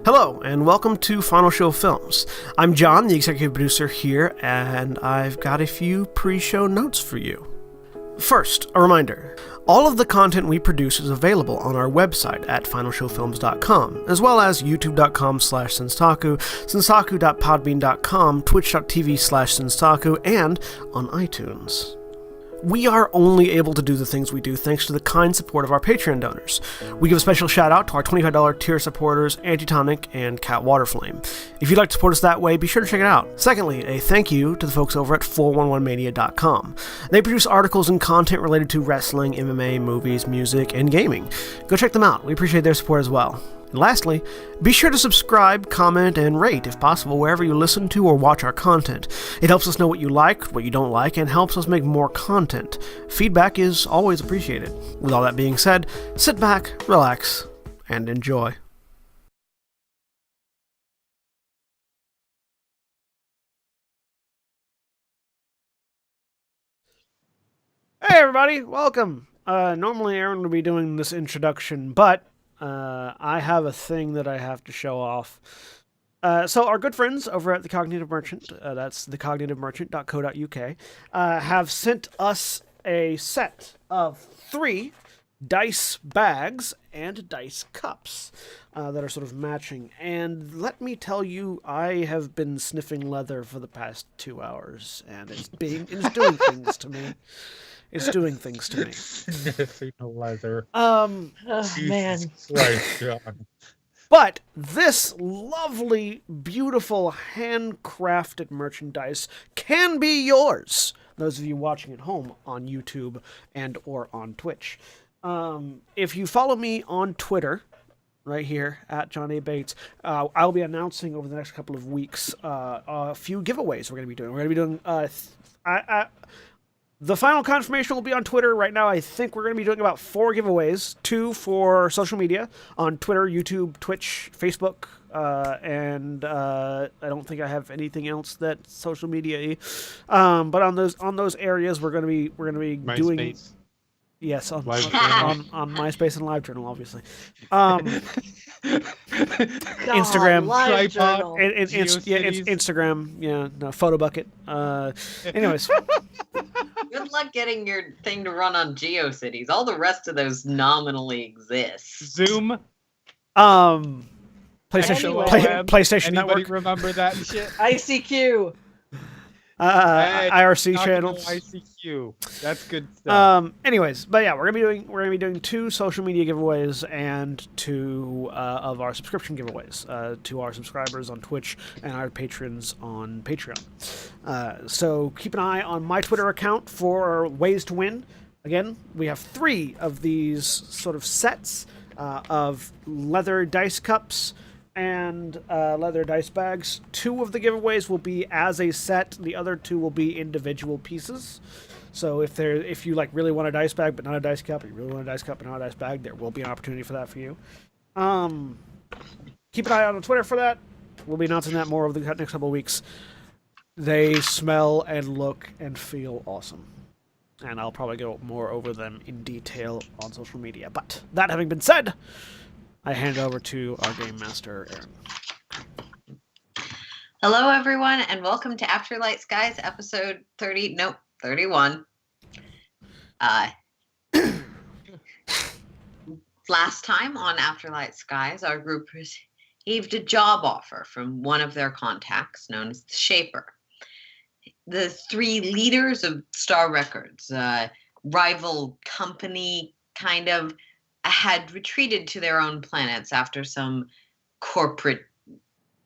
Hello, and welcome to Final Show Films. I'm John, the executive producer here, and I've got a few pre-show notes for you. First, a reminder. All of the content we produce is available on our website at finalshowfilms.com, as well as youtube.com/senstaku, senstaku.podbean.com, twitch.tv/senstaku, and on iTunes. We are only able to do the things we do thanks to the kind support of our Patreon donors. We give a special shout out to our $25 tier supporters, Antitonic and Cat Waterflame. If you'd like to support us that way, be sure to check it out. Secondly, a thank you to the folks over at 411mania.com. They produce articles and content related to wrestling, MMA, movies, music, and gaming. Go check them out. We appreciate their support as well. And lastly, be sure to subscribe, comment, and rate, if possible, wherever you listen to or watch our content. It helps us know what you like, what you don't like, and helps us make more content. Feedback is always appreciated. With all that being said, sit back, relax, and enjoy. Hey everybody, welcome! Normally Aaron would be doing this introduction, but I have a thing that I have to show off. So our good friends over at The Cognitive Merchant, that's thecognitivemerchant.co.uk, have sent us a set of 3 dice bags and dice cups that are sort of matching. And let me tell you, I have been sniffing leather for the past 2 hours, and it's doing things to me. It's doing things to me. Sniffing leather. Oh, man. Christ, John. But this lovely, beautiful, handcrafted merchandise can be yours. Those of you watching at home on YouTube and or on Twitch. If you follow me on Twitter, right here at John A. Bates, I'll be announcing over the next couple of weeks a few giveaways we're going to be doing. We're going to be doing... The final confirmation will be on Twitter. Right now, I think we're going to be doing about 4 giveaways. 2 for social media on Twitter, YouTube, Twitch, Facebook, and I don't think I have anything else that's social media. But on those areas, we're going to be MySpace. doing. Yes, on MySpace and LiveJournal, obviously. Instagram, tripod, Instagram, photo bucket. Anyways. Good luck getting your thing to run on GeoCities. All the rest of those nominally exist. Zoom. PlayStation. Anyway, PlayStation Anybody Network. remember that shit? ICQ. IRC Not channels. ICQ. That's good stuff. Anyways, but yeah, we're gonna be doing 2 social media giveaways and 2 of our subscription giveaways to our subscribers on Twitch and our patrons on Patreon. So keep an eye on my Twitter account for ways to win. Again, we have 3 of these sort of sets of leather dice cups and leather dice bags. 2 of the giveaways will be as a set. The other 2 will be individual pieces. So if you like really want a dice bag but not a dice cup, or you really want a dice cup but not a dice bag, there will be an opportunity for that for you. Keep an eye out on Twitter for that. We'll be announcing that more over the next couple of weeks. They smell and look and feel awesome. And I'll probably go more over them in detail on social media. But that having been said, I hand over to our game master, Aaron. Hello, everyone, and welcome to Afterlight Skies, episode 31. Last time on Afterlight Skies, our group received a job offer from one of their contacts, known as the Shaper. The 3 leaders of Star Records, rival company, kind of, had retreated to their own planets after some corporate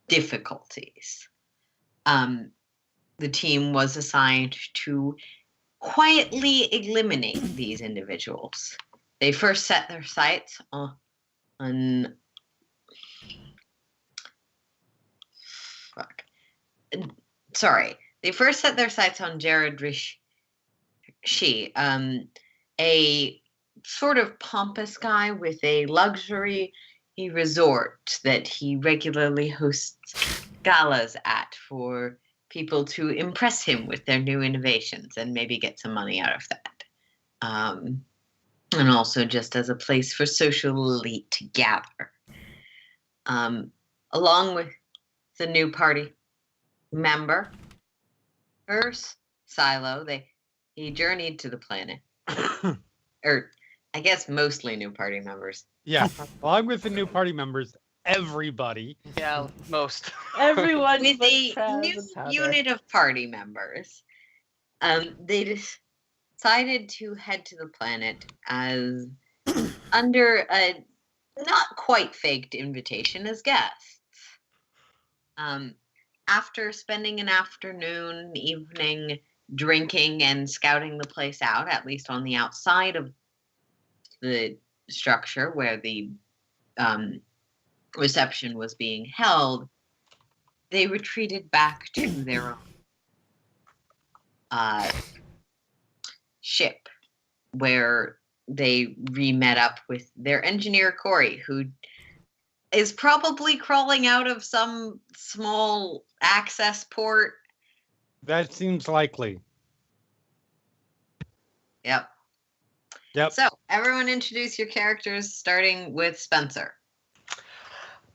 difficulties. The team was assigned to quietly eliminate these individuals. They first set their sights on They first set their sights on Jared Rishi, a sort of pompous guy with a luxury resort that he regularly hosts galas at for people to impress him with their new innovations and maybe get some money out of that. And also just as a place for social elite to gather. along with the new party member, first Silo. He journeyed to the planet, or I guess mostly new party members. Yeah, along with the new party members, everybody. Yeah, most. Everyone With but a Traz new and Powder. unit of party members, they decided to head to the planet as under a not quite faked invitation as guests. After spending an afternoon, evening drinking and scouting the place out, at least on the outside of the structure where the reception was being held, they retreated back to their own ship, where they re-met up with their engineer, Corey, who is probably crawling out of some small access port. That seems likely. Yep. So, everyone introduce your characters, starting with Spencer.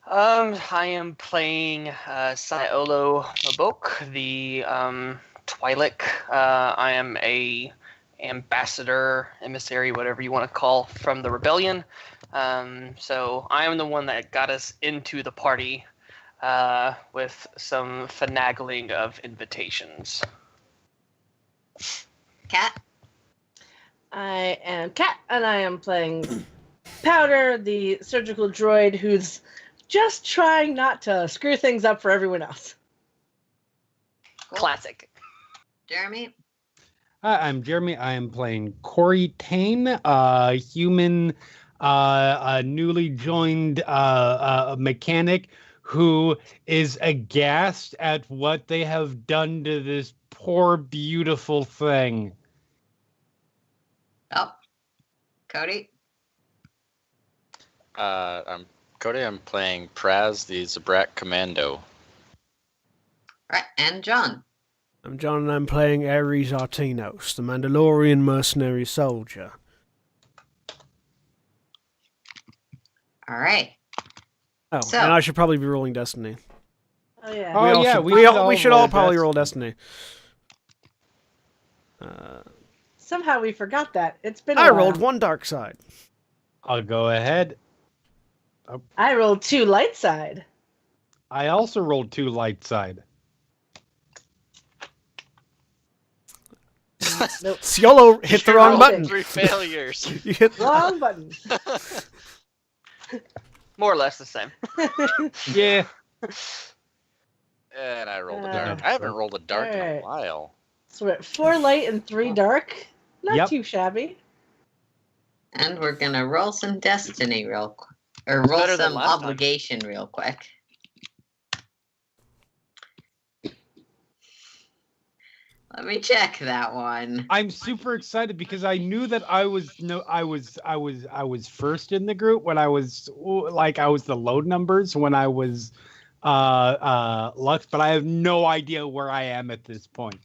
I am playing Siolo Mabok, the Twi'lek. I am a ambassador, emissary, whatever you want to call, from the rebellion. So I am the one that got us into the party with some finagling of invitations. Kat? I am Kat, and I am playing Powder, the surgical droid who's just trying not to screw things up for everyone else. Cool. Classic. Jeremy? Hi, I'm Jeremy. I am playing Corey Tane, a human, a newly joined mechanic who is aghast at what they have done to this poor, beautiful thing. Oh. Cody? I'm Cody. I'm playing Praz, the Zabrak Commando. Right, and John? I'm John, and I'm playing Ares Artinos, the Mandalorian mercenary soldier. All right. Oh, So- and I should probably be rolling Destiny. Oh yeah. Oh, We should all probably roll Destiny. Somehow we forgot that. It's been a I while. rolled 1 dark side. I'll go ahead. I rolled 2 light side. I also rolled 2 light side. Nope. Ciolo hit the wrong rolled button. 3 failures. You hit Wrong button. More or less the same. Yeah. And I rolled a dark. I haven't rolled a dark in a Alright. while. So we're at 4 light and 3 dark. Not Yep. too shabby. And we're going to roll some Destiny real quick. Or roll better than some last time. obligation real quick. Let me check that one. I'm super excited because I knew that I was first in the group when I was the load numbers when I was Lux, but I have no idea where I am at this point.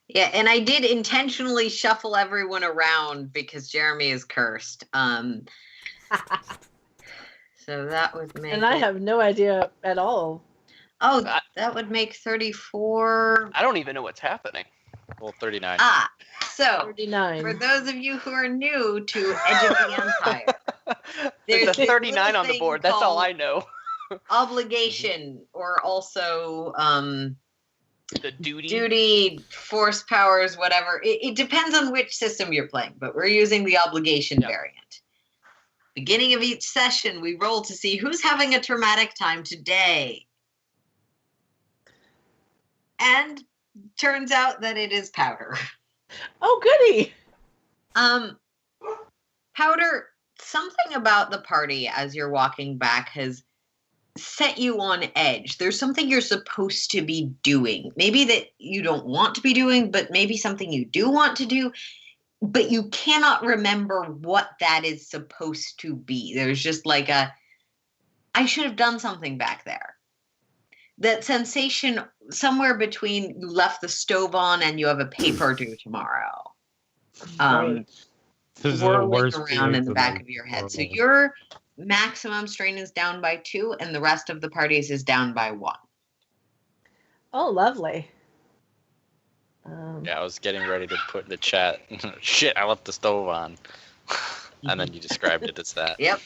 Yeah, and I did intentionally shuffle everyone around because Jeremy is cursed. So that would make. And I have no idea at all. Oh, that would make 34. I don't even know what's happening. Well, 39. So 39. for those of you who are new to Edge of the Empire, There's a this 39 little on the thing board. That's all called I know. Obligation, or also The duty. duty, force powers, whatever. It depends on which system you're playing, but we're using the obligation variant. Beginning of each session, we roll to see who's having a traumatic time today. And turns out that it is Powder. Oh, goody. Powder, something about the party as you're walking back has set you on edge. There's something you're supposed to be doing. Maybe that you don't want to be doing, but maybe something you do want to do, but you cannot remember what that is supposed to be. There's just like I should have done something back there. That sensation somewhere between you left the stove on and you have a paper due tomorrow. Right. This is the whirling worst around feelings in the of back my of your head. So world. your maximum strain is down by 2, and the rest of the party's is down by 1. Oh, lovely. Yeah, I was getting ready to put in the chat. Shit, I left the stove on. And then you described it as that. Yep.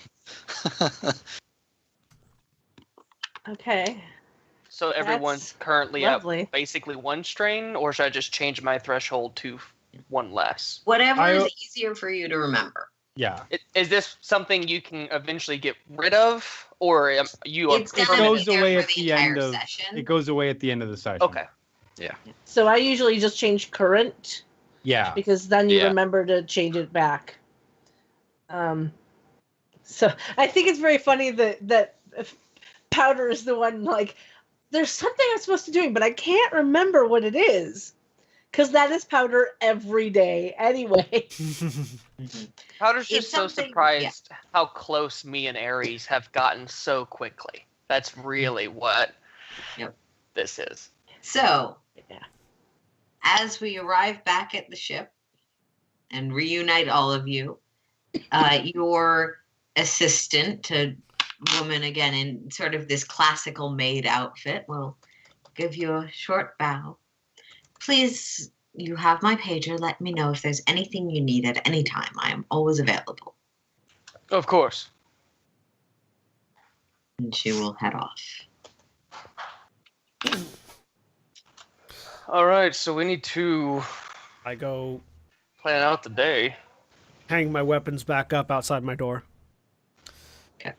Okay. So everyone's That's currently lovely. at basically 1 strain, or should I just change my threshold to 1 less? Whatever I- is easier for you to remember. Yeah. Is this something you can eventually get rid of, or you are? It's It gonna goes be there away for at the end entire of session. it goes away at the end of the session. Okay. So I usually just change current Yeah. because then you Yeah. remember to change it back. So I think it's very funny that Powder is the one like there's something I'm supposed to do, but I can't remember what it is. Because that is Powder every day anyway. Powder's It's just so something- surprised how close me and Ares have gotten so quickly. That's really what Yep. this is. So, Yeah. as we arrive back at the ship and reunite all of you, your assistant, to woman again in sort of this classical maid outfit, will give you a short bow. Please, you have my pager. Let me know if there's anything you need at any time. I am always available. Of course. And she will head off. All right, so we need to I go plan out the day. hang my weapons back up outside my door. Okay.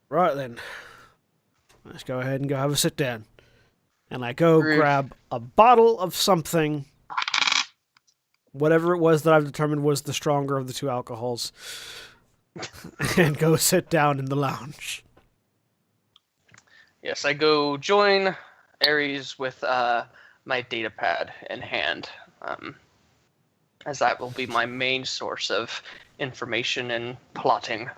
Right then. Let's go ahead and go have a sit down. And I go Brief. grab a bottle of something, whatever it was that I've determined was the stronger of the two alcohols, and go sit down in the lounge. Yes, I go join Ares with my data pad in hand, as that will be my main source of information and plotting.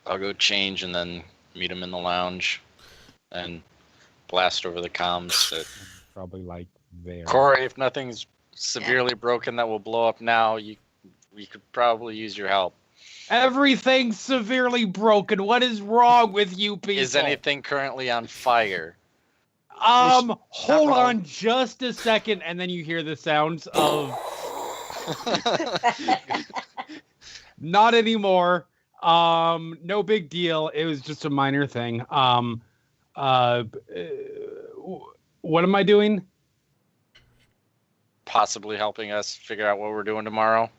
I'll go change and then meet him in the lounge and blast over the comms that Probably like there. Corey, if nothing's severely broken that will blow up now, we could probably use your help. Everything's severely broken. What is wrong with you people? Is anything currently on fire? Hold wrong. on just a second, and then you hear the sounds of not anymore. No big deal. It was just a minor thing. What am I doing? Possibly helping us figure out what we're doing tomorrow.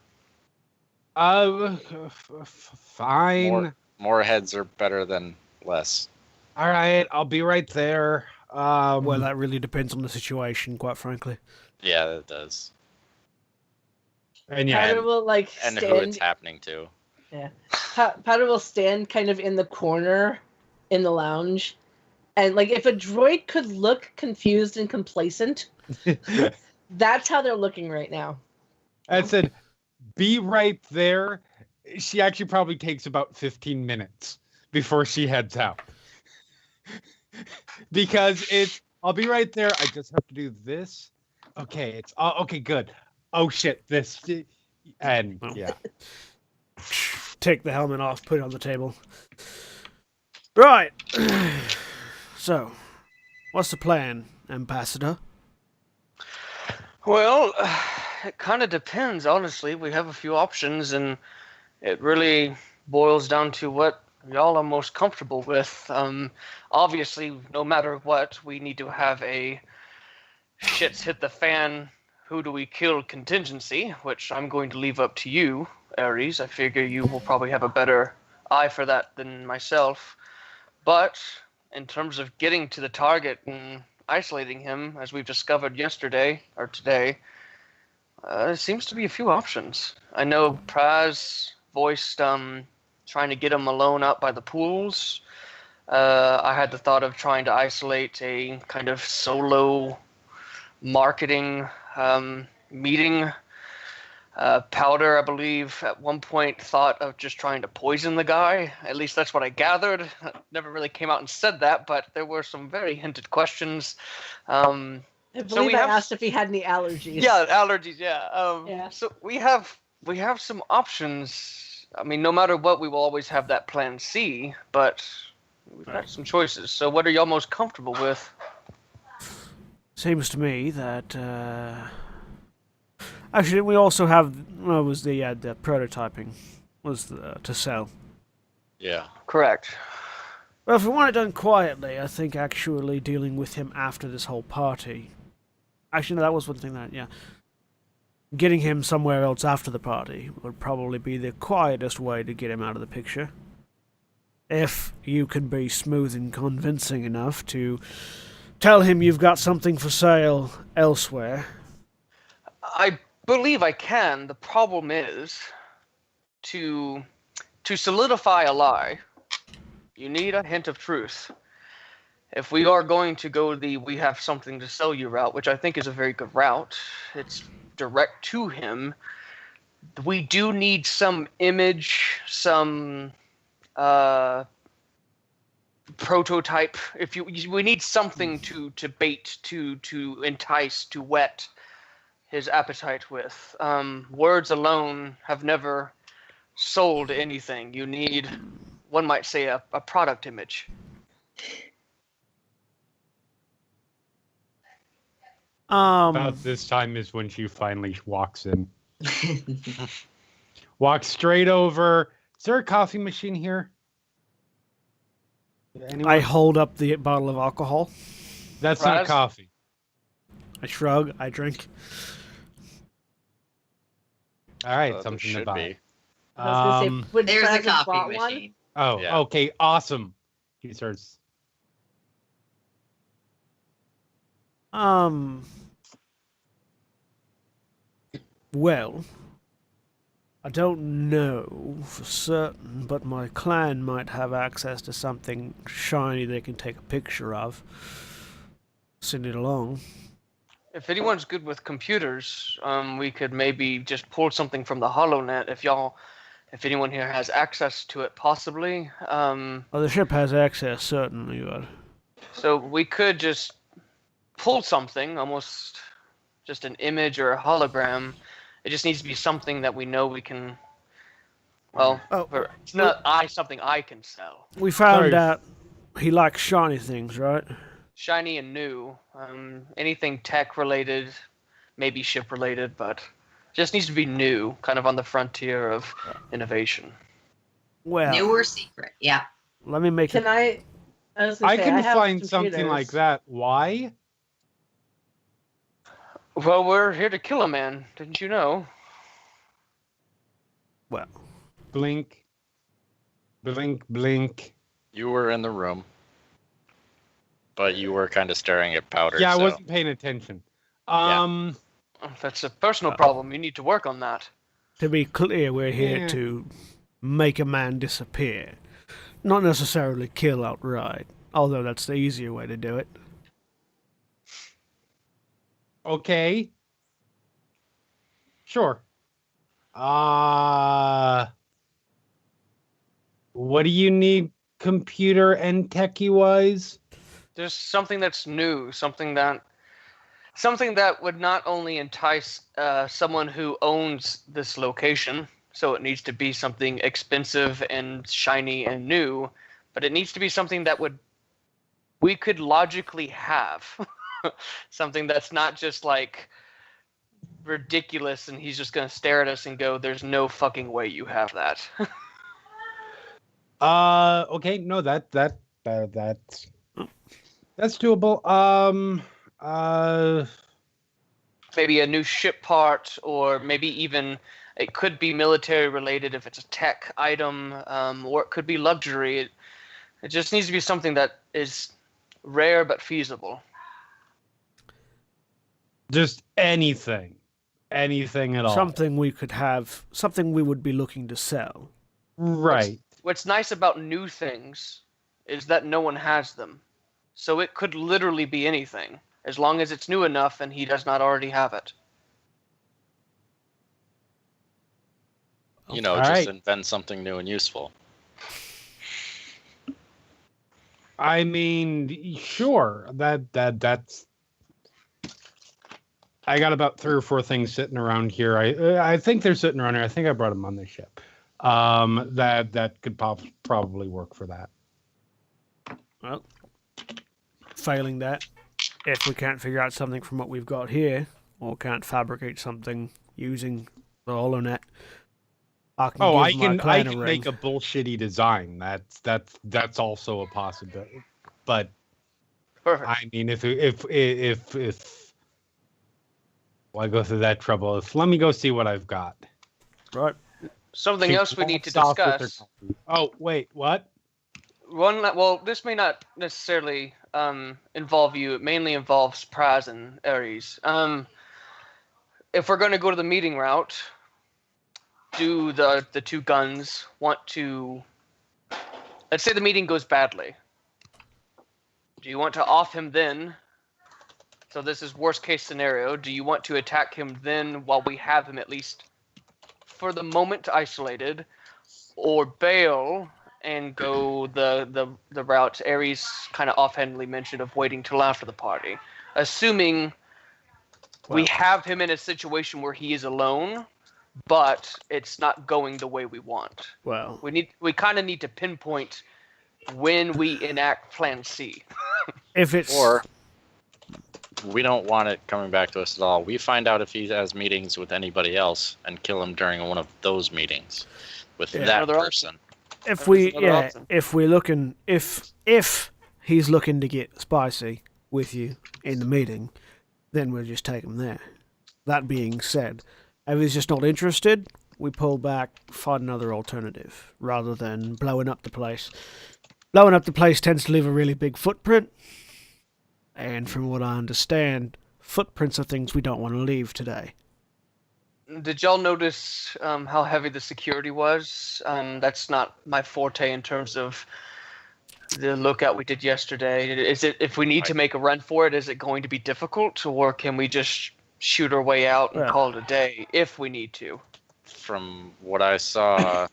Fine. More heads are better than less. All right, I'll be right there. Well, that really depends on the situation, quite frankly. Yeah, it does. and Powder yeah, will like And who it's stand. happening to. Yeah, Powder will stand kind of in the corner in the lounge, and like if a droid could look confused and complacent, that's how they're looking right now. I said, be right there. She actually probably takes about 15 minutes before she heads out. Because I'll be right there. I just have to do this. Okay, okay, good. Oh shit, this. And yeah. Take the helmet off, put it on the table. Right. So, what's the plan, Ambassador? Well, it kind of depends, honestly. We have a few options, and it really boils down to what y'all are most comfortable with. Obviously, no matter what, we need to have a shit's hit the fan, who do we kill contingency, which I'm going to leave up to you, Ares. I figure you will probably have a better eye for that than myself. But in terms of getting to the target and isolating him, as we've discovered yesterday, or today, there seems to be a few options. I know Praz voiced trying to get him alone out by the pools. I had the thought of trying to isolate a kind of solo marketing meeting. Powder, I believe, at one point thought of just trying to poison the guy. At least that's what I gathered. Never really came out and said that, but there were some very hinted questions. I So believe we I have- asked if he had any allergies. Yeah, allergies. Yeah. Yeah. So we have some options. I mean, no matter what, we will always have that plan C. But we've got some choices. So what are y'all most comfortable with? Seems to me that. Actually, we also have. Well, was the prototyping was to sell. Yeah. Correct. Well, if we want it done quietly, I think actually dealing with him after this whole party. Actually, no, that was one thing that, yeah. Getting him somewhere else after the party would probably be the quietest way to get him out of the picture. If you can be smooth and convincing enough to tell him you've got something for sale elsewhere. I believe I can. The problem is to solidify a lie, you need a hint of truth. If we are going to go the we have something to sell you route, which I think is a very good route, it's direct to him. We do need some image, some prototype. We need something to bait, to entice, to whet his appetite with. Words alone have never sold anything. You need, one might say, a product image. About this time is when she finally walks in. Walks straight over. Is there a coffee machine here? Anyone? I hold up the bottle of alcohol. That's not Raz? coffee. I shrug. I drink. All right, There something to should buy. be. I was gonna say, would There's a Travis coffee bought machine. Oh, Yeah. okay, awesome. He starts. Well, I don't know for certain, but my clan might have access to something shiny they can take a picture of. Send it along. If anyone's good with computers, we could maybe just pull something from the HoloNet. If anyone here has access to it, possibly. Well, the ship has access, certainly, but So we could just pull something, almost just an image or a hologram. It just needs to be something that we know we can. Well, it's not something I can sell. we found Sorry. out he likes shiny things, right? Shiny and new. Anything tech related, maybe ship related, but just needs to be new, kind of on the frontier of innovation. Well, New or secret? Yeah. let me make Can it. I was gonna I say, can have find something like computers. that. Why? Well, we're here to kill a man, didn't you know? Well, Blink. Blink, blink. You were in the room, but you were kind of staring at powder. Yeah, I so. wasn't paying attention. That's a personal problem. You need to work on that. to be clear, we're here Yeah. to make a man disappear. Not necessarily kill outright, although that's the easier way to do it. Okay. Sure. What do you need computer and techie wise? There's something that's new, something that would not only entice someone who owns this location, so it needs to be something expensive and shiny and new, but it needs to be something that we could logically have. Something that's not just like ridiculous and he's just going to stare at us and go, there's no fucking way you have that. Okay, no, that's doable. Maybe a new ship part, or maybe even it could be military related if it's a tech item, or it could be luxury. It just needs to be something that is rare but feasible. Just anything at all. Something we could have, something we would be looking to sell. Right. What's nice about new things is that no one has them. So it could literally be anything, as long as it's new enough and he does not already have it. You know, All just right. invent something new and useful. I mean, sure. That's I got about 3 or 4 things sitting around here. I think they're sitting around here. I think I brought them on the ship. That could probably work for that. Well, failing that, if we can't figure out something from what we've got here, or can't fabricate something using the HoloNet, I can make a bullshitty design. That's also a possibility. But Perfect. I mean, if I go through that trouble, let me go see what I've got. Right. Something else we need to discuss. Oh, wait, what? Well, this may not necessarily involve you. It mainly involves Praz and Ares. If we're going to go to the meeting route, do the 2 guns want to... Let's say the meeting goes badly. Do you want to off him then? So this is worst case scenario. Do you want to attack him then while we have him at least for the moment isolated, or bail and go the route Ares kind of offhandedly mentioned of waiting till after the party, assuming we have him in a situation where he is alone, but it's not going the way we want. Well, we kind of need to pinpoint when we enact Plan C. Or we don't want it coming back to us at all. We find out if he has meetings with anybody else and kill him during one of those meetings with that person. If he's looking to get spicy with you in the meeting, then we'll just take him there. That being said, if he's just not interested, we pull back, find another alternative, rather than blowing up the place. Blowing up the place tends to leave a really big footprint, and from what I understand, footprints are things we don't want to leave today. Did y'all notice how heavy the security was? That's not my forte in terms of the lookout we did yesterday. Is it, if we need to make a run for it, is it going to be difficult, or can we just shoot our way out and call it a day if we need to? From what I saw,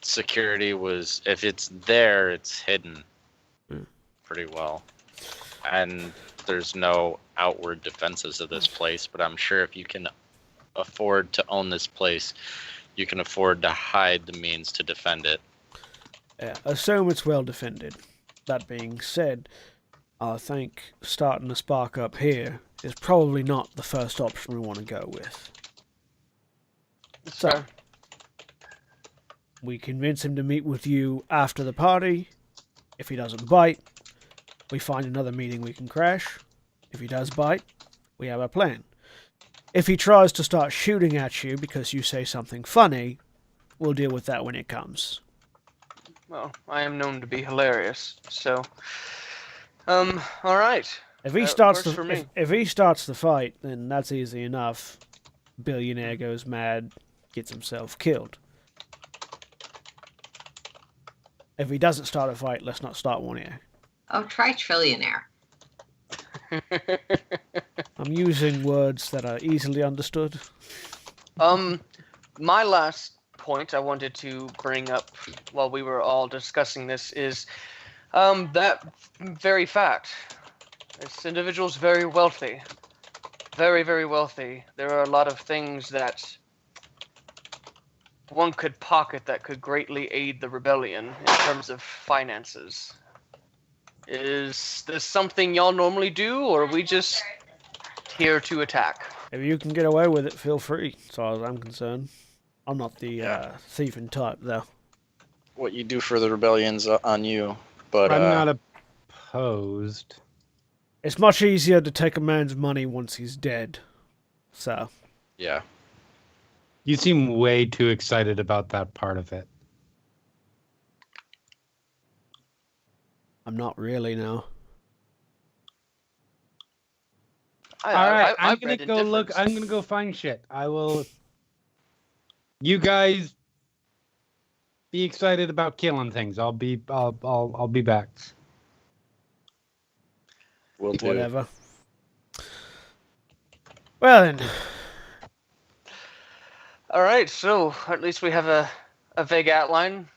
security was, if it's there, it's hidden pretty well. And there's no outward defenses of this place, but I'm sure if you can afford to own this place, you can afford to hide the means to defend it. Yeah, assume it's well defended. That being said, I think starting a spark up here is probably not the first option we want to go with. So, we convince him to meet with you after the party. If he doesn't bite, we find another meeting we can crash. If he does bite, we have a plan. If he tries to start shooting at you because you say something funny, we'll deal with that when it comes. Well, I am known to be hilarious, so... all right. If he starts the fight, then that's easy enough. Billionaire goes mad, gets himself killed. If he doesn't start a fight, let's not start one here. Oh, try trillionaire. I'm using words that are easily understood. My last point I wanted to bring up while we were all discussing this is that very fact. This individual's very wealthy. Very, very wealthy. There are a lot of things that one could pocket that could greatly aid the rebellion in terms of finances. Is this something y'all normally do, or are we just here to attack? If you can get away with it, feel free, as far as I'm concerned. I'm not the thieving type, though. What you do for the rebellion's on you, but I'm not opposed. It's much easier to take a man's money once he's dead. So. Yeah. You seem way too excited about that part of it. I'm not really now. All right, I'm gonna go look. I'm gonna go find shit. I will. You guys be excited about killing things. I'll be back. We'll do. Whatever. Well then. All right, so at least we have a vague outline,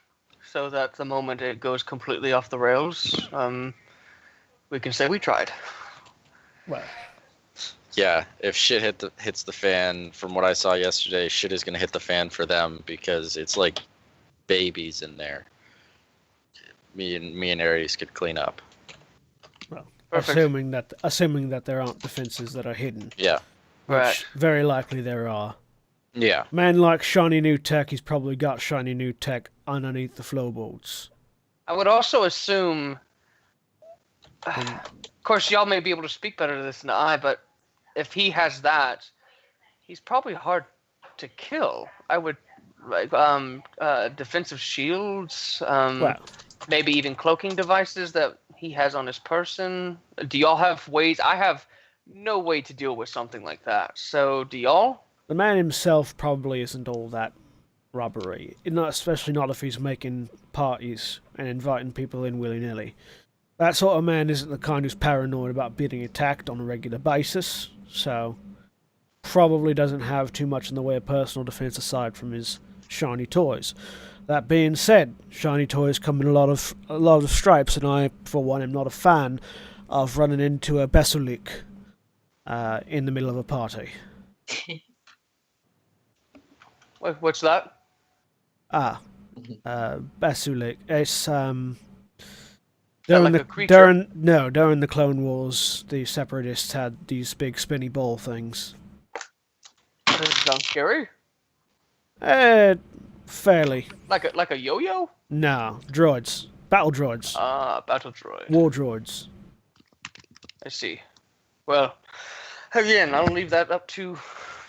so that the moment it goes completely off the rails, we can say we tried. Well, Yeah, if shit hits the fan, from what I saw yesterday, shit is gonna hit the fan for them because it's like babies in there. Me and Aries could clean up. Well, Perfect. assuming that there aren't defenses that are hidden, Yeah. which Right. very likely there are. Yeah. Man like shiny new tech, he's probably got shiny new tech underneath the floorboards. I would also assume, And of course, y'all may be able to speak better to this than I, but if he has that, he's probably hard to kill. I would like defensive shields, well, maybe even cloaking devices that he has on his person. Do y'all have ways? I have no way to deal with something like that. So do y'all? the man himself probably isn't all that robbery. Especially not if he's making parties and inviting people in willy-nilly. That sort of man isn't the kind who's paranoid about being attacked on a regular basis, so probably doesn't have too much in the way of personal defense aside from his shiny toys. That being said, shiny toys come in a lot of stripes, and I, for one, am not a fan of running into a Besulik in the middle of a party. What's that? Besulik. It's That like a creature? during the Clone Wars, the Separatists had these big spinny ball things. Does it sound scary? Fairly. Like a yo-yo? No, droids. Battle droids. Battle droid. War droids. I see. Well, again, I'll leave that up to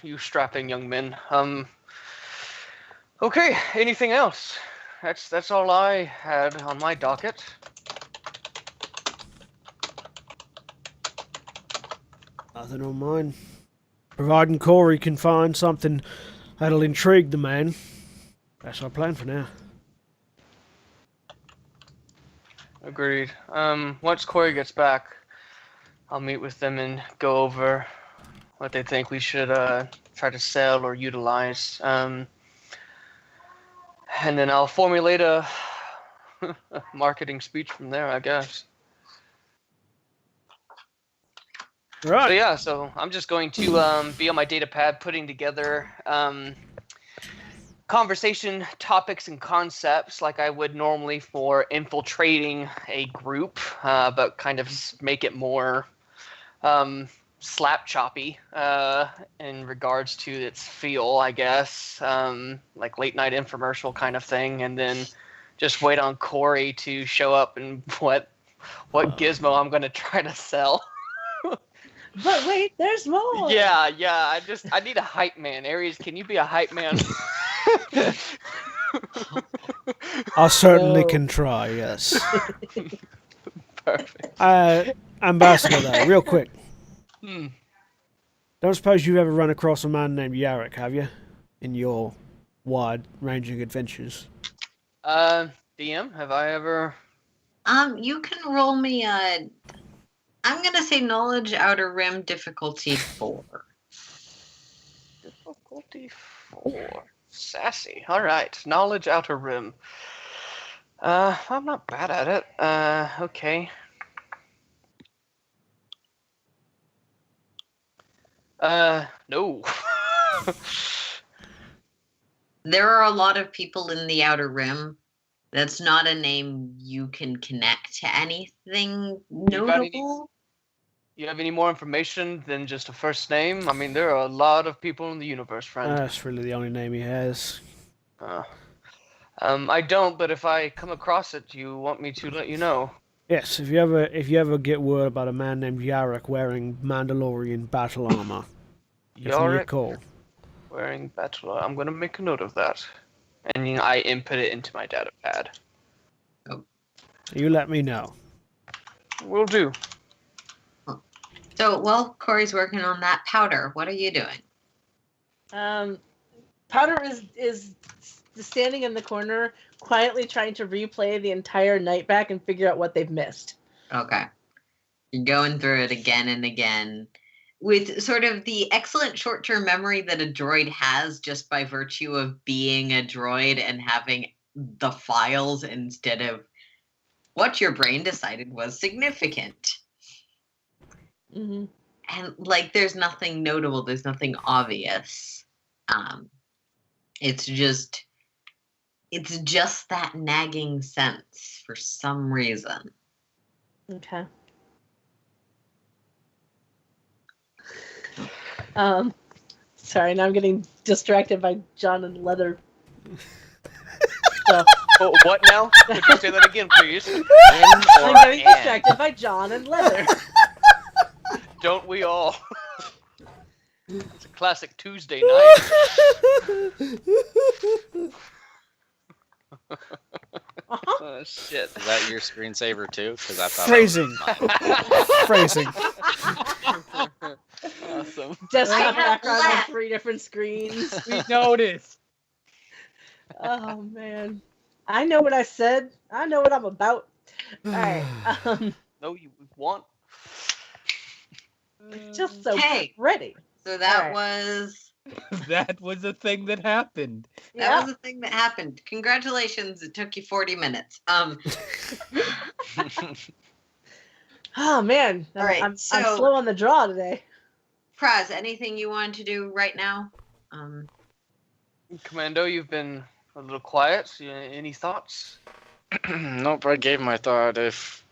you strapping young men. Okay, anything else? That's all I had on my docket. Nothing on mine. Providing Corey can find something that'll intrigue the man. That's our plan for now. Agreed. Once Corey gets back, I'll meet with them and go over what they think we should try to sell or utilize. And then I'll formulate a marketing speech from there, I guess. Right. So yeah, so I'm just going to be on my data pad putting together conversation topics and concepts like I would normally for infiltrating a group, but kind of make it more slap choppy in regards to its feel, I guess, like late night infomercial kind of thing, and then just wait on Corey to show up and what gizmo I'm going to try to sell. But wait, there's more. Yeah. I need a hype man. Aries, can you be a hype man? I certainly can try, yes. Perfect. Ambassador, though, real quick. Hmm. Don't suppose you've ever run across a man named Yarrick, have you? In your wide-ranging adventures. DM, have I ever... You can roll me a... I'm gonna say Knowledge Outer Rim difficulty 4. Difficulty 4. Sassy. Alright. Knowledge Outer Rim. I'm not bad at it. Okay. No. There are a lot of people in the Outer Rim. That's not a name you can connect to anything notable. You have any more information than just a first name? I mean, there are a lot of people in the universe, friend. That's really the only name he has. I don't, but if I come across it, you want me to let you know? Yes, if you ever get word about a man named Yarrick wearing Mandalorian battle armor, give me a call. Wearing battle armor. I'm going to make a note of that. And I input it into my data pad. Oh. You let me know. Will do. So while Corey's working on that powder, what are you doing? Powder is standing in the corner, quietly trying to replay the entire night back and figure out what they've missed. Okay. You're going through it again and again with sort of the excellent short-term memory that a droid has just by virtue of being a droid and having the files instead of what your brain decided was significant. Mm-hmm. and like there's nothing notable, there's nothing obvious. It's just that nagging sense for some reason. Okay. Sorry, now I'm getting distracted by John and leather stuff. Oh, what now? Could you say that again, please? I'm getting distracted by John and leather. Don't we all? It's a classic Tuesday night. Oh, shit. Is that your screensaver too? Because I thought Phrasing. Phrasing. Awesome. Desktop I have background on left. 3 different screens. We noticed. Oh man, I know what I said. I know what I'm about. All right. No, you want. Just so Hey. ready. So that Alright. was That was a thing that happened. that was a thing that happened. Congratulations, it took you 40 minutes. Oh man, All right, I'm so- slow on the draw today. Praz, anything you want to do right now? Commando, you've been a little quiet. Any thoughts? Nope, I gave my thought. If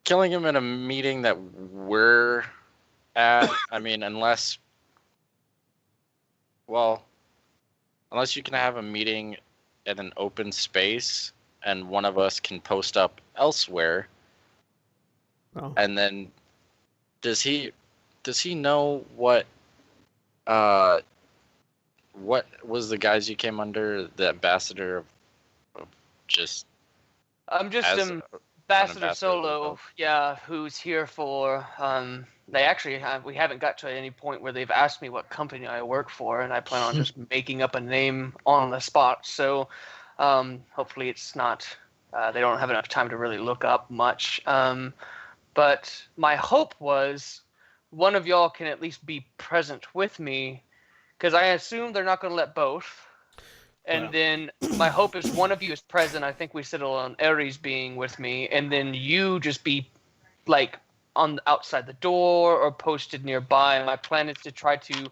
killing him in a meeting that we're at, I mean, unless you can have a meeting in an open space and one of us can post up elsewhere, Oh. and then does he know what was the guys you came under, the ambassador of just I'm just as Ambassador ambassador Solo, of- yeah, who's here for. They actually we haven't got to any point where they've asked me what company I work for, and I plan on just making up a name on the spot. So, hopefully, it's not. They don't have enough time to really look up much. But my hope was one of y'all can at least be present with me, because I assume they're not going to let both. And Well. then my hope is one of you is present. I think we settle on Ares being with me, and then you just be like on outside the door or posted nearby. My plan is to try to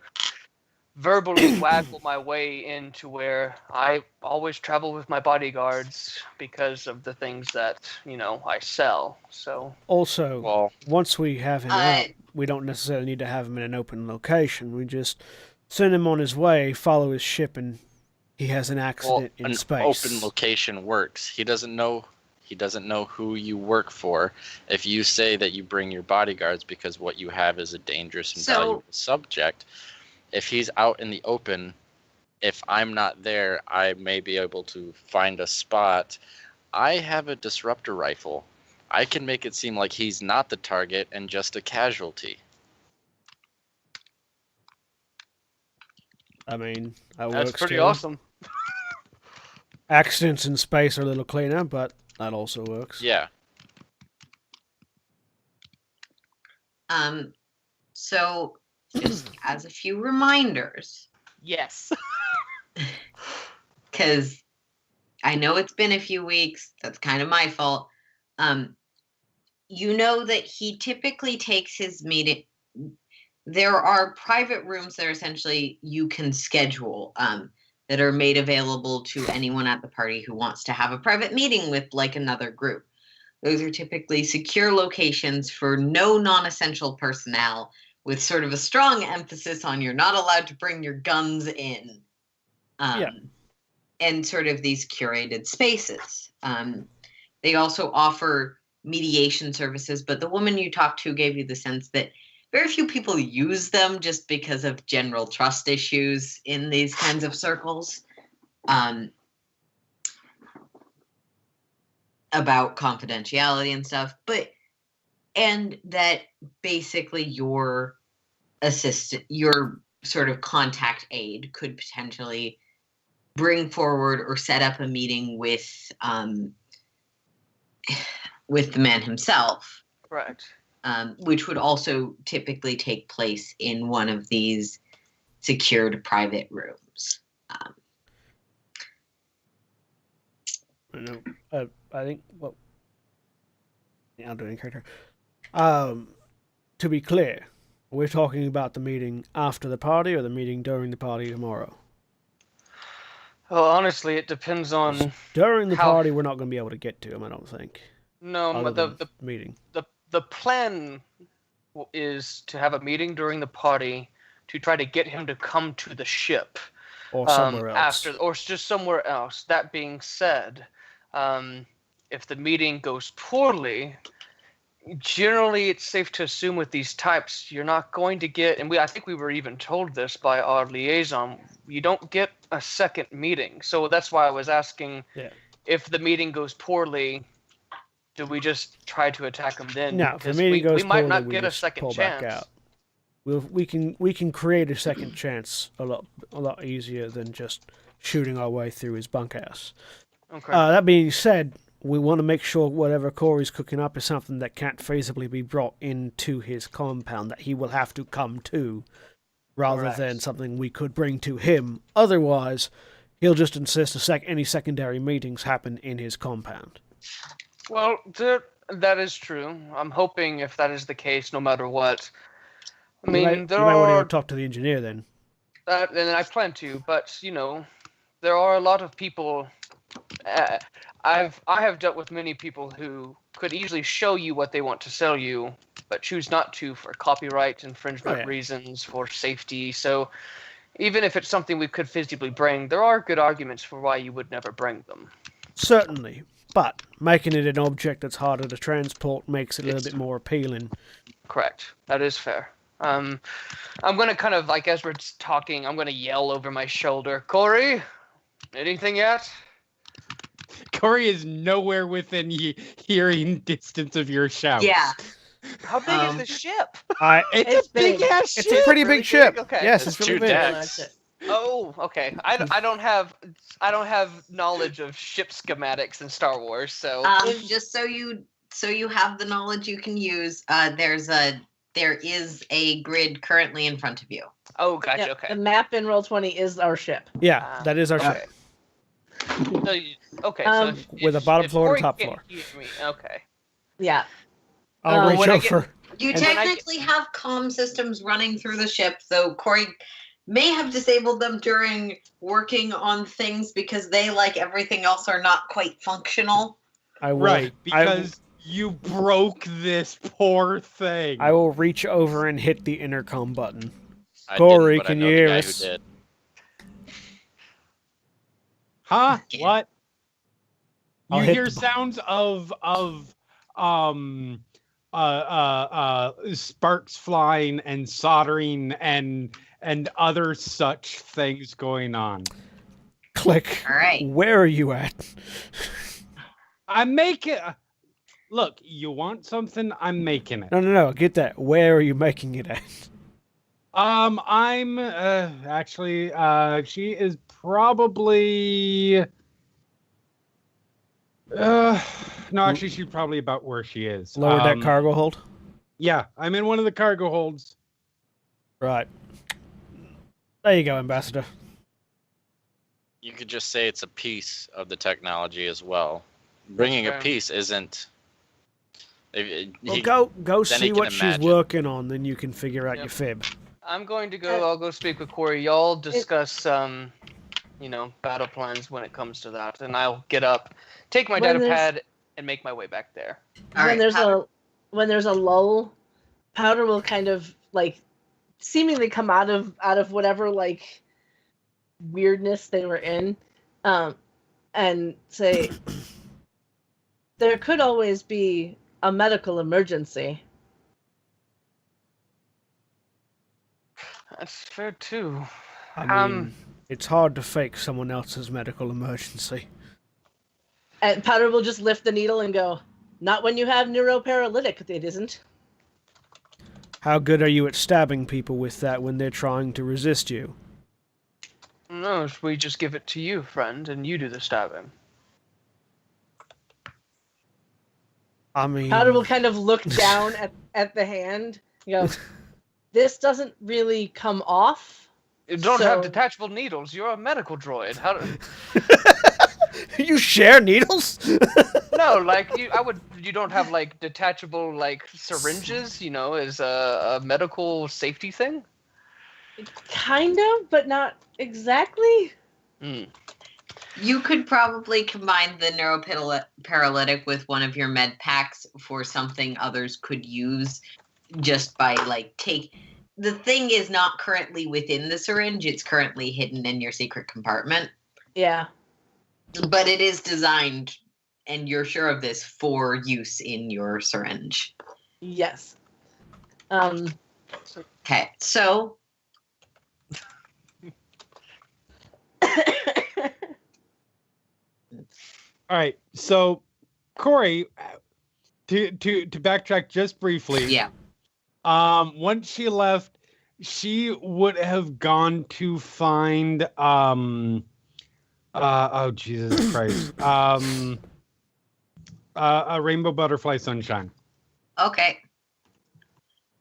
verbally waggle my way into where I always travel with my bodyguards because of the things that I sell. So Also, Well, once we have him out, we don't necessarily need to have him in an open location. We just send him on his way, follow his ship, and he has an accident in an space. open location works. He doesn't know who you work for if you say that you bring your bodyguards because what you have is a dangerous and So- valuable subject. If he's out in the open, if I'm not there, I may be able to find a spot. I have a disruptor rifle. I can make it seem like he's not the target and just a casualty. I mean, that that's works pretty too. awesome. Accidents in space are a little cleaner, but that also works. Yeah. So just as a few reminders, Yes. because I know it's been a few weeks. That's kind of my fault. You know that he typically takes his meeting. There are private rooms that are essentially you can schedule that are made available to anyone at the party who wants to have a private meeting with like another group. Those are typically secure locations for no non-essential personnel, with sort of a strong emphasis on you're not allowed to bring your guns in. Yeah. And sort of these curated spaces. They also offer mediation services, but the woman you talked to gave you the sense that very few people use them just because of general trust issues in these kinds of circles. About confidentiality and stuff, and that basically your assistant, your sort of contact aide could potentially bring forward or set up a meeting with the man himself, Correct. which would also typically take place in one of these secured private rooms. I know. I think what. Yeah, I'll do it in character. To be clear, we're talking about the meeting after the party or the meeting during the party tomorrow? Well, honestly, it depends on During the how. party, we're not going to be able to get to him, I don't think. No, Other the than meeting. the plan is to have a meeting during the party to try to get him to come to the ship. Or somewhere else. Or just somewhere else. That being said, if the meeting goes poorly, generally it's safe to assume with these types you're not going to get, and I think we were even told this by our liaison, you don't get a second meeting. So that's why I was asking, if the meeting goes poorly, do we just try to attack them then? No, if the meeting goes poorly, we might not we get a just second pull chance. back out. We can create a second chance a lot easier than just shooting our way through his bunkhouse. Okay. That being said, we want to make sure whatever Corey's cooking up is something that can't feasibly be brought into his compound, that he will have to come to, rather than something we could bring to him. Otherwise, he'll just insist any secondary meetings happen in his compound. Well, that is true. I'm hoping if that is the case, no matter what. I mean, you might want to talk to the engineer then. And I plan to, but there are a lot of people. I have dealt with many people who could easily show you what they want to sell you, but choose not to for copyright infringement reasons, for safety. So, even if it's something we could feasibly bring, there are good arguments for why you would never bring them. Certainly, but making it an object that's harder to transport makes it a little bit more appealing. Correct. That is fair. I'm going to kind of, like, as we're talking, I'm going to yell over my shoulder, Corey, anything yet? Corey is nowhere within hearing distance of your shouts. Yeah. How big is the ship? It's a big ass ship. It's a pretty big ship. Okay. Yes, it's really two big. decks. Oh, okay. I don't have knowledge of ship schematics in Star Wars, so just so you have the knowledge you can use, there is a grid currently in front of you. Oh, gotcha. Yeah, Okay. the map in Roll20 is our ship. Yeah, that is our ship. So with a bottom floor and Corey top can't floor. hear me, okay. Yeah. I'll reach over. You technically have comm systems running through the ship, though Corey may have disabled them during working on things because they, like everything else, are not quite functional. Because you broke this poor thing. I will reach over and hit the intercom button. Corey, can you hear us? Huh? What? I'll You hit hear the sounds of sparks flying and soldering and other such things going on. Click. All right. Where are you at? I'm making. Look, you want something? I'm making it. No. Get that. Where are you making it at? I'm actually. She is probably. No, actually, she's probably about where she is. Lower deck cargo hold? Yeah, I'm in one of the cargo holds. Right. There you go, Ambassador. You could just say it's a piece of the technology as well. Bringing a piece isn't. Well, go see what she's working on, then you can figure out your fib. I'm going to go. I'll go speak with Corey. Y'all discuss, battle plans when it comes to that, and I'll get up, take my data pad, and make my way back there. When there's a lull, Powder will kind of like seemingly come out of whatever like weirdness they were in, and say, there could always be a medical emergency. That's fair too. I mean, it's hard to fake someone else's medical emergency. And Powder will just lift the needle and go, not when you have neuroparalytic, it isn't. How good are you at stabbing people with that when they're trying to resist you? No, we just give it to you, friend, and you do the stabbing. I mean... Powder will kind of look down at the hand and go, this doesn't really come off. You don't have detachable needles. You're a medical droid. How do... You share needles? No, like you don't have like detachable like syringes, as a medical safety thing? Kind of, but not exactly. Hmm. You could probably combine the neuroparalytic with one of your med packs for something others could use just by the thing is not currently within the syringe, it's currently hidden in your secret compartment. Yeah. But it is designed, and you're sure of this, for use in your syringe. Yes. Okay, so All right, so Corey, to backtrack just briefly. yeah. Once she left, she would have gone to find oh Jesus Christ. A rainbow butterfly sunshine. Okay.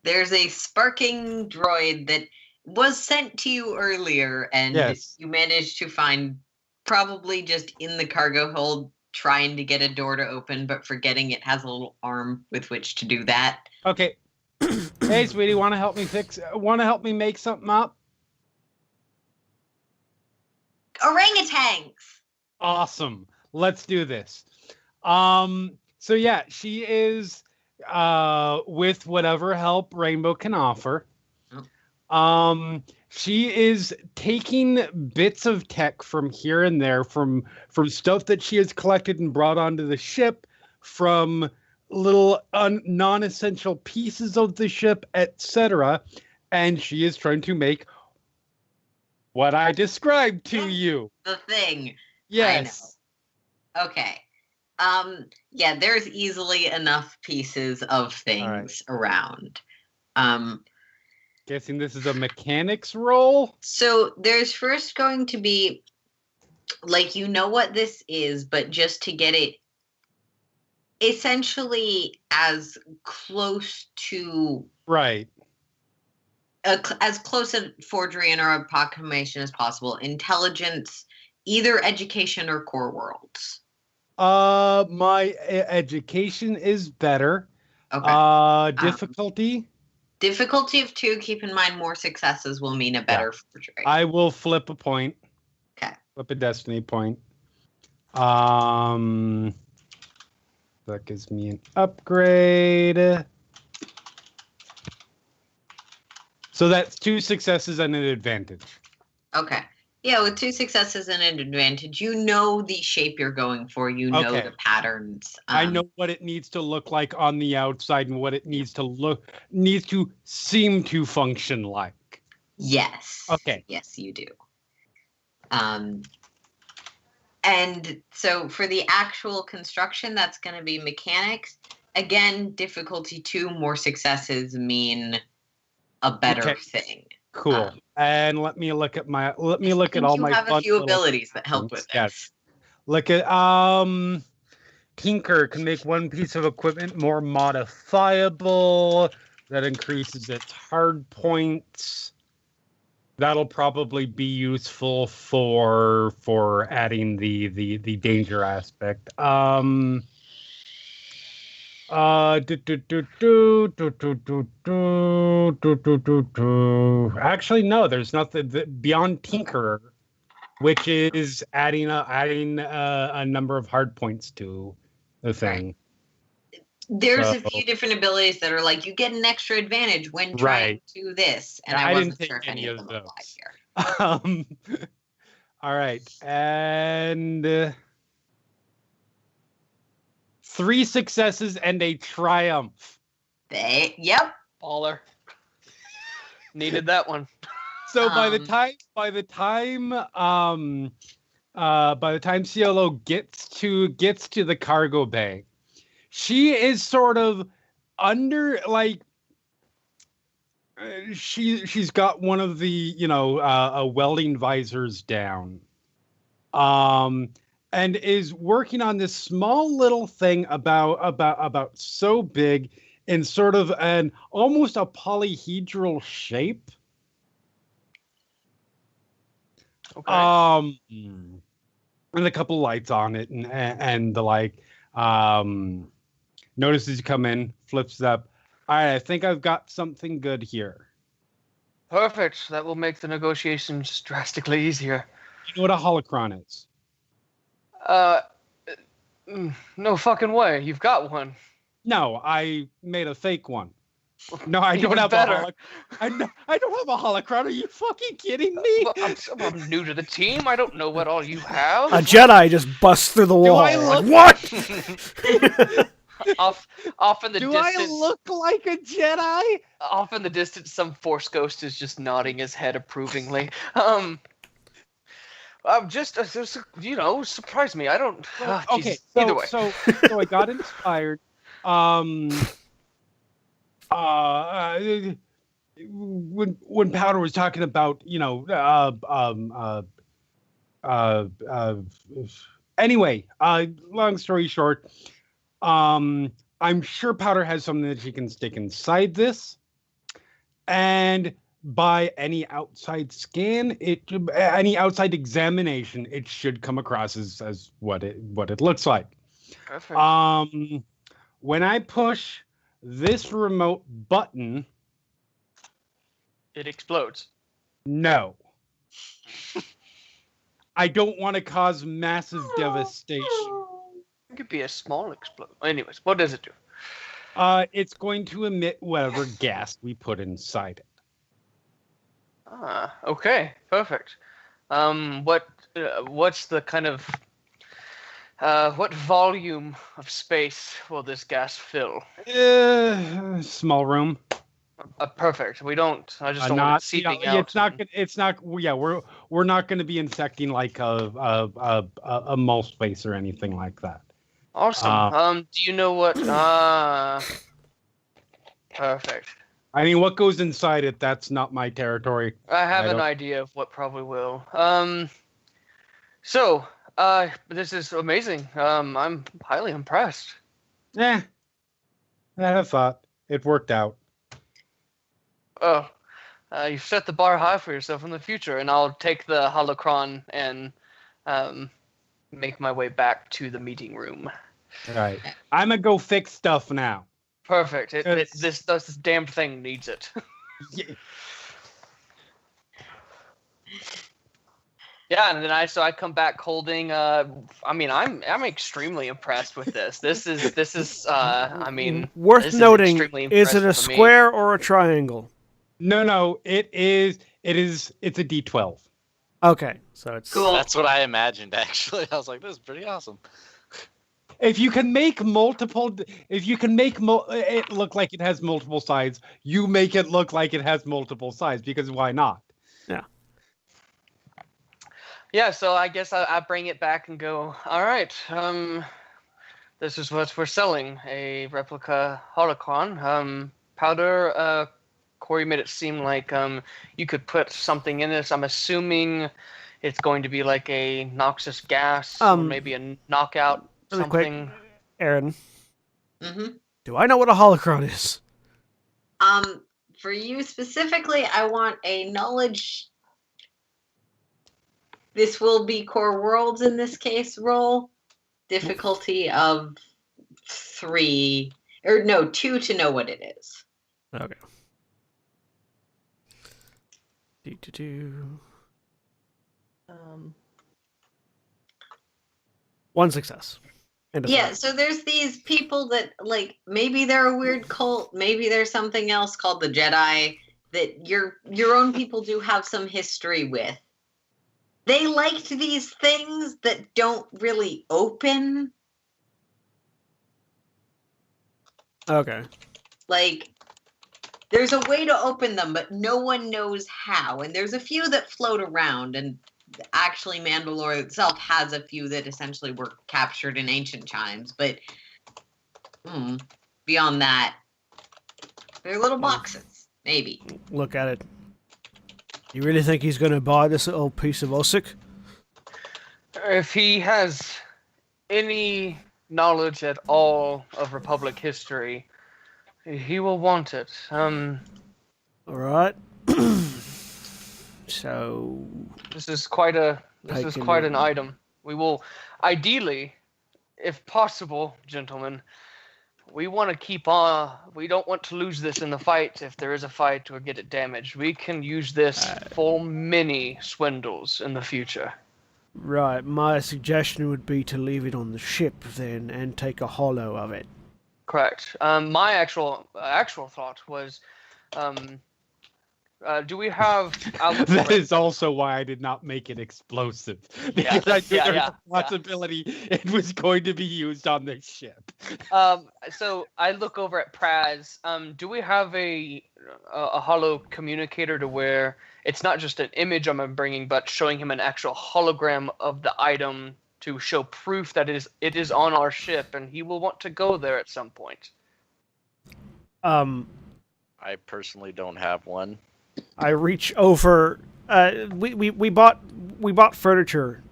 There's a sparking droid that was sent to you earlier, and Yes. you managed to find probably just in the cargo hold trying to get a door to open, but forgetting it has a little arm with which to do that. Okay. Hey, sweetie, want to help me make something up? Orangutans! Awesome. Let's do this. So yeah, she is with whatever help Rainbow can offer. She is taking bits of tech from here and there, from stuff that she has collected and brought onto the ship, from little non-essential pieces of the ship, etc. And she is trying to make what I described to you. The thing. Yes. I know. Okay. Yeah, there's easily enough pieces of things around. Guessing this is a mechanics roll? So there's first going to be, you know what this is, but just to get it essentially as close to... Right. as close a forgery and or approximation as possible. Intelligence, either education or core worlds. My education is better. Okay. Difficulty? Difficulty of 2, keep in mind more successes will mean a better forgery. I will flip a point. Okay. Flip a destiny point. That gives me an upgrade. So that's 2 successes and an advantage. Okay. Yeah, with 2 successes and an advantage, you know the shape you're going for. You know the patterns. I know what it needs to look like on the outside and what it needs to seem to function like. Yes. Okay. Yes, you do. And so for the actual construction, that's going to be mechanics. Again, difficulty 2, more successes mean a better thing. Cool. And let me look at all my. You have a few abilities that help with it. Yes. Look at Tinker can make one piece of equipment more modifiable. That increases its hard points. That'll probably be useful for adding the danger aspect. Actually, no. There's nothing beyond Tinkerer, which is adding a number of hard points to the thing. There's a few different abilities that are like you get an extra advantage when trying to do this, and I wasn't sure if any of them apply here. All right, and 3 successes and a triumph. Yep. Baller. Needed that one. So by the time Cielo gets to the cargo bay, she is sort of under she's got one of the welding visors down, and is working on this small little thing about so big in sort of an almost a polyhedral shape. Okay. and a couple lights on it, and the like. Notices you come in, flips it up. All right, I think I've got something good here. Perfect. That will make the negotiations drastically easier. You know what a holocron is? Uh, no fucking way. You've got one. No, I made a fake one. No, I don't Even have better. a holocron. I don't have a holocron. Are you fucking kidding me? Well, I'm new to the team. I don't know what all you have. A Jedi just busts through the wall. I Like, look- what? Off in the Do distance. I look like a Jedi? Off in the distance, some Force ghost is just nodding his head approvingly. Just surprise me. I don't. Okay, Jesus. Either way. so I got inspired. When Powder was talking about, anyway, long story short, I'm sure Powder has something that she can stick inside this, and by any outside scan, any outside examination, it should come across as what it looks like. Perfect. When I push this remote button, It explodes. no. I don't want to cause massive devastation. It could be a small explosion. Anyways, what does it do? It's going to emit whatever gas we put inside it. Okay, perfect. What's the kind of what volume of space will this gas fill? Small room. Perfect. I just don't want it seeping out. It's not. Yeah, we're not going to be infecting like a mole space or anything like that. Awesome. Do you know what? Perfect. I mean, what goes inside it? That's not my territory. I have an idea of what probably will. So, this is amazing. I'm highly impressed. I had a thought. It worked out. Oh, you've set the bar high for yourself in the future, and I'll take the holocron and make my way back to the meeting room. All right. I'm going to go fix stuff now. Perfect. This damn thing needs it. Yeah, and then I come back holding. I'm extremely impressed with this. This is Worth this noting. extremely Is it a impressive for me. square or a triangle? No, it's a D12. Okay, so it's Cool. That's what I imagined, actually. I was like, this is pretty awesome. If you can make it look like it has multiple sides, you make it look like it has multiple sides, because why not? Yeah, so I guess I bring it back and go, all right, this is what we're selling, a replica holocron. Powder, Corey made it seem like you could put something in this. I'm assuming it's going to be like a noxious gas, or maybe a knockout really something. quick, Aaron. Mm-hmm. Do I know what a holocron is? For you specifically, I want a knowledge. This will be Core Worlds in this case roll. Difficulty of 2 to know what it is. Okay. Do. One success. Yeah, so there's these people that, like, maybe they're a weird cult, maybe there's something else called the Jedi that your own people do have some history with. They liked these things that don't really open. Okay. Like, there's a way to open them, but no one knows how. And there's a few that float around, and actually Mandalore itself has a few that essentially were captured in ancient times. But beyond that, they're little boxes, maybe. Look at it. You really think he's going to buy this little piece of Osik? If he has any knowledge at all of Republic history, he will want it. All right. So This is quite an item. We will, ideally, if possible, gentlemen, we want to keep on. We don't want to lose this in the fight if there is a fight or get it damaged. We can use this for many swindles in the future. Right, my suggestion would be to leave it on the ship then and take a hollow of it. Correct. My actual thought was, do we have? That is also why I did not make it explosive. Because I knew there was a possibility it was going to be used on the ship. So I look over at Praz. Do we have a hollow communicator to where it's not just an image I'm bringing, but showing him an actual hologram of the item to show proof that it is on our ship, and he will want to go there at some point? I personally don't have one. I reach over. We bought furniture,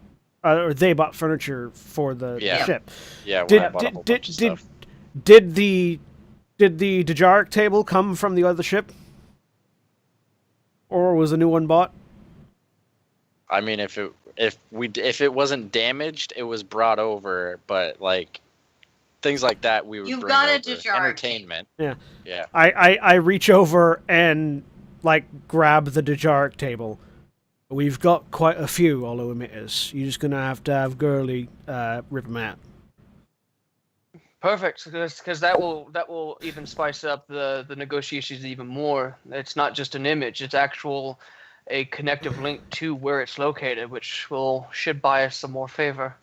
or they bought furniture for the ship. Yeah, Did I bought a whole bunch of stuff. did the Dejaric table come from the other ship, or was a new one bought? I mean, if it wasn't damaged, it was brought over. But like things like that, we would. You've bring got a over. Dejaric Entertainment. Yeah. Yeah. I reach over and grab the Dejaric table. We've got quite a few hollow emitters. You're just gonna have to have Gurley rip them out. Perfect, because that will even spice up the negotiations even more. It's not just an image; it's a connective link to where it's located, which should buy us some more favor,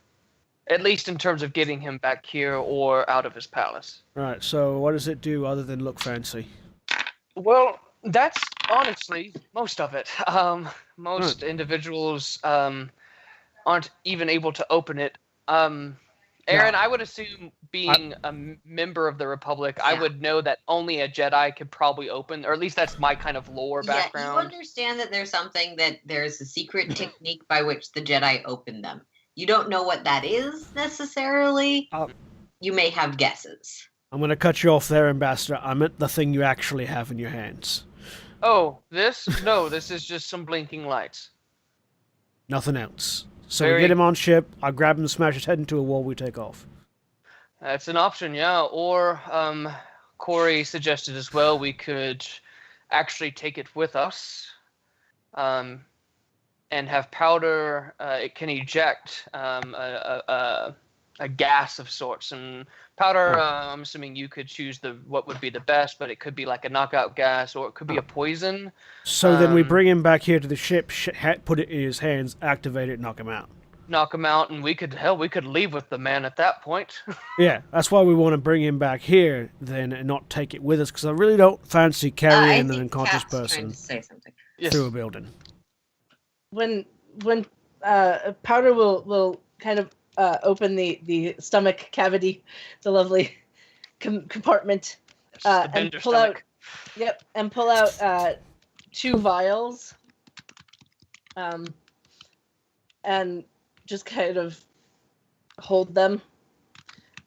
at least in terms of getting him back here or out of his palace. Right. So what does it do other than look fancy? Well, that's honestly most of it. Most individuals aren't even able to open it. Aaron, I would assume, being a member of the Republic, I would know that only a Jedi could probably open, or at least that's my kind of lore background. You understand that there's a secret technique by which the Jedi open them. You don't know what that is necessarily. You may have guesses. I'm going to cut you off there, Ambassador. I meant the thing you actually have in your hands. Oh, this? No, this is just some blinking lights. Nothing else. So we get him on ship, I grab him and smash his head into a wall, we take off. That's an option, yeah. Or, Corey suggested as well, we could actually take it with us, and have powder. It can eject a gas of sorts, and powder. I'm assuming you could choose what would be the best, but it could be like a knockout gas, or it could be a poison. So then we bring him back here to the ship, put it in his hands, activate it, knock him out. Knock him out, and we could leave with the man at that point. Yeah, that's why we want to bring him back here then, and not take it with us, because I really don't fancy carrying an unconscious person through a building. When Powder will kind of open the stomach cavity, the lovely compartment, and pull out. Yep, and pull out 2 vials, and just kind of hold them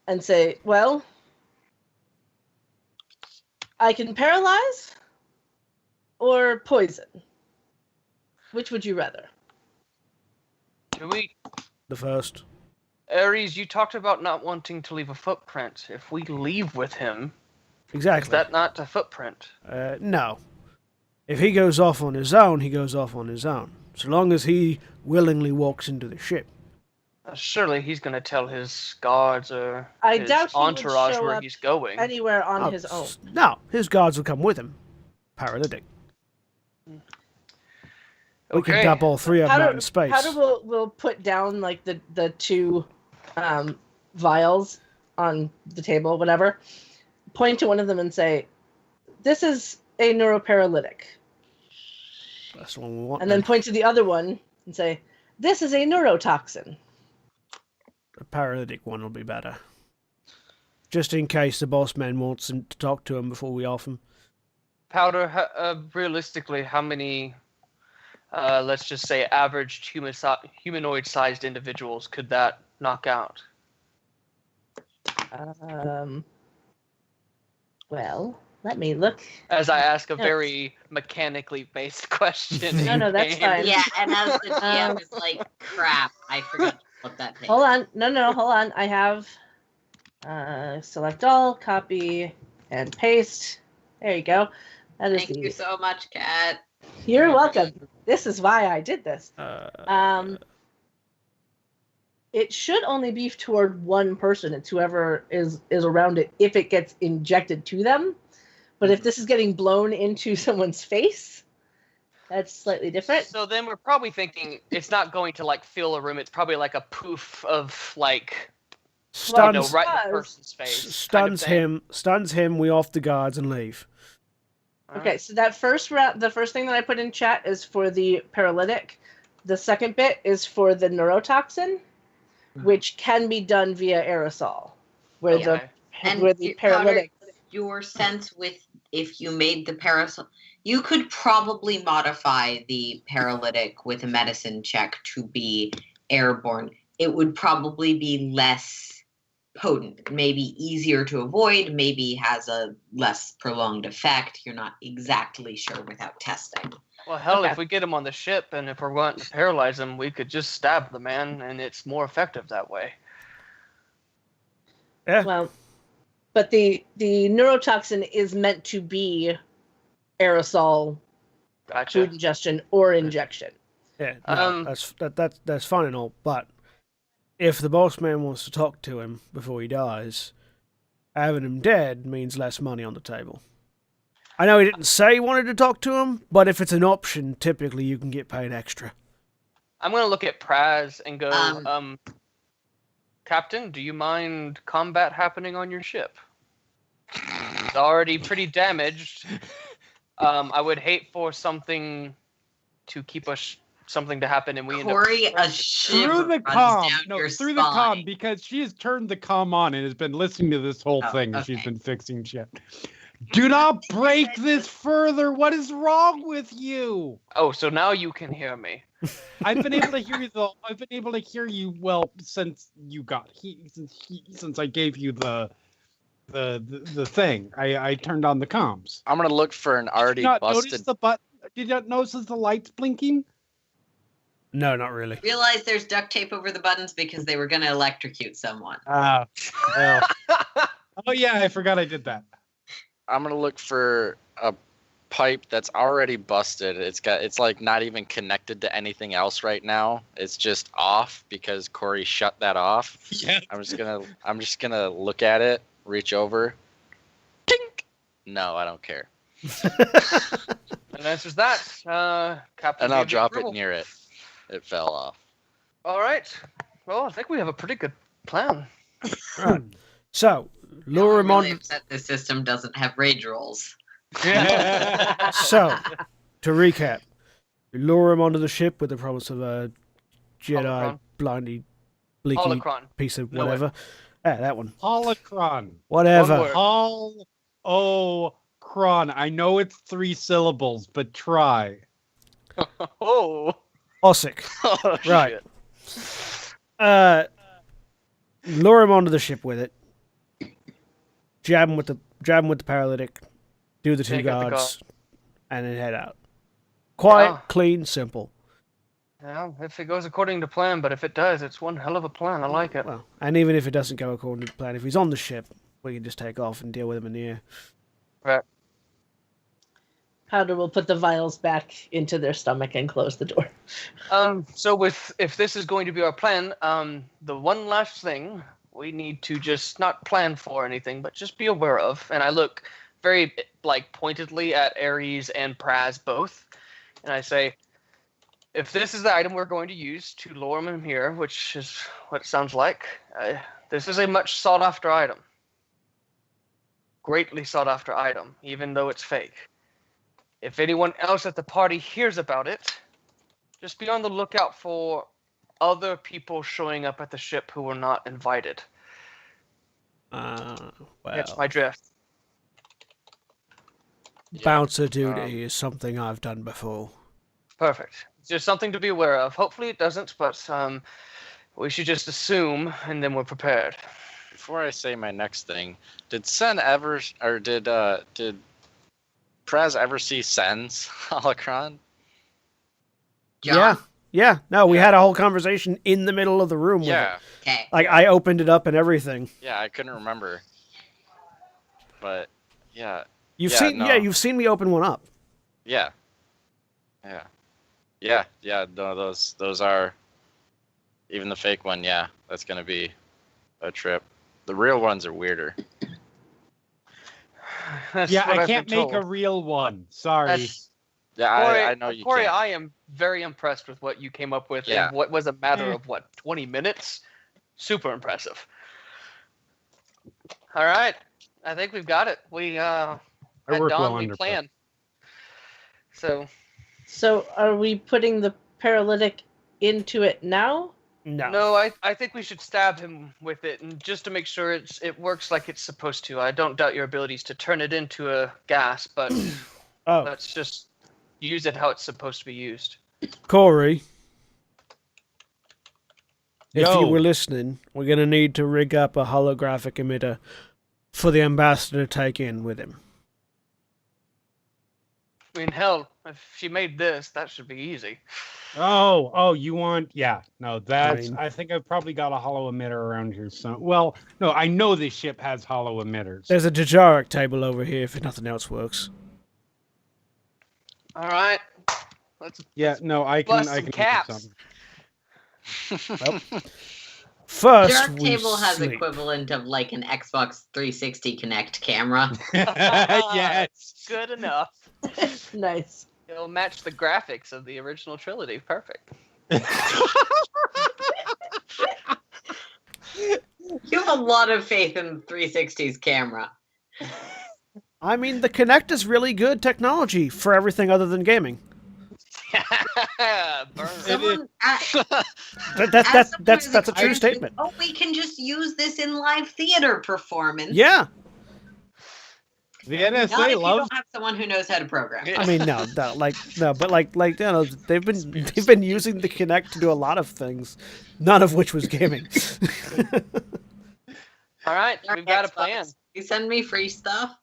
and say, "Well, I can paralyze or poison. Which would you rather?" The first. Ares, you talked about not wanting to leave a footprint. If we leave with him, exactly, is that not a footprint? No. If he goes off on his own, he goes off on his own. So long as he willingly walks into the ship. Surely he's going to tell his guards or his entourage where he's going. Anywhere on his own. No, his guards will come with him. Paralytic. We can dump all 3 of them out in space. Powder will put down the 2 vials on the table, whatever. Point to one of them and say, "This is a neuroparalytic." That's the one we want. And then point to the other one and say, "This is a neurotoxin." The paralytic one will be better. Just in case the boss man wants him to talk to him before we off him. Powder, realistically, how many, let's just say, average humanoid-sized individuals could that knock out? Well, let me look. As I ask a very mechanically based question. No, that's fine. Yeah, and as the GM is like, crap, I forgot to what that takes. Hold on. No, hold on. I have select all, copy, and paste. There you go. That is Thank you so much, Kat. You're welcome. This is why I did this. It should only be toward one person. It's whoever is around it if it gets injected to them. But if this is getting blown into someone's face, that's slightly different. So then we're probably thinking it's not going to like fill a room. It's probably like a poof of like Stuns, right in the person's face. stuns him. We off the guards and leave. Okay, so that first round, the first thing that I put in chat is for the paralytic. The second bit is for the neurotoxin, which can be done via aerosol, where the paralytic. Your sense with if you made the parasol, you could probably modify the paralytic with a medicine check to be airborne. It would probably be less potent, maybe easier to avoid, maybe has a less prolonged effect. You're not exactly sure without testing. Well, hell, if we get him on the ship and if we're going to paralyze him, we could just stab the man, and it's more effective that way. Yeah. Well, but the neurotoxin is meant to be aerosol, food ingestion, or injection. Yeah, no, that's fine and all, but if the boss man wants to talk to him before he dies, having him dead means less money on the table. I know he didn't say he wanted to talk to him, but if it's an option, typically you can get paid extra. I'm going to look at Praz and go, Captain, do you mind combat happening on your ship? It's already pretty damaged. I would hate for something to keep us something to happen and we end up through the comm, because she has turned the comm on and has been listening to this whole thing and she's been fixing shit. Do not break this further. What is wrong with you? Oh, so now you can hear me. I've been able to hear you though. I've been able to hear you well since you got since I gave you the thing. I turned on the comms. I'm gonna look for an already busted. Did you not notice the lights blinking? No, not really. Realize there's duct tape over the buttons because they were going to electrocute someone. Well. Oh yeah, I forgot I did that. I'm gonna look for a pipe that's already busted. It's like not even connected to anything else right now. It's just off because Corey shut that off. Yeah. I'm just gonna look at it, reach over. Tink! No, I don't care. And answers that, Captain. And I'll drop it near it. It fell off. All right. Well, I think we have a pretty good plan. Right. So, lure him on. Really upset the system doesn't have rage rolls. So, to recap, you lure him onto the ship with the promise of a Jedi blindy, bleaky Holocron. piece of whatever. That one. Holocron. Whatever. Holocron. I know it's 3 syllables, but try. Oh. Ossic. Oh, right. Shit. Lure him onto the ship with it. Jab him with the paralytic. Do the 2 guards, and then head out. Quiet, clean, simple. Yeah, if it goes according to plan, but if it does, it's one hell of a plan. I like it. Well, and even if it doesn't go according to plan, if he's on the ship, we can just take off and deal with him in the air. Right. Powder will put the vials back into their stomach and close the door. So if this is going to be our plan, the one last thing we need to just not plan for anything, but just be aware of, and I look very pointedly at Ares and Praz both, and I say, if this is the item we're going to use to lure him here, which is what it sounds like, this is a much sought after item. Greatly sought after item, even though it's fake. If anyone else at the party hears about it, just be on the lookout for other people showing up at the ship who were not invited. Well, That's my drift. Bouncer duty is something I've done before. Perfect. It's just something to be aware of. Hopefully it doesn't, but we should just assume, and then we're prepared. Before I say my next thing, did Sen ever, or did Praz ever see Sen's holocron? John? Yeah, Yeah. No, we Yeah. had a whole conversation in the middle of the room with Yeah, it. Okay. Like, I opened it up and everything. yeah, I couldn't remember, but yeah, You've yeah, seen, no, yeah, you've seen me open one up. yeah, yeah, yeah. No, those are even the fake one. Yeah, that's gonna be a trip. The real ones are weirder. That's Yeah, what I I've can't been make a told. real one. Sorry. That's Yeah, Corey, I know you Corey, can't. I am very impressed with what you came up with Yeah. in what was a matter of 20 minutes. Super impressive. All right, I think we've got it. We I at work dawn well we under plan. So So are we putting the paralytic into it now? no, I think we should stab him with it, and just to make sure it works like it's supposed to. I don't doubt your abilities to turn it into a gas, but Oh, let's just use it how it's supposed to be used. Corey. If Yo. you were listening, we're going to need to rig up a holographic emitter for the ambassador to take in with him. I mean, hell, if she made this, that should be easy. Oh, you want? Yeah, no, that's. mean- I think I've probably got a hollow emitter around here. So, well, no, I know this ship has hollow emitters. There's a Jajaric table over here if nothing else works. All right, let's Yeah, no, I can. bust I some can caps. do something. First, Dark we Table has sleep. equivalent of like an Xbox 360 Connect camera. Yes. Good enough. Nice. It'll match the graphics of the original trilogy. Perfect. You have a lot of faith in 360's camera. I mean, the Kinect is really good technology for everything other than gaming. Burn. Someone, That's a true statement. Oh, we can just use this in live theater performance. Yeah. The Not if NSA you loves. don't have someone who knows how to program. I mean, no, but you know, they've been using the Kinect to do a lot of things, none of which was gaming. All right, we've got a Xbox, plan. You send me free stuff.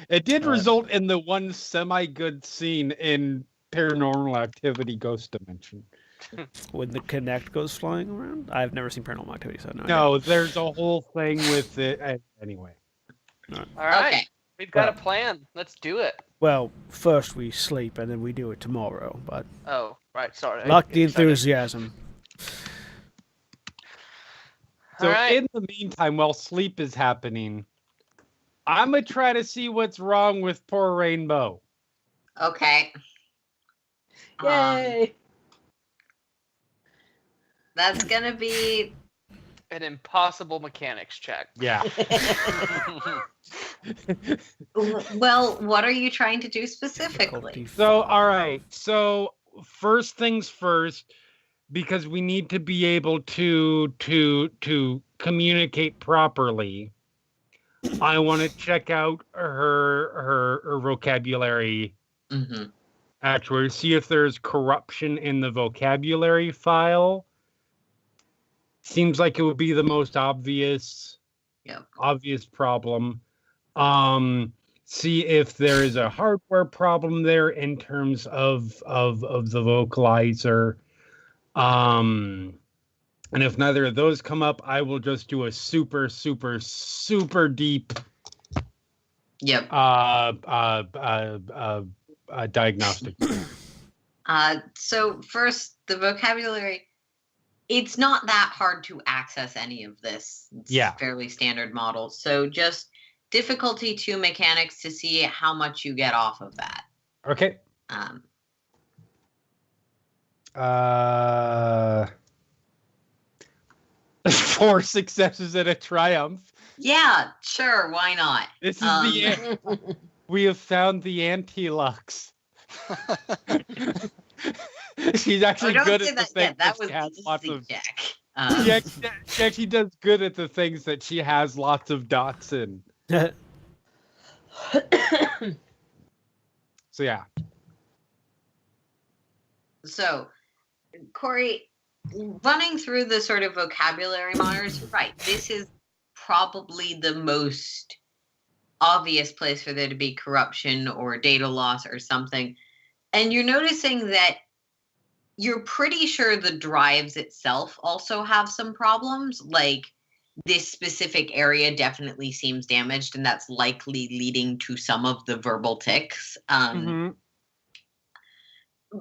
It did result in the one semi-good scene in Paranormal Activity Ghost Dimension. When the Kinect goes flying around, I've never seen Paranormal Activity, so no. No, there's a whole thing with it. Anyway. All right, Okay. we've got a Well. plan. Let's do it. Well, first we sleep and then we do it tomorrow. But Oh, right. Sorry. luck the I tried to- enthusiasm. So All right. in the meantime, while sleep is happening, I'm gonna try to see what's wrong with poor Rainbow. Okay. Yay! That's gonna be An impossible mechanics check. Yeah. well. What are you trying to do specifically? So all right. So first things first, because we need to be able to communicate properly. I want to check out her vocabulary Mm-hmm. actually, see if there's corruption in the vocabulary file. Seems like it would be the most obvious Yep. problem. See if there is a hardware problem there in terms of the vocalizer. And if neither of those come up, I will just do a super deep Yep. diagnostic. So first, the vocabulary. It's not that hard to access any of this. It's Yeah. fairly standard model. So just difficulty 2 mechanics to see how much you get off of that. Okay. 4 successes and a triumph. Yeah, sure. Why not? This is we have found the anti-lux. She's actually don't good say at the that things yet. That that was she has lots easy of. check. She actually does good at the things that she has lots of dots in. So yeah. So, Corey, running through the sort of vocabulary monitors, you're right. This is probably the most obvious place for there to be corruption or data loss or something. And you're noticing that you're pretty sure the drives itself also have some problems. Like, this specific area definitely seems damaged, and that's likely leading to some of the verbal tics.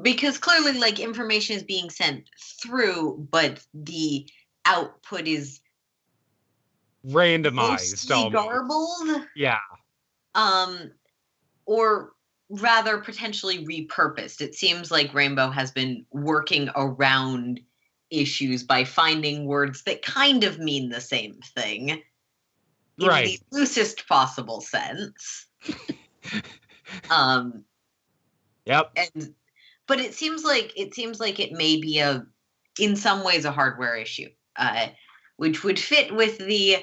Because clearly, like, information is being sent through, but the output is randomized, mostly garbled. Yeah. Or rather, potentially repurposed. It seems like Rainbow has been working around issues by finding words that kind of mean the same thing in the loosest possible sense. Yep. But it seems like it may be in some ways a hardware issue, which would fit with the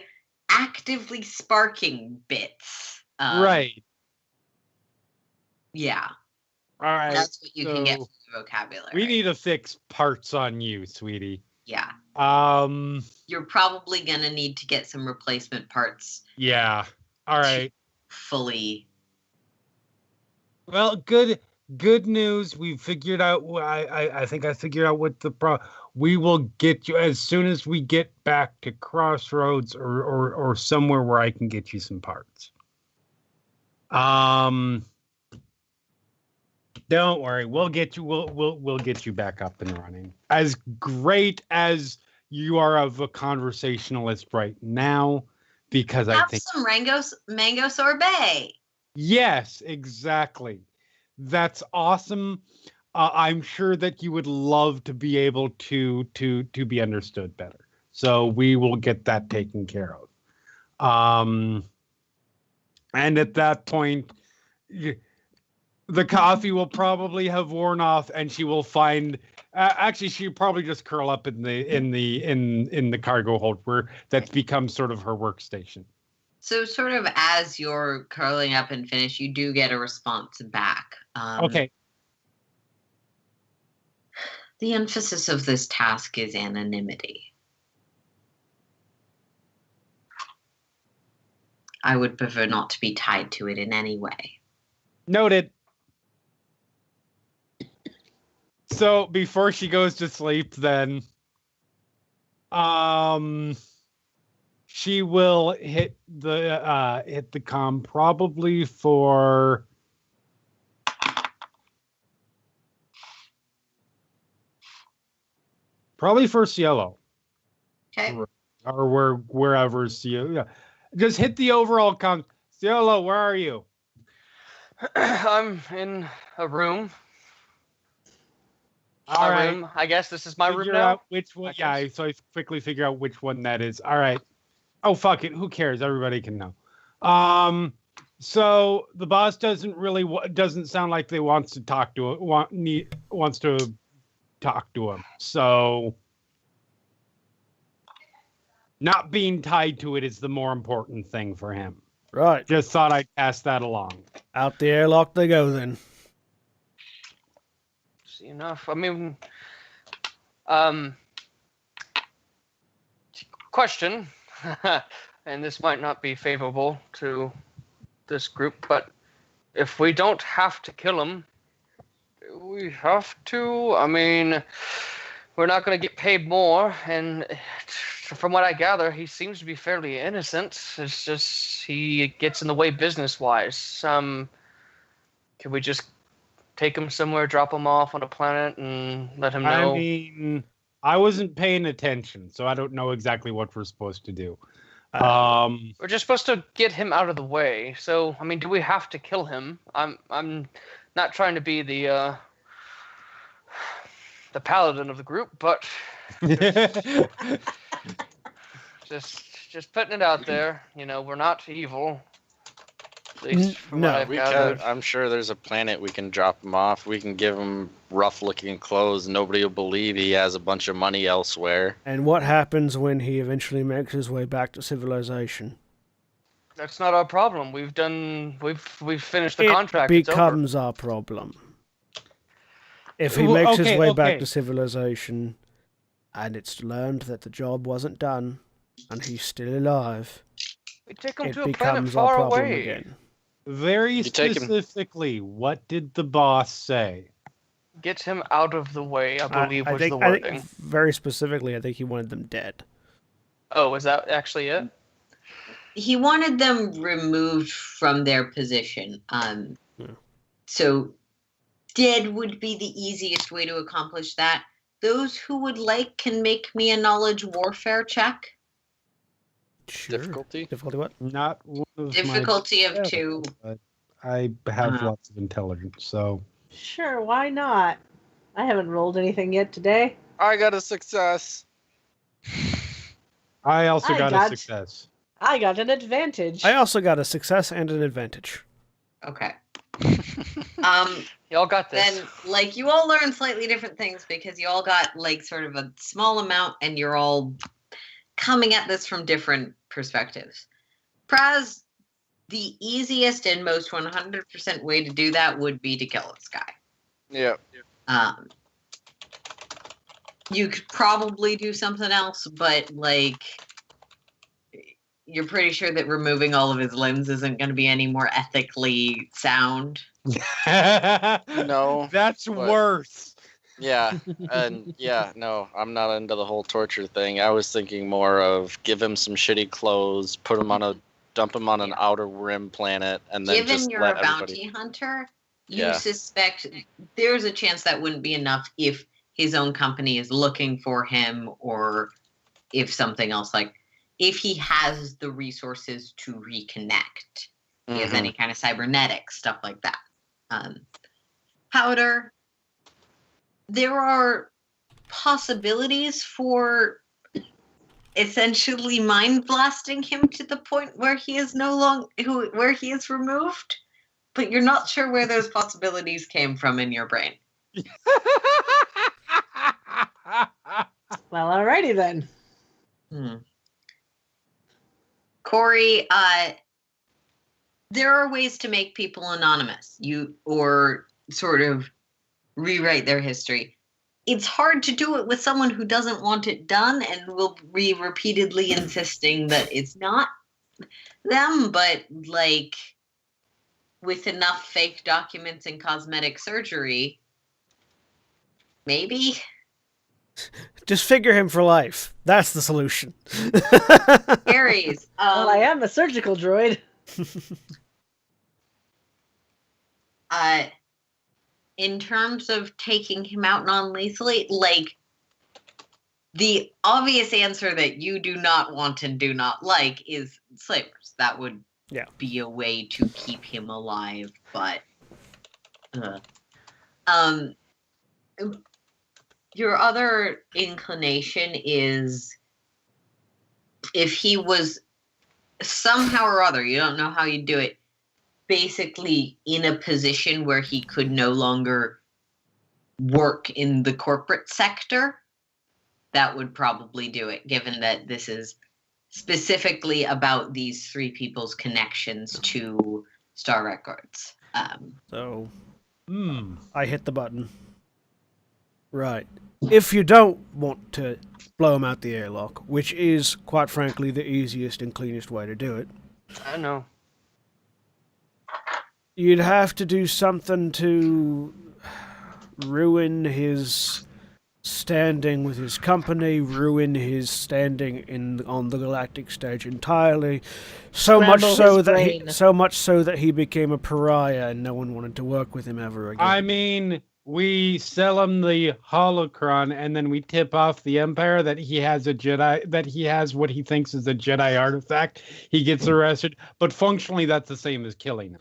actively sparking bits. Right. Yeah. All right. That's what you can get from the vocabulary. We need to fix parts on you, sweetie. Yeah. You're probably gonna need to get some replacement parts. Yeah. All right. Fully. Well, good news. We figured out. I think I figured out what the problem. We will get you as soon as we get back to Crossroads or somewhere where I can get you some parts. Don't worry. We'll get you. We'll get you back up and running. As great as you are of a conversationalist right now, because I think some mango sorbet. Yes, exactly. That's awesome. I'm sure that you would love to be able to be understood better. So we will get that taken care of. And at that point, the coffee will probably have worn off, and she will find. Actually, she'll probably just curl up in the cargo hold where that's become sort of her workstation. So, sort of as you're curling up and finished, you do get a response back. Okay. The emphasis of this task is anonymity. I would prefer not to be tied to it in any way. Noted. So before she goes to sleep, then, she will hit the comm probably for Cielo. Okay. Or wherever Cielo. Yeah. Just hit the overall comm. Cielo, where are you? I'm in a room. All right. Room. I guess this is my room Figure now. out which one. Yeah, so I quickly figure out which one that is. All right. Oh, fuck it. Who cares? Everybody can know. So the boss doesn't sound like they wants to talk to wants to talk to him. So not being tied to it is the more important thing for him. Right. Just thought I'd pass that along. Out the airlock they go then. See enough. I mean, question, and this might not be favorable to this group, but if we don't have to kill him, do we have to? I mean, we're not going to get paid more, and from what I gather, he seems to be fairly innocent. It's just he gets in the way business-wise. Can we just take him somewhere, drop him off on a planet, and let him know? I mean, I wasn't paying attention, so I don't know exactly what we're supposed to do. We're just supposed to get him out of the way. So, I mean, do we have to kill him? I'm not trying to be the paladin of the group, but just putting it out there. You know, we're not evil. At least from what I've gathered. I'm sure there's a planet we can drop him off. We can give him rough-looking clothes. Nobody will believe he has a bunch of money elsewhere. And what happens when he eventually makes his way back to civilization? That's not our problem. We've finished the contract. It becomes our problem. If he makes his way back to civilization, and it's learned that the job wasn't done, and he's still alive, we take him it to a planet becomes our far problem away. again. Very specifically, what did the boss say? Get him out of the way, I believe was the I think wording. very specifically, I think he wanted them dead. Oh, is that actually it? He wanted them removed from their position. So dead would be the easiest way to accomplish that. Those who would like can make me a knowledge warfare check. Sure. Difficulty? Difficulty what? Not one of Difficulty my... of 2. But I have Uh-huh. lots of intelligence, so... Sure, why not? I haven't rolled anything yet today. I got a success. I also got a success. I got an advantage. I also got a success and an advantage. Okay. Y'all got this. Then, like, you all learn slightly different things because you all got, like, sort of a small amount and you're all coming at this from different perspectives. Praz, the easiest and most 100% way to do that would be to kill this guy. Yeah. You could probably do something else, but, like, you're pretty sure that removing all of his limbs isn't going to be any more ethically sound. No. That's but- worse. Yeah, and yeah, no, I'm not into the whole torture thing. I was thinking more of give him some shitty clothes, dump him on an outer rim planet, and then Given just you're let a bounty everybody. hunter, you Yeah. suspect there's a chance that wouldn't be enough if his own company is looking for him, or if something else, like if he has the resources to reconnect. He has Mhm. any kind of cybernetics, stuff like that. Powder, there are possibilities for essentially mind blasting him to the point where he is where he is removed, but you're not sure where those possibilities came from in your brain. Well, alrighty then. Corey, there are ways to make people anonymous, or sort of rewrite their history. It's hard to do it with someone who doesn't want it done and will be repeatedly insisting that it's not them, but like with enough fake documents and cosmetic surgery, maybe. Disfigure him for life. That's the solution. Aries. Well, I am a surgical droid. In terms of taking him out non-lethally, like, the obvious answer that you do not want and do not like is slavers. That would be a way to keep him alive, but your other inclination is if he was somehow or other, you don't know how you do it, basically in a position where he could no longer work in the corporate sector, that would probably do it, given that this is specifically about these three people's connections to Star Records. So, I hit the button. Right. If you don't want to blow him out the airlock, which is, quite frankly, the easiest and cleanest way to do it, I know. you'd have to do something to ruin his standing with his company, ruin his standing on the galactic stage entirely, so much so that he became a pariah and no one wanted to work with him ever again. I mean, we sell him the holocron, and then we tip off the Empire that he has what he thinks is a Jedi artifact. He gets arrested, but functionally, that's the same as killing him.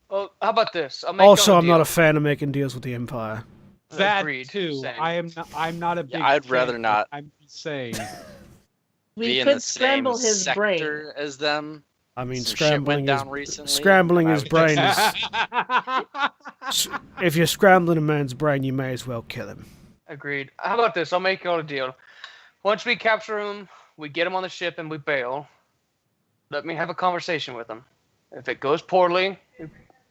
Well, how about this? I'm not a fan of making deals with the Empire. That Agreed. too. Same. I'm not a big. I'd fan, rather not. I'm just saying. Be We in the could same scramble his brain. sector as them. I mean, Some shit went scrambling down recently, his and brain I is... If you're scrambling a man's brain, you may as well kill him. Agreed. How about this? I'll make y'all a deal. Once we capture him, we get him on the ship and we bail. Let me have a conversation with him. If it goes poorly,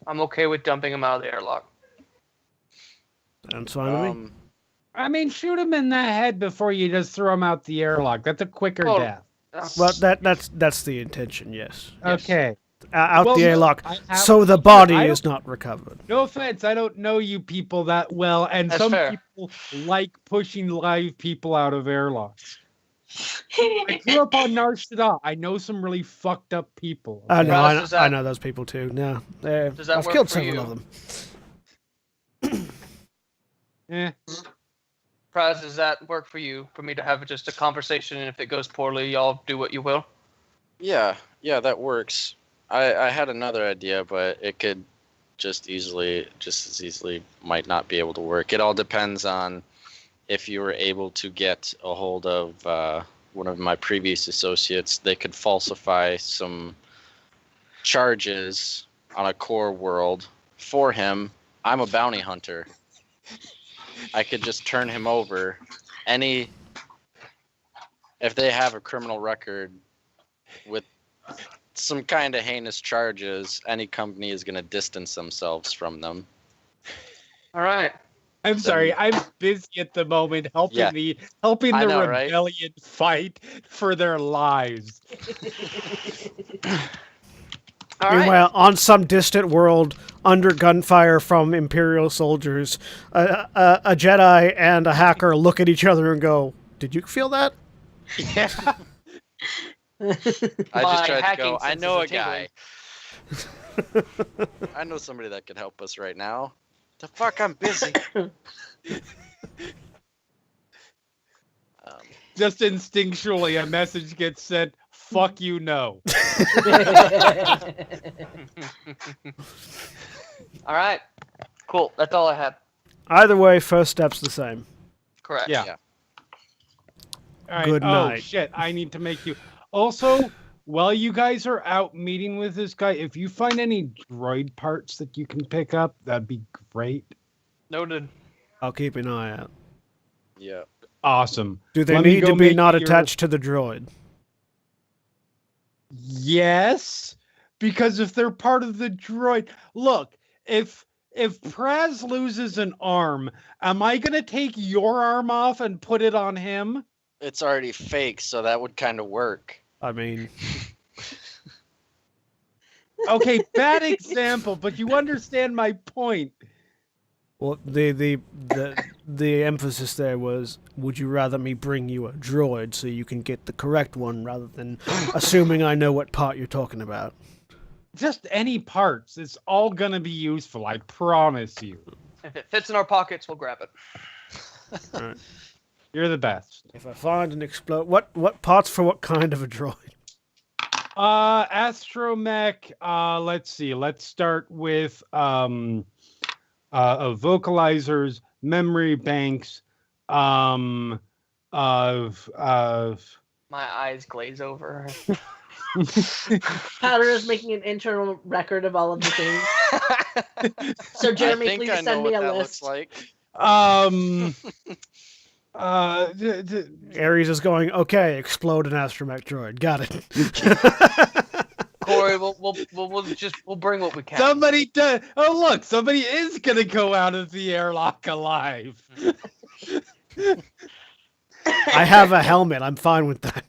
I'm okay with dumping him out of the airlock. Sounds fine to me. I mean, shoot him in the head before you just throw him out the airlock. That's a quicker death. Well, that's the intention, yes. Okay. out Well, the no, airlock, I have- so the I body don't- is not recovered. No offense, I don't know you people that well, and That's some fair. people like pushing live people out of airlocks. I grew up on Nar Shaddaa. I know some really fucked up people. I okay? know, Raz, does I that- know those people too. No, Does that I've work killed for several you? of them. Eh. Praz, does that work for you? For me to have just a conversation, and if it goes poorly, y'all do what you will? Yeah, that works. I had another idea, but it could just as easily might not be able to work. It all depends on if you were able to get a hold of one of my previous associates. They could falsify some charges on a core world for him. I'm a bounty hunter. I could just turn him over. If they have a criminal record with some kind of heinous charges, any company is going to distance themselves from them. All right. I'm sorry, I'm busy at the moment helping Yeah. the I know, right? rebellion fight for their lives. All right. Meanwhile, on some distant world, under gunfire from Imperial soldiers, a Jedi and a hacker look at each other and go, "Did you feel that?" Yeah. I just My tried to hacking go, I senses know are a guy. I know somebody that could help us right now. The fuck, I'm busy. Just instinctually, a message gets sent, fuck you, no. All right. Cool. That's all I had. Either way, first step's the same. Correct. Yeah. Yeah. All right. Good Oh, night. shit, I need to make you... Also, while you guys are out meeting with this guy, if you find any droid parts that you can pick up, that'd be great. Noted. I'll keep an eye out. Yeah. Awesome. Do they Let me need go to be make not your- attached to the droid? Yes, because if they're part of the droid... Look, if Praz loses an arm, am I going to take your arm off and put it on him? It's already fake, so that would kind of work. I mean, Okay, bad example, but you understand my point. well, the emphasis there was, would you rather me bring you a droid so you can get the correct one rather than assuming I know what part you're talking about? Just any parts. It's all going to be useful, I promise you. If it fits in our pockets, we'll grab it. Right. You're the best. If I find an explode, what parts for what kind of a droid? Astromech, let's see. Let's start with vocalizers, memory banks, of My eyes glaze over. Powder is making an internal record of all of the things. So Jeremy, I think please I know send what me a that list. looks like. Ares is going, okay, explode an astromech droid. Got it. Corey, we'll bring what we can. somebody does. Oh, look, somebody is going to go out of the airlock alive. I have a helmet. I'm fine with that.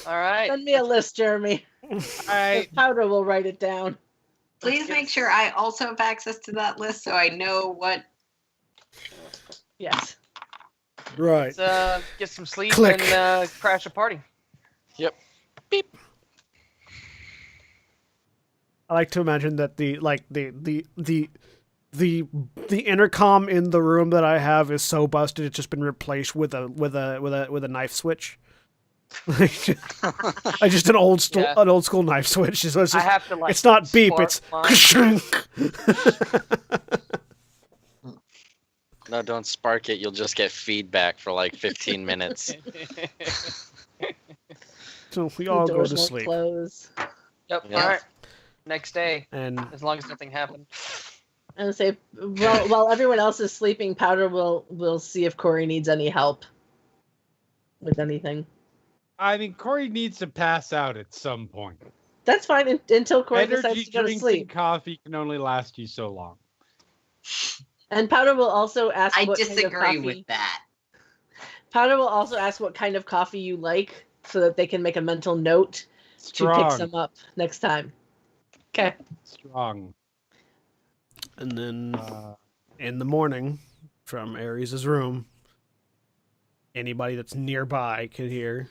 All right. Send me a list, Jeremy. All right. Powder will write it down. Please make sure I also have access to that list so I know what. Yes. Right. Let's get some sleep Click. and crash a party. Yep. I like to imagine that the intercom in the room that I have is so busted it's just been replaced with a knife switch. Like just an old school knife switch. So it's, I just, have to like. it's not beep, spark it's mine. ka-shunk. No, don't spark it. You'll just get feedback for like 15 minutes. So we all The go doors to won't sleep. close. Yep. Yeah. All right. Next day, And as long as nothing happened. And say, while everyone else is sleeping, Powder will see if Corey needs any help with anything. I mean, Corey needs to pass out at some point. That's fine until Corey decides Energy to go to drinks sleep. and coffee can only last you so long. And Powder will also ask I what kind of disagree coffee. with that. Powder will also ask what kind of coffee you like, so that they can make a mental note to pick Strong. some up next time. Okay. Strong. And then in the morning, from Ares' room, anybody that's nearby can hear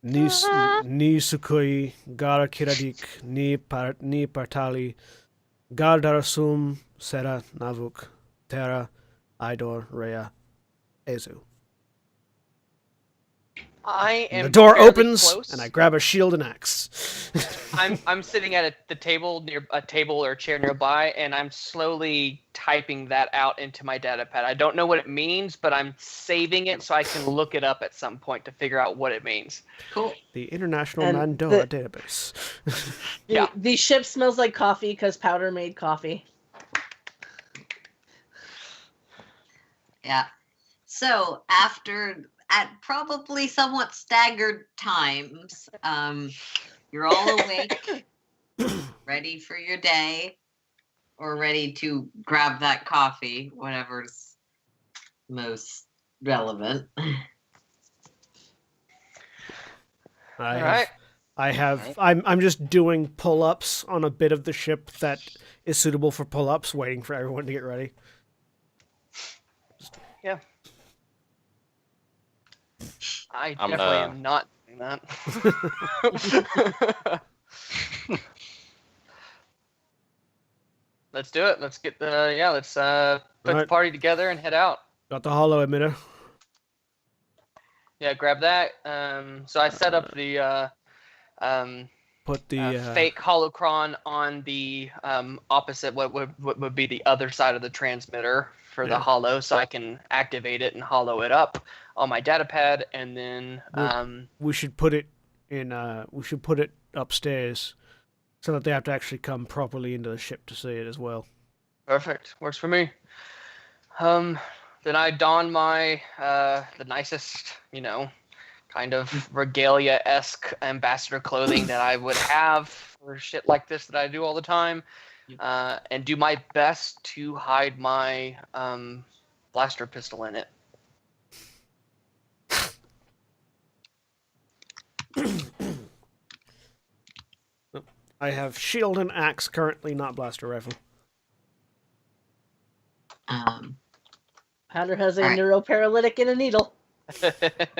Ni sukui gar kiradik ni partali gar darasum sera navuk terra idor rea ezu. I am The door fairly opens, close. and I grab a shield and axe. I'm sitting at the table near a table or a chair nearby, and I'm slowly typing that out into my data pad. I don't know what it means, but I'm saving it so I can look it up at some point to figure out what it means. Cool. The International And Mandora Database. Yeah. The ship smells like coffee because Powder made coffee. Yeah. So at probably somewhat staggered times, you're all awake, ready for your day, or ready to grab that coffee, whatever's most relevant. All right. I'm just doing pull-ups on a bit of the ship that is suitable for pull-ups, waiting for everyone to get ready. Yeah. I I'm definitely gonna- am not doing that. Let's do it. Let's get let's put the Alright. party together and head out. Got the hollow emitter. Yeah, grab that. So I set up the Put the fake holocron on the opposite what would be the other side of the transmitter for the Yeah. hollow, so I can activate it and hollow it up on my data pad, and then we should put it in. We should put it upstairs, so that they have to actually come properly into the ship to see it as well. perfect, works for me. Then I don my the nicest, kind of regalia-esque ambassador clothing that I would have for shit like this that I do all the time, and do my best to hide my blaster pistol in it. I have shield and axe currently, not blaster rifle. Powder has a Alright. neuroparalytic and a needle.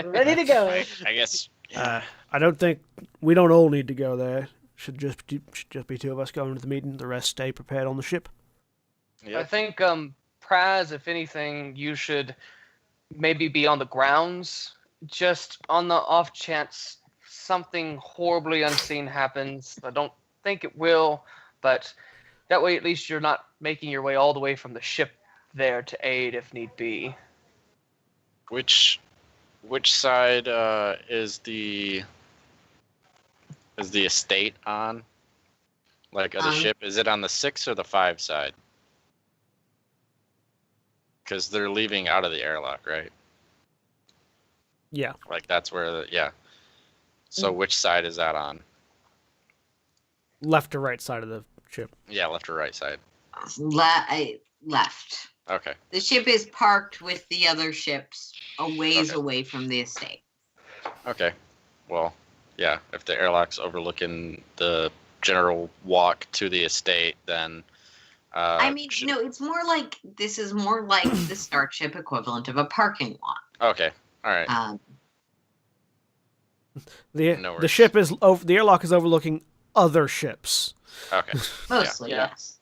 Ready to go. I guess. I don't think we don't all need to go there. Should just be two of us going to the meeting. The rest stay prepared on the ship. Yeah. I think Praz, if anything, you should maybe be on the grounds, just on the off chance something horribly unseen happens. I don't think it will, but that way at least you're not making your way all the way from the ship there to aid if need be. Which side is the estate on? Like, of the ship, is it on the 6 or the 5 side? Because they're leaving out of the airlock, right? Yeah. Like, that's where yeah. So which side is that on? Left or right side of the ship. Yeah, left or right side. Left. Okay. The ship is parked with the other ships a ways Okay. away from the estate. Okay. Well, yeah, if the airlock's overlooking the general walk to the estate, then I mean, it's more like this is more like the Starship equivalent of a parking lot. Okay. All right. The No the worries. ship is over. The airlock is overlooking other ships. Okay. Mostly, Yeah. yes.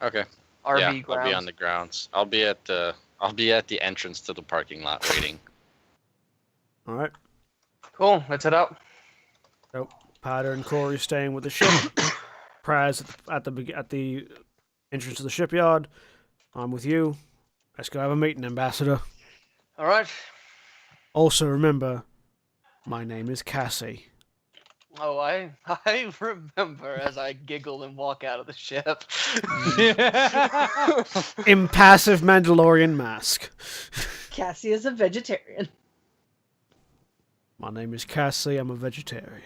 Okay. RV yeah, grounds. I'll be on the grounds. I'll be at the entrance to the parking lot waiting. All right. Cool, let's head out. Potter and Corey staying with the ship. Praz at the entrance to the shipyard. I'm with you. Let's go have a meeting, Ambassador. All right. Also, remember, my name is Cassie. Oh, I remember as I giggle and walk out of the ship. Impassive Mandalorian mask. Cassie is a vegetarian. My name is Cassie. I'm a vegetarian.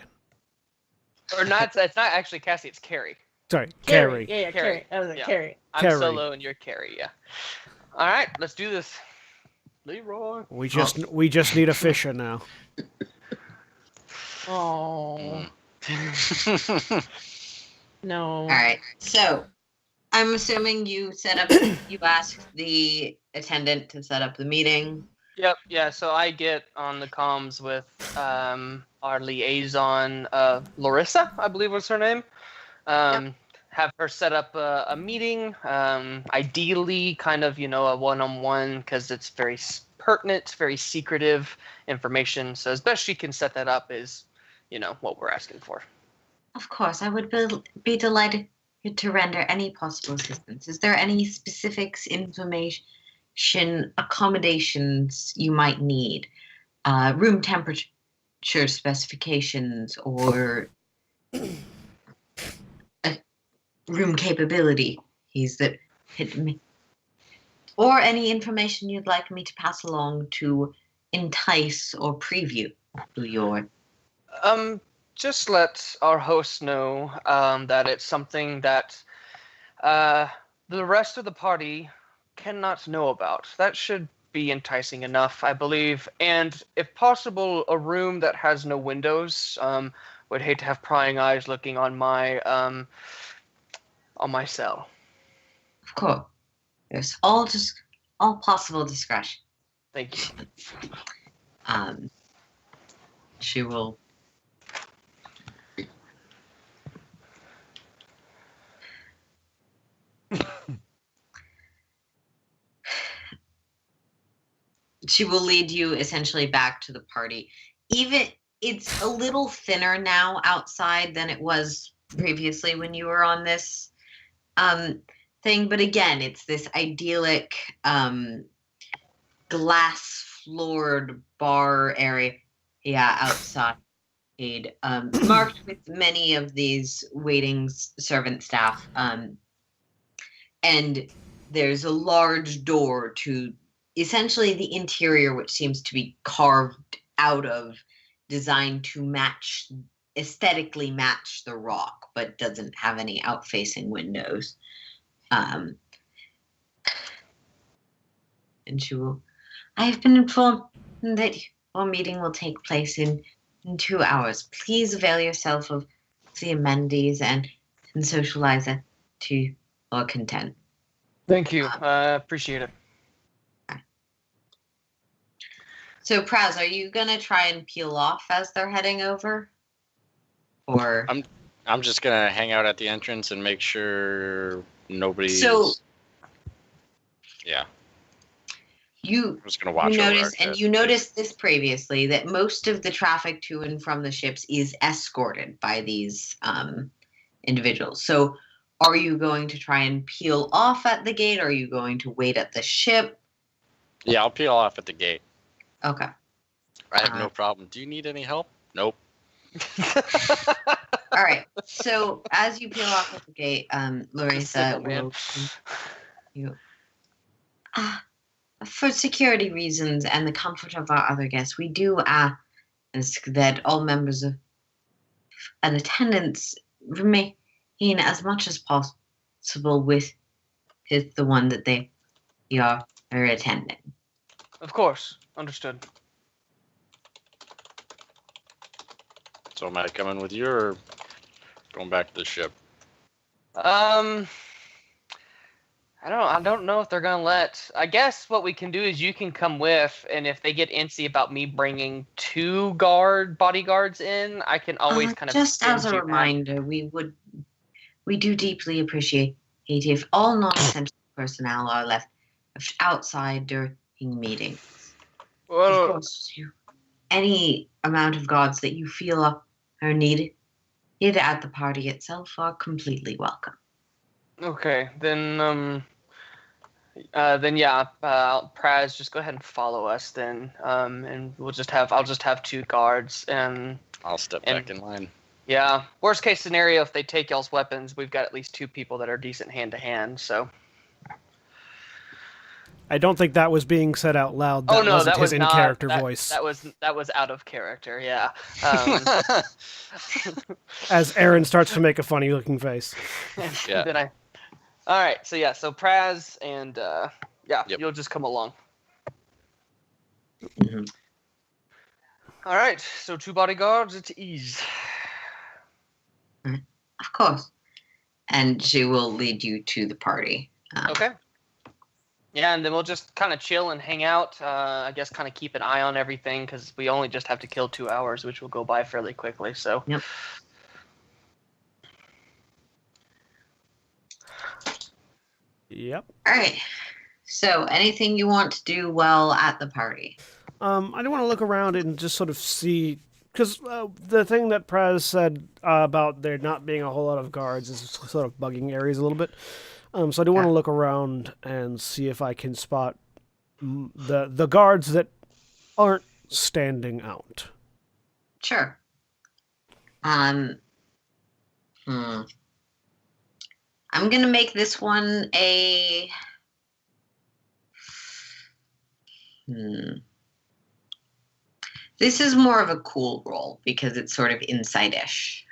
Or not? It's not actually Cassie. It's Carrie. Sorry, Carrie. Yeah, Carrie. I was like, Yeah. Carrie. I'm Carrie. Solo and you're Carrie. Yeah. All right, let's do this. Leroy. We just need a fisher now. Oh no. All right. So I'm assuming you asked the attendant to set up the meeting. Yep, yeah, so I get on the comms with our liaison, Larissa, I believe was her name. Have her set up a meeting, ideally kind of, a one-on-one, because it's very pertinent, very secretive information. So as best she can set that up is, what we're asking for. Of course, I would be delighted to render any possible assistance. Is there any specifics, information, accommodations you might need? Room temperature specifications or room capability that hit me, or any information you'd like me to pass along to entice or preview your. Just let our host know that it's something that the rest of the party cannot know about. That should be enticing enough, I believe. And if possible, a room that has no windows. Would hate to have prying eyes looking on my cell. Of course, there's all possible discretion. Thank you. She will. She will lead you essentially back to the party. Even it's a little thinner now outside than it was previously when you were on this thing. But again, it's this idyllic glass floored bar area outside. Marked with many of these waiting servant staff. And there's a large door to essentially the interior, which seems to be carved out of, designed to aesthetically match the rock, but doesn't have any out-facing windows. And she will. I have been informed that your meeting will take place in 2 hours. Please avail yourself of the amenities and socialize it to your content. Thank you. Appreciate it. So, Praz, are you gonna try and peel off as they're heading over, or I'm just gonna hang out at the entrance and make sure nobody's. So, yeah. I'm just gonna watch. You noticed this previously, that most of the traffic to and from the ships is escorted by these individuals. So, are you going to try and peel off at the gate? Or are you going to wait at the ship? Yeah, I'll peel off at the gate. Okay. I have no problem. Do you need any help? Nope. All right. So as you peel off at the gate, Larissa will. For security reasons and the comfort of our other guests, we do ask that all members of an attendance remain as much as possible with the one that they are attending. Of course. Understood. So am I coming with you or going back to the ship? I don't know if they're gonna let. I guess what we can do is you can come with, and if they get antsy about me bringing 2 bodyguards in, I can always kind of. Just as a reminder, we do deeply appreciate if all non-essential personnel are left outside during meetings. Well, of course, any amount of guards that you feel are needed at the party itself are completely welcome. Okay, then yeah, Praz, just go ahead and follow us then, and I'll just have 2 guards, and I'll step back in line. Yeah, worst case scenario, if they take y'all's weapons, we've got at least 2 people that are decent hand to hand. So. I don't think that was being said out loud. That wasn't his in-character voice. That was out of character. Yeah. As Aaron starts to make a funny-looking face. Yeah. All right. So yeah. So Praz and You'll just come along. Mm-hmm. All right, so 2 bodyguards at ease. Of course. And she will lead you to the party. Okay. Yeah, and then we'll just kind of chill and hang out. I guess kind of keep an eye on everything because we only just have to kill 2 hours, which will go by fairly quickly. So. Yep. Yep. All right. So, anything you want to do while at the party? I do want to look around and just sort of see, because the thing that Praz said about there not being a whole lot of guards is sort of bugging areas a little bit. So I do want to look around and see if I can spot the guards that aren't standing out. Sure. I'm gonna make this one a. This is more of a cool roll because it's sort of inside-ish.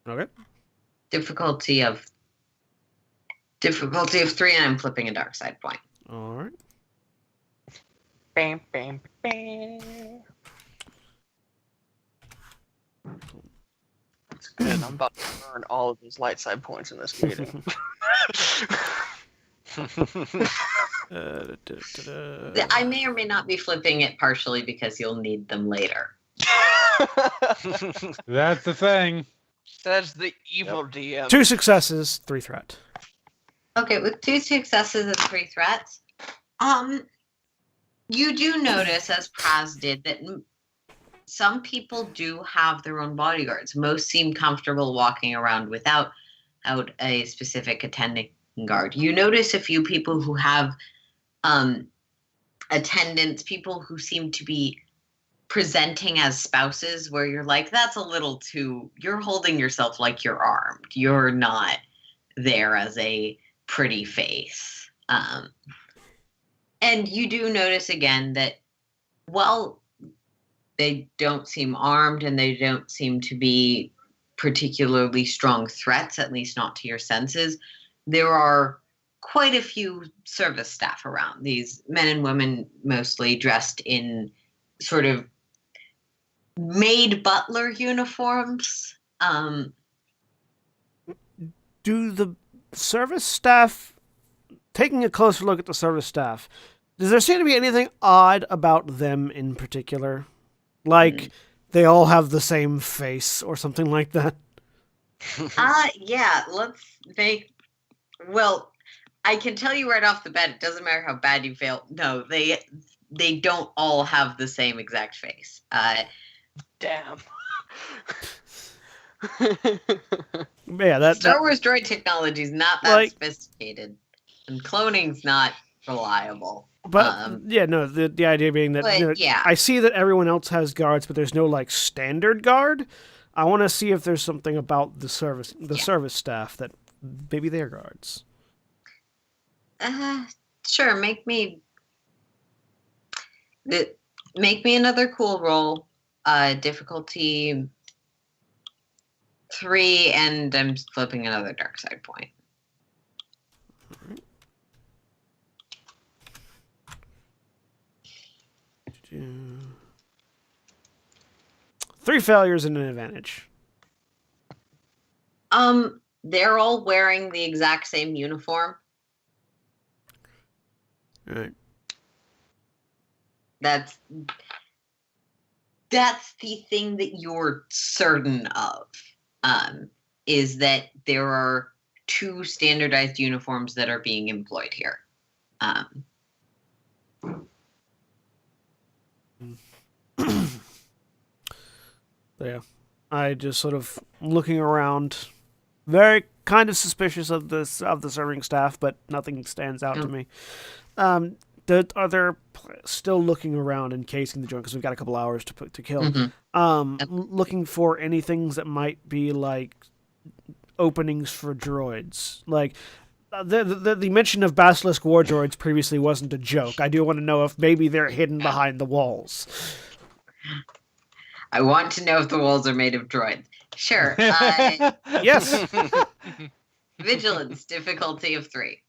Okay. Difficulty of 3, and I'm flipping a dark side point. All right. Bam, bam, bam. That's good. I'm about to burn all of those light side points in this meeting. I may or may not be flipping it partially because you'll need them later. That's the thing. That's the evil DM. 2 successes, 3 threat. Okay, with 2 successes and 3 threats, you do notice, as Praz did, that some people do have their own bodyguards. Most seem comfortable walking around without a specific attending guard. You notice a few people who have attendants, people who seem to be presenting as spouses, where you're like, that's a little too, you're holding yourself like you're armed. You're not there as a pretty face. And you do notice again that while they don't seem armed and they don't seem to be particularly strong threats, at least not to your senses, there are quite a few service staff around. These men and women mostly dressed in sort of maid butler uniforms. Do the service staff, taking a closer look at the service staff, does there seem to be anything odd about them in particular? Like they all have the same face or something like that? Yeah, let's make... Well, I can tell you right off the bat, it doesn't matter how bad you fail. No, they don't all have the same exact face. Damn. Yeah, that Star Wars droid technology is not that sophisticated, and cloning's not reliable. But the idea being that yeah. I see that everyone else has guards, but there's no like standard guard. I want to see if there's something about the service staff that maybe they're guards. Sure. Make me another cool roll. Difficulty 3, and I'm flipping another dark side point. All right. 3 failures and an advantage. They're all wearing the exact same uniform. All right. That's the thing that you're certain of, is that there are 2 standardized uniforms that are being employed here. Yeah. I just sort of looking around, very kind of suspicious of the serving staff, but nothing stands out to me. Are they still looking around and casing the joint because we've got a couple hours to kill? Mm-hmm. Looking for any things that might be like openings for droids. Like the mention of Basilisk war droids previously wasn't a joke. I do want to know if maybe they're hidden behind the walls. I want to know if the walls are made of droids. Sure. Yes. Vigilance, difficulty of 3.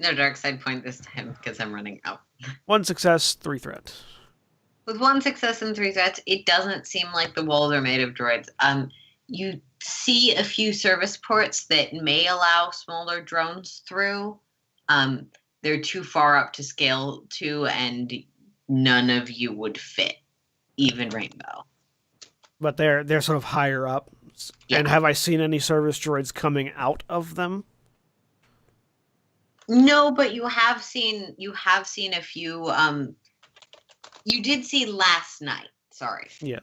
No dark side point this time because I'm running out. 1 success, 3 threat. With 1 success and 3 threats, it doesn't seem like the walls are made of droids. You see a few service ports that may allow smaller drones through. They're too far up to scale to, and none of you would fit, even Rainbow. But they're sort of higher up. Yeah. And have I seen any service droids coming out of them? No, but you have seen a few. You did see last night. Sorry. Yeah.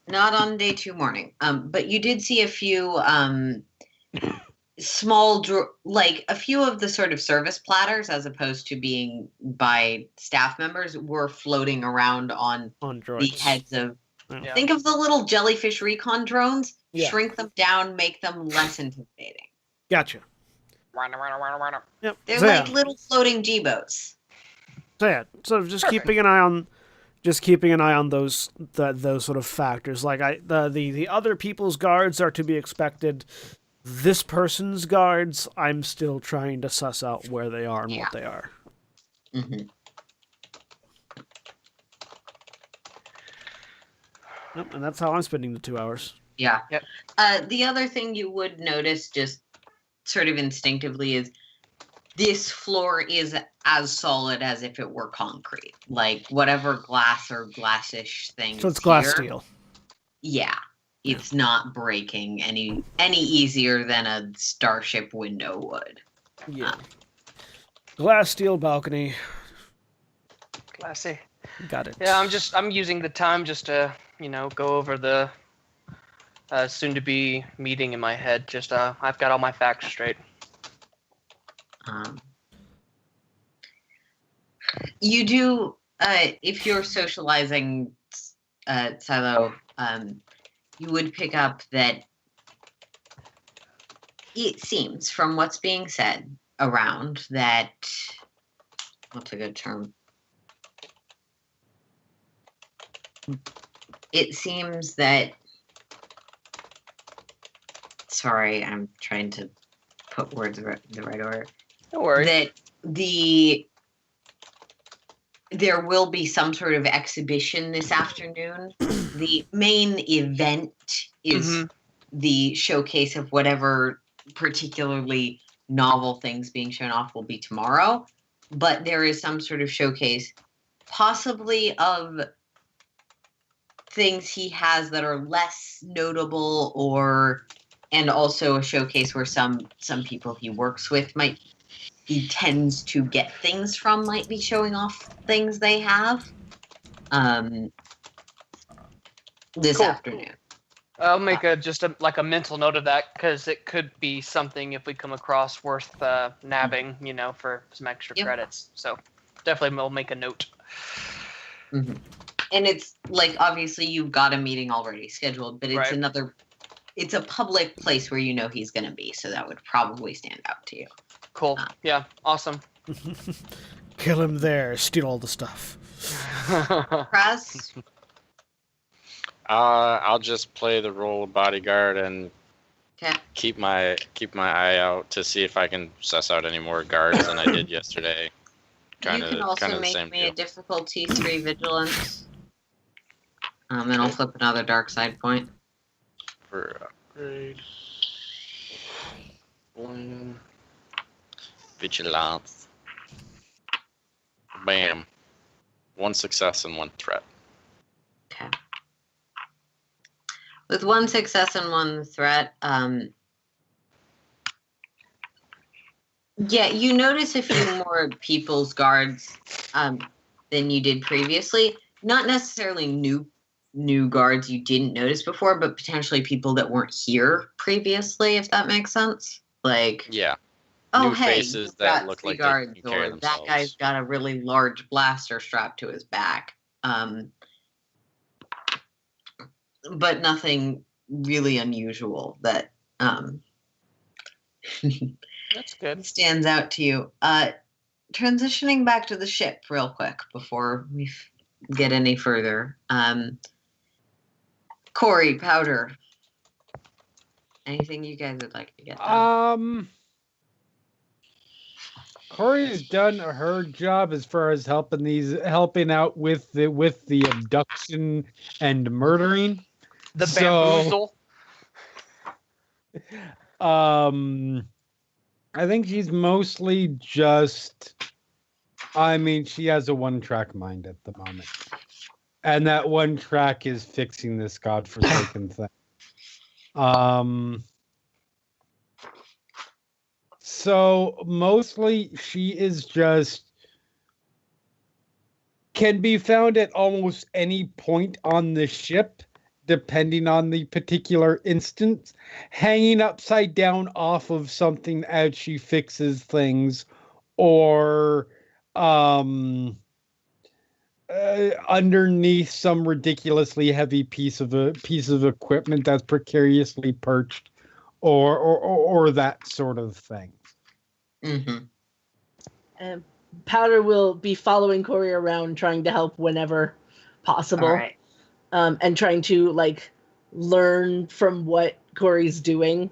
Not on day 2 morning. But you did see a few small like a few of the sort of service platters, as opposed to being by staff members, were floating around on droids. The heads of. Yeah. Think of the little jellyfish recon drones. Yeah. Shrink them down, make them less intimidating. Gotcha. Yep. They're So, like yeah. little floating G-boats. So yeah, so just Perfect. keeping an eye on those sort of factors. Like the other people's guards are to be expected. This person's guards, I'm still trying to suss out where they are and what they are. Mm-hmm. Yep, and that's how I'm spending the 2 hours. Yeah. Yep. The other thing you would notice, just sort of instinctively, is this floor is as solid as if it were concrete. Like whatever glass or glassish thing. So it's glass here, steel. Yeah. It's not breaking any easier than a starship window would. Yeah. Glass steel balcony. Classy. Got it. Yeah, I'm using the time just to, go over the soon-to-be meeting in my head. Just, I've got all my facts straight. You do, if you're socializing, Silo, you would pick up that it seems, from what's being said around, that, what's a good term? It seems that, sorry, I'm trying to put words in the right order. Don't worry. That there will be some sort of exhibition this afternoon. The main event is the showcase of whatever particularly novel things being shown off will be tomorrow. But there is some sort of showcase, possibly of things he has that are less notable, and also a showcase where some people he works with he tends to get things from, might be showing off things they have this afternoon. I'll make a mental note of that, because it could be something, if we come across, worth nabbing, for some extra credits. So definitely we'll make a note. Mm-hmm. And it's like, obviously you've got a meeting already scheduled, but it's it's a public place where he's going to be, so that would probably stand out to you. Cool. Yeah, awesome. Kill him there, steal all the stuff. Press. I'll just play the role of bodyguard and keep my eye out to see if I can suss out any more guards than I did yesterday. You can also make me a difficulty 3 vigilance. And I'll flip another dark side point. For upgrade. Vigilance. Bam. 1 success and 1 threat. Okay. With 1 success and 1 threat, you notice a few more people's guards than you did previously. Not necessarily new guards you didn't notice before, but potentially people that weren't here previously, if that makes sense. Like, new faces that look like guards, they can carry or themselves. that guy's got a really large blaster strapped to his back. But nothing really unusual that that's good. Stands out to you. Transitioning back to the ship real quick before we get any further. Corey, Powder, anything you guys would like to get done? Corey has done her job as far as helping out with the abduction and murdering. The So, bamboozle. I think she's mostly just. I mean, she has a one-track mind at the moment, and that one track is fixing this godforsaken thing. So mostly she is just can be found at almost any point on the ship, depending on the particular instance, hanging upside down off of something as she fixes things, or underneath some ridiculously heavy piece of equipment that's precariously perched, or that sort of thing. And Powder will be following Corey around, trying to help whenever possible. All right. And trying to like learn from what Corey's doing.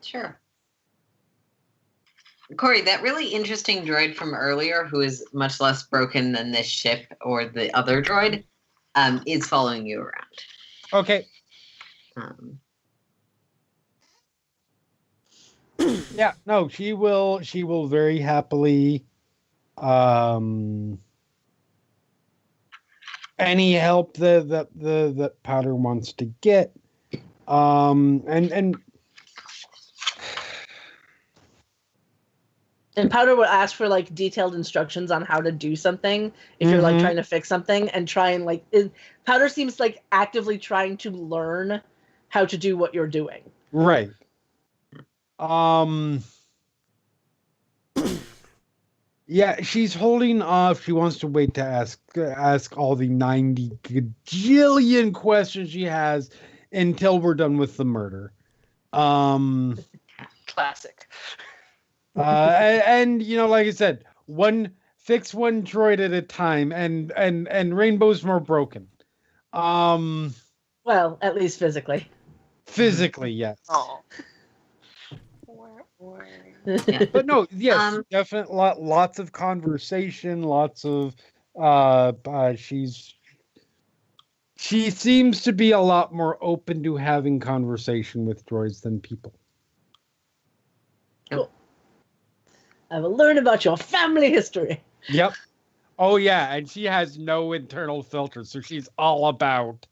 Sure. Corey, that really interesting droid from earlier, who is much less broken than this ship or the other droid, is following you around. Okay. Yeah, no, she will very happily any help that Powder wants to get. And Powder will ask for like detailed instructions on how to do something if you're like trying to fix something, and try and like Powder seems like actively trying to learn how to do what you're doing. Right. Yeah, she's holding off. She wants to wait to ask all the 90 gajillion questions she has until we're done with the murder. Classic. And you know, like I said, fix one droid at a time, and Rainbow's more broken. Well, at least physically. Physically, yes. Oh. Yeah. But no, yes, definitely lots of conversation, lots of she seems to be a lot more open to having conversation with droids than people. Cool. I will learn about your family history. Yep. Oh yeah, and she has no internal filter, so she's all about.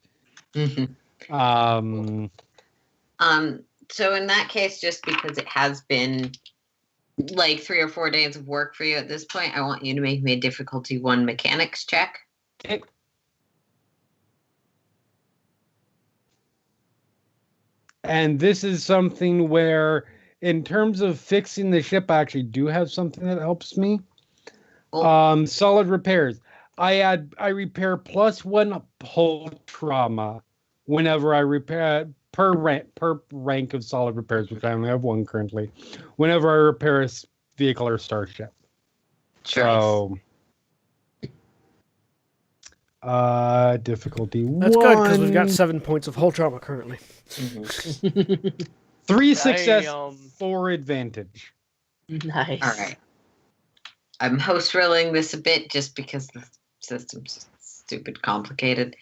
So in that case, just because it has been like 3 or 4 days of work for you at this point, I want you to make me a difficulty 1 mechanics check. Okay. And this is something where, in terms of fixing the ship, I actually do have something that helps me. Cool. Solid repairs. I repair +1 hull trauma whenever I repair per rank of solid repairs, which I only have 1 currently. Whenever I repair a vehicle or starship. Sure. So, difficulty 1. That's good, because we've got 7 points of hull trauma currently. 3 success, 4 advantage. Nice. All right. I'm host rolling this a bit just because the system's stupid complicated.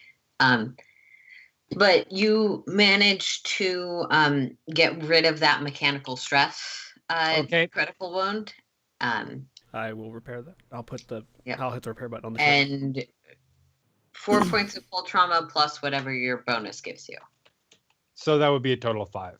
But you managed to get rid of that mechanical stress critical wound. I will repair that. I'll put I'll hit the repair button on the and 4 points of full trauma plus whatever your bonus gives you. So that would be a total of 5.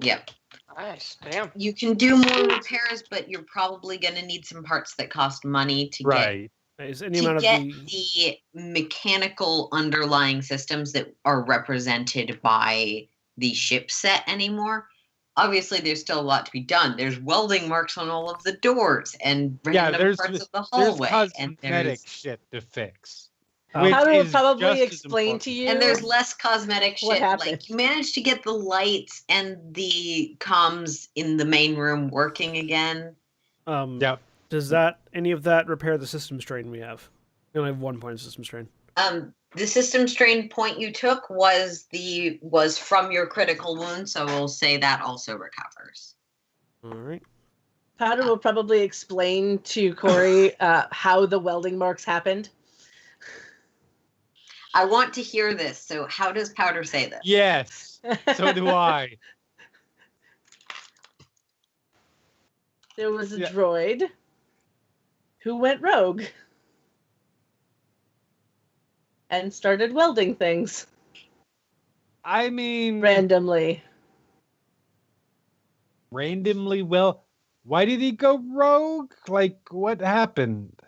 Yep. Nice. Damn. You can do more repairs, but you're probably going to need some parts that cost money to get the mechanical underlying systems that are represented by the ship set anymore. Obviously, there's still a lot to be done. There's welding marks on all of the doors and random parts of the hallway. There's cosmetic shit to fix. Powder will probably explain to you. And there's less cosmetic shit. Happened. Like, you managed to get the lights and the comms in the main room working again. Yep. Does any of that repair the system strain we have? We only have 1 point of system strain. The system strain point you took was from your critical wound, so we'll say that also recovers. All right. Powder will probably explain to Corey how the welding marks happened. I want to hear this. So how does Powder say this? Yes, so do I. There was a droid who went rogue and started welding things I mean, randomly. randomly, well, why did he go rogue? Like, what happened?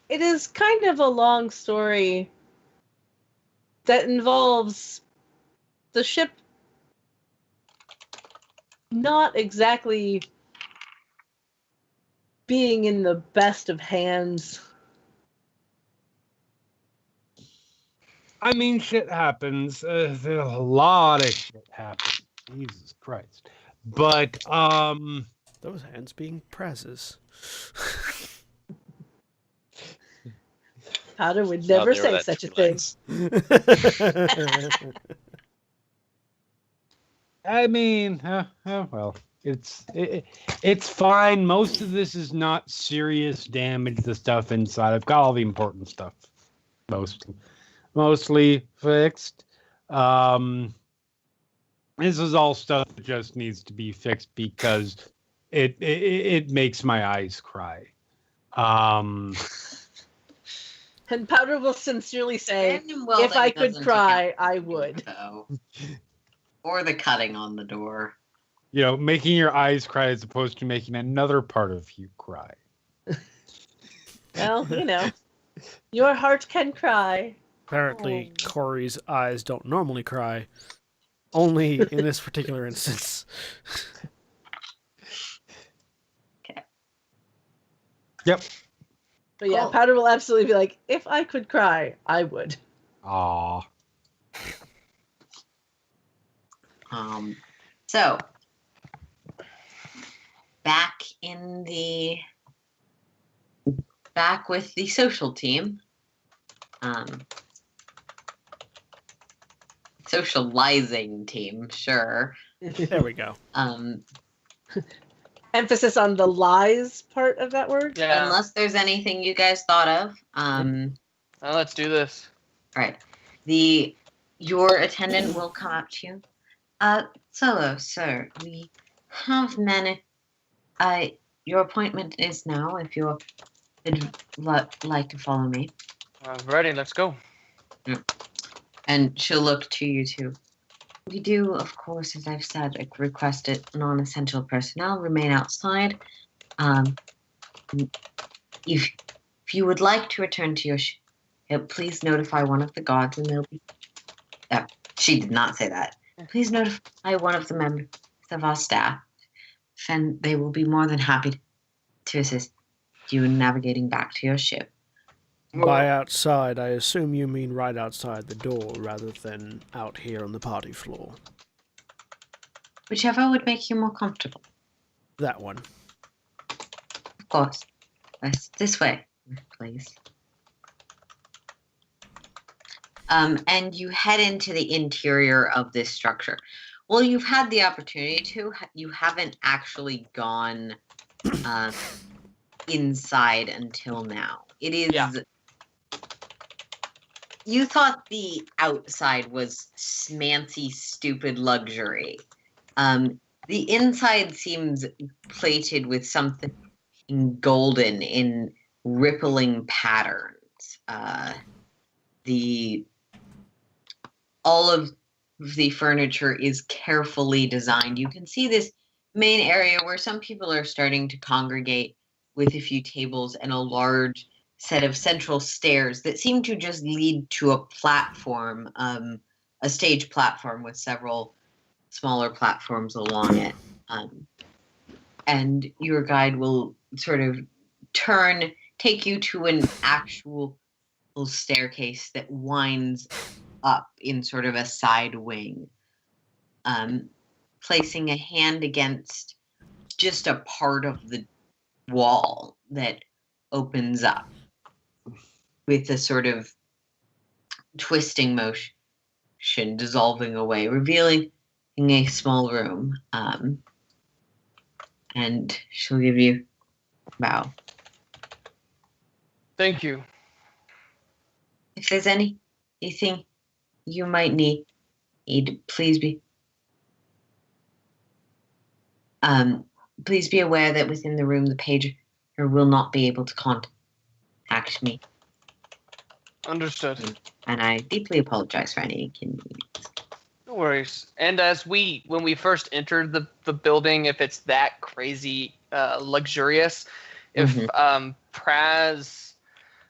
It is kind of a long story that involves the ship not exactly being in the best of hands. I mean, shit happens. There's a lot of shit happens. Jesus Christ. But, Those hands being presses. Powder would No, never they were say that such a two thing. legs. I mean, well, it's fine. Most of this is not serious damage. The stuff inside, I've got all the important stuff, mostly fixed. This is all stuff that just needs to be fixed because it makes my eyes cry. And Powder will sincerely say, Random if I welding could doesn't cry, account I for the would. though. Or the cutting on the door. You know, making your eyes cry as opposed to making another part of you cry. Well, you know, your heart can cry. Apparently, Corey's eyes don't normally cry. Only in this particular instance. Yep. But yeah, Cool. Powder will absolutely be like, if I could cry, I would. Aw. So back with the social team. Socializing team, sure. There we go. Emphasis on the lies part of that word. Yeah. Unless there's anything you guys thought of. Well, let's do this. All right. Your attendant will come up to you. Solo, sir, we have managed. Your appointment is now. If you would like to follow me, Ready, let's go. and she'll look to you too. We do, of course, as I've said, request that non-essential personnel remain outside. If you would like to return to your ship, please notify one of the guards, and they'll be. She did not say that. Please notify one of the members of our staff, and they will be more than happy to assist you in navigating back to your ship. By outside, I assume you mean right outside the door rather than out here on the party floor. Whichever would make you more comfortable. That one. Of course. This way, please. And you head into the interior of this structure. Well, you've had the opportunity to. You haven't actually gone inside until now. It is. Yeah. You thought the outside was smancy, stupid luxury. The inside seems plated with something golden in rippling patterns. All of the furniture is carefully designed. You can see this main area where some people are starting to congregate with a few tables and a large set of central stairs that seem to just lead to a platform, a stage platform with several smaller platforms along it. And your guide will sort of take you to an actual staircase that winds up in sort of a side wing, placing a hand against just a part of the wall that opens up with a sort of twisting motion, dissolving away, revealing a small room. And she'll give you a bow. Thank you. If there's anything you might need, please be aware that within the room the pager will not be able to contact me. Understood. And I deeply apologize for any inconvenience. No worries. And when we first entered the building, if it's that crazy luxurious, if Praz,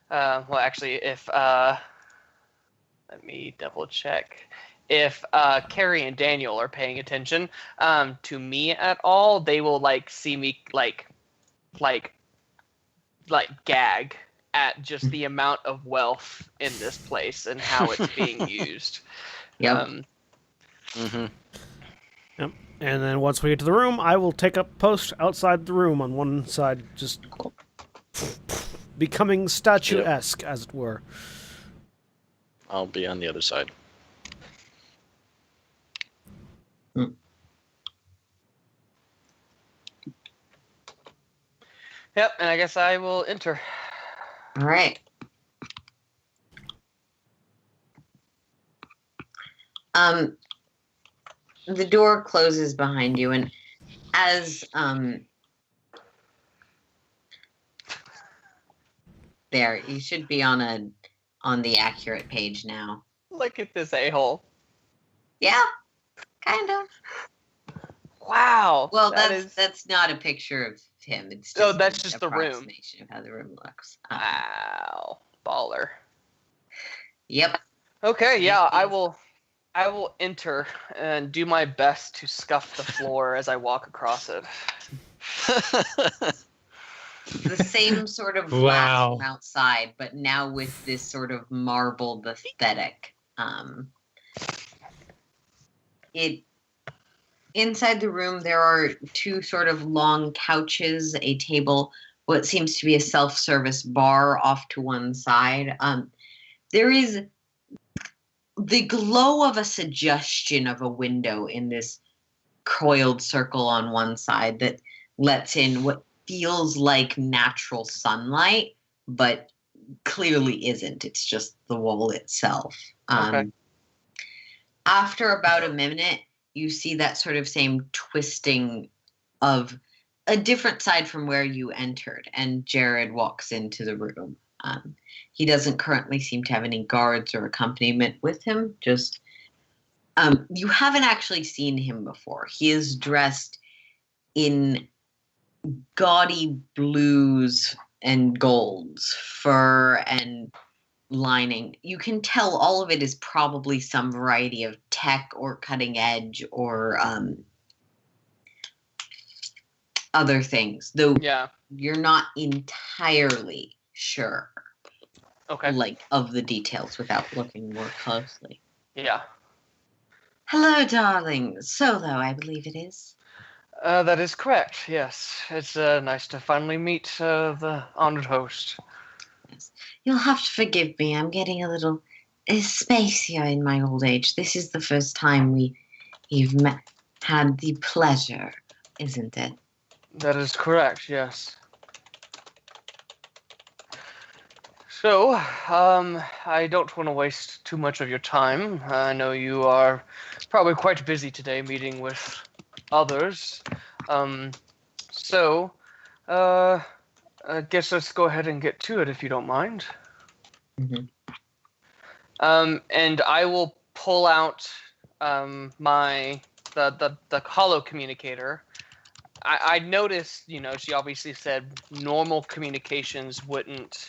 well, actually, if let me double check. If Carrie and Daniel are paying attention to me at all, they will see me like gag at just the amount of wealth in this place and how it's being used. Yep. Yep. And then once we get to the room, I will take up post outside the room on one side, just becoming statuesque, as it were. I'll be on the other side. Yep, and I guess I will enter. All right. The door closes behind you, and as there, you should be on the accurate page now. Look at this a-hole. Yeah, kind of. Wow. Well, that's not a picture of him. It's just that's just the room. Approximation of how the room looks. Wow, baller. Yep. Okay, yeah, I will enter and do my best to scuff the floor as I walk across it. The same sort of glass from outside, but now with this sort of marbled aesthetic. Inside the room, there are two sort of long couches, a table, what seems to be a self-service bar off to one side. There is the glow of a suggestion of a window in this coiled circle on one side that lets in what feels like natural sunlight, but clearly isn't. It's just the wall itself. Okay. After about a minute, you see that sort of same twisting of a different side from where you entered, and Jared walks into the room. He doesn't currently seem to have any guards or accompaniment with him. Just you haven't actually seen him before. He is dressed in gaudy blues and golds, fur and lining. You can tell all of it is probably some variety of tech or cutting edge or other things, though you're not entirely sure of the details without looking more closely. Yeah. Hello, darling. Solo, I believe it is. That is correct, yes. It's nice to finally meet the honored host. Yes. You'll have to forgive me. I'm getting a little spacier in my old age. This is the first time we've had the pleasure, isn't it? That is correct, yes. So, I don't want to waste too much of your time. I know you are probably quite busy today meeting with others. So, I guess let's go ahead and get to it if you don't mind. Mm-hmm. And I will pull out the hollow communicator. I noticed, she obviously said normal communications wouldn't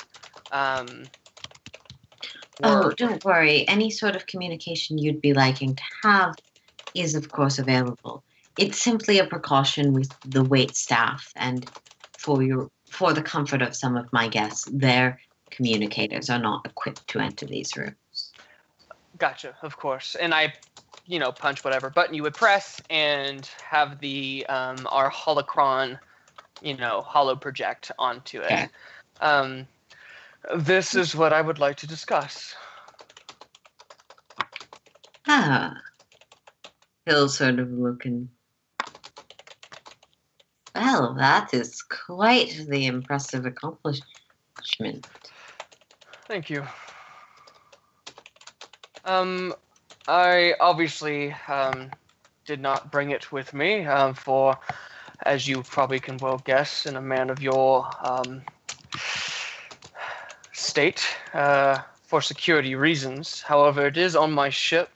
Oh, don't worry. Any sort of communication you'd be liking to have is, of course, available. It's simply a precaution with the wait staff, and for the comfort of some of my guests, their communicators are not equipped to enter these rooms. Gotcha, of course. And I, punch whatever button you would press and have the our holocron, holo project onto it. Okay. This is what I would like to discuss. He'll sort of look and Well, that is quite the impressive accomplishment. Thank you. I obviously did not bring it with me, for, as you probably can well guess, in a man of your state, for security reasons. However, it is on my ship.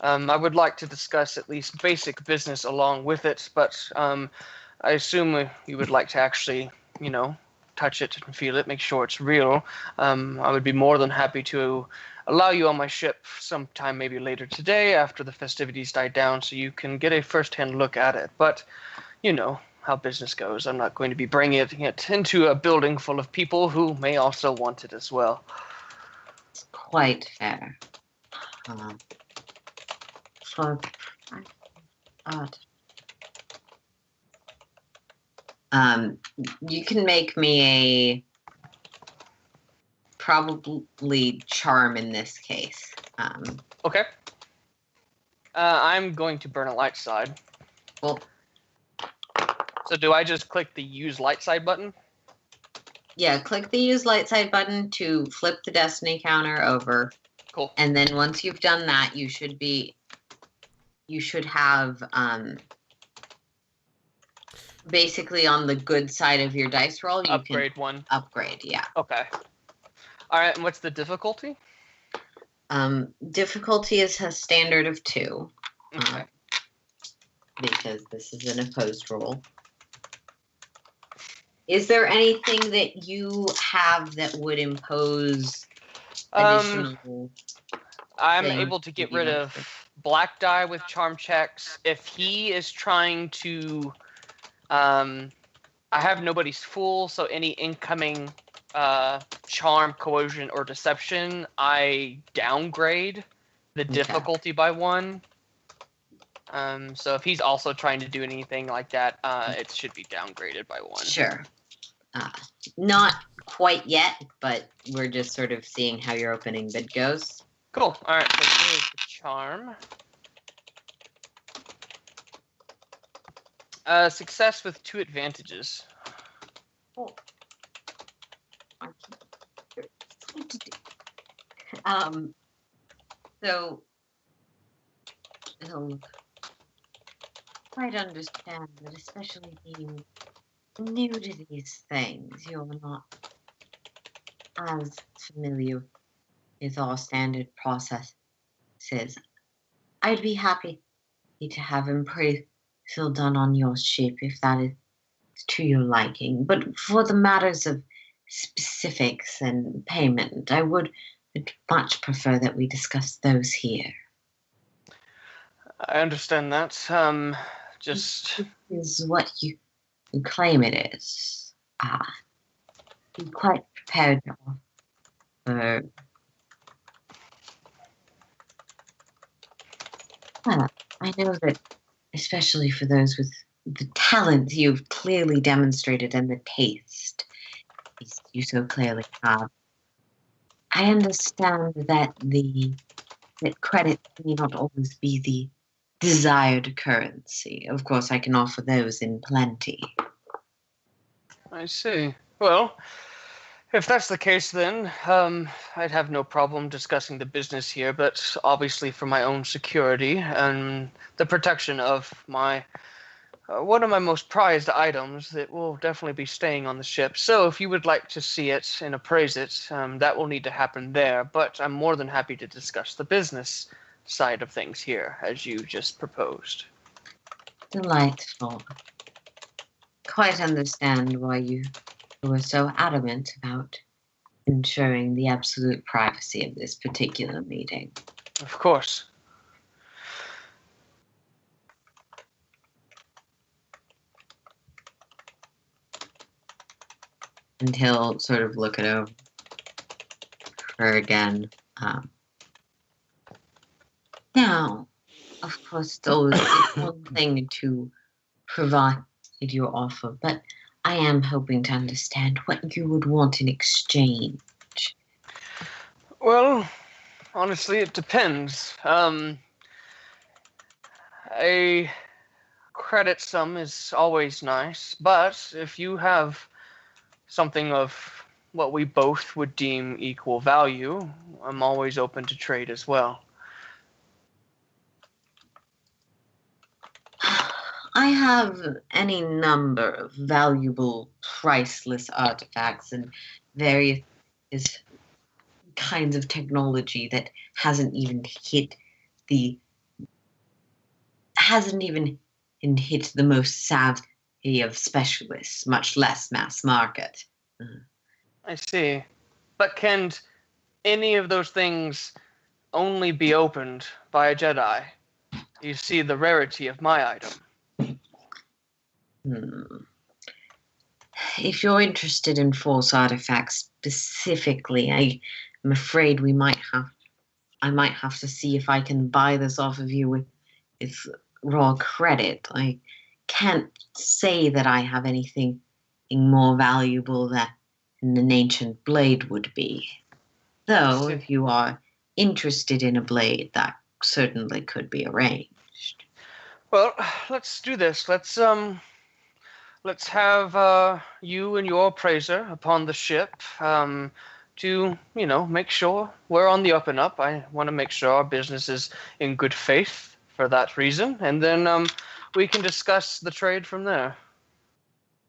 I would like to discuss at least basic business along with it, but I assume you would like to actually, touch it and feel it, make sure it's real. I would be more than happy to allow you on my ship sometime maybe later today after the festivities die down so you can get a first-hand look at it. But, you know how business goes. I'm not going to be bringing it into a building full of people who may also want it as well. It's quite fair. For art. You can make me a probably charm in this case. Okay. I'm going to burn a light side. Well, So do I just click the use light side button? yeah, click the use light side button to flip the destiny counter over. Cool. And then once you've done that, you should have basically on the good side of your dice roll, you Upgrade can one. upgrade, yeah. Okay. All right, and what's the difficulty? Difficulty is a standard of 2. Okay. Because this is an opposed roll. Is there anything that you have that would impose additional? I'm things able to get you rid don't of think? black die with charm checks. If he is trying to, I have nobody's fool, so any incoming charm, coercion, or deception, I downgrade the difficulty by 1. So if he's also trying to do anything like that, it should be downgraded by 1. Sure. Not quite yet, but we're just sort of seeing how your opening bid goes. Cool. All right. So here's the charm. Success with 2 advantages. Oh. So he'll quite understand that, especially being new to these things, you're not as familiar with our standard processes. I'd be happy to have appraisal done on your ship if that is to your liking. But for the matters of specifics and payment, I would much prefer that we discuss those here. I understand that. Just This is what you claim it is. Be quite prepared to offer. Well, I know that, especially for those with the talent you've clearly demonstrated and the taste you so clearly have, I understand that that credit may not always be the desired currency. Of course, I can offer those in plenty. I see. Well, if that's the case, then I'd have no problem discussing the business here. But obviously, for my own security and the protection of my one of my most prized items, that will definitely be staying on the ship. So, if you would like to see it and appraise it, that will need to happen there. But I'm more than happy to discuss the business side of things here, as you just proposed. Delightful. Quite understand why you were so adamant about ensuring the absolute privacy of this particular meeting. Of course. And he'll sort of look it over her again. Now, of course, it's one thing to provide your offer, but I am hoping to understand what you would want in exchange. Well, honestly, it depends. credit sum is always nice, but if you have something of what we both would deem equal value, I'm always open to trade as well. I have any number of valuable, priceless artifacts and various kinds of technology that hasn't even hit the most savvy of specialists, much less mass market. I see. But can any of those things only be opened by a Jedi? You see the rarity of my item. If you're interested in Force artifacts specifically, I'm afraid I might have to see if I can buy this off of you with raw credit. I can't say that I have anything more valuable than an ancient blade would be. Though, if you are interested in a blade, that certainly could be arranged. Well, let's do this. Let's have you and your appraiser upon the ship to, make sure we're on the up and up. I want to make sure our business is in good faith for that reason, and then we can discuss the trade from there.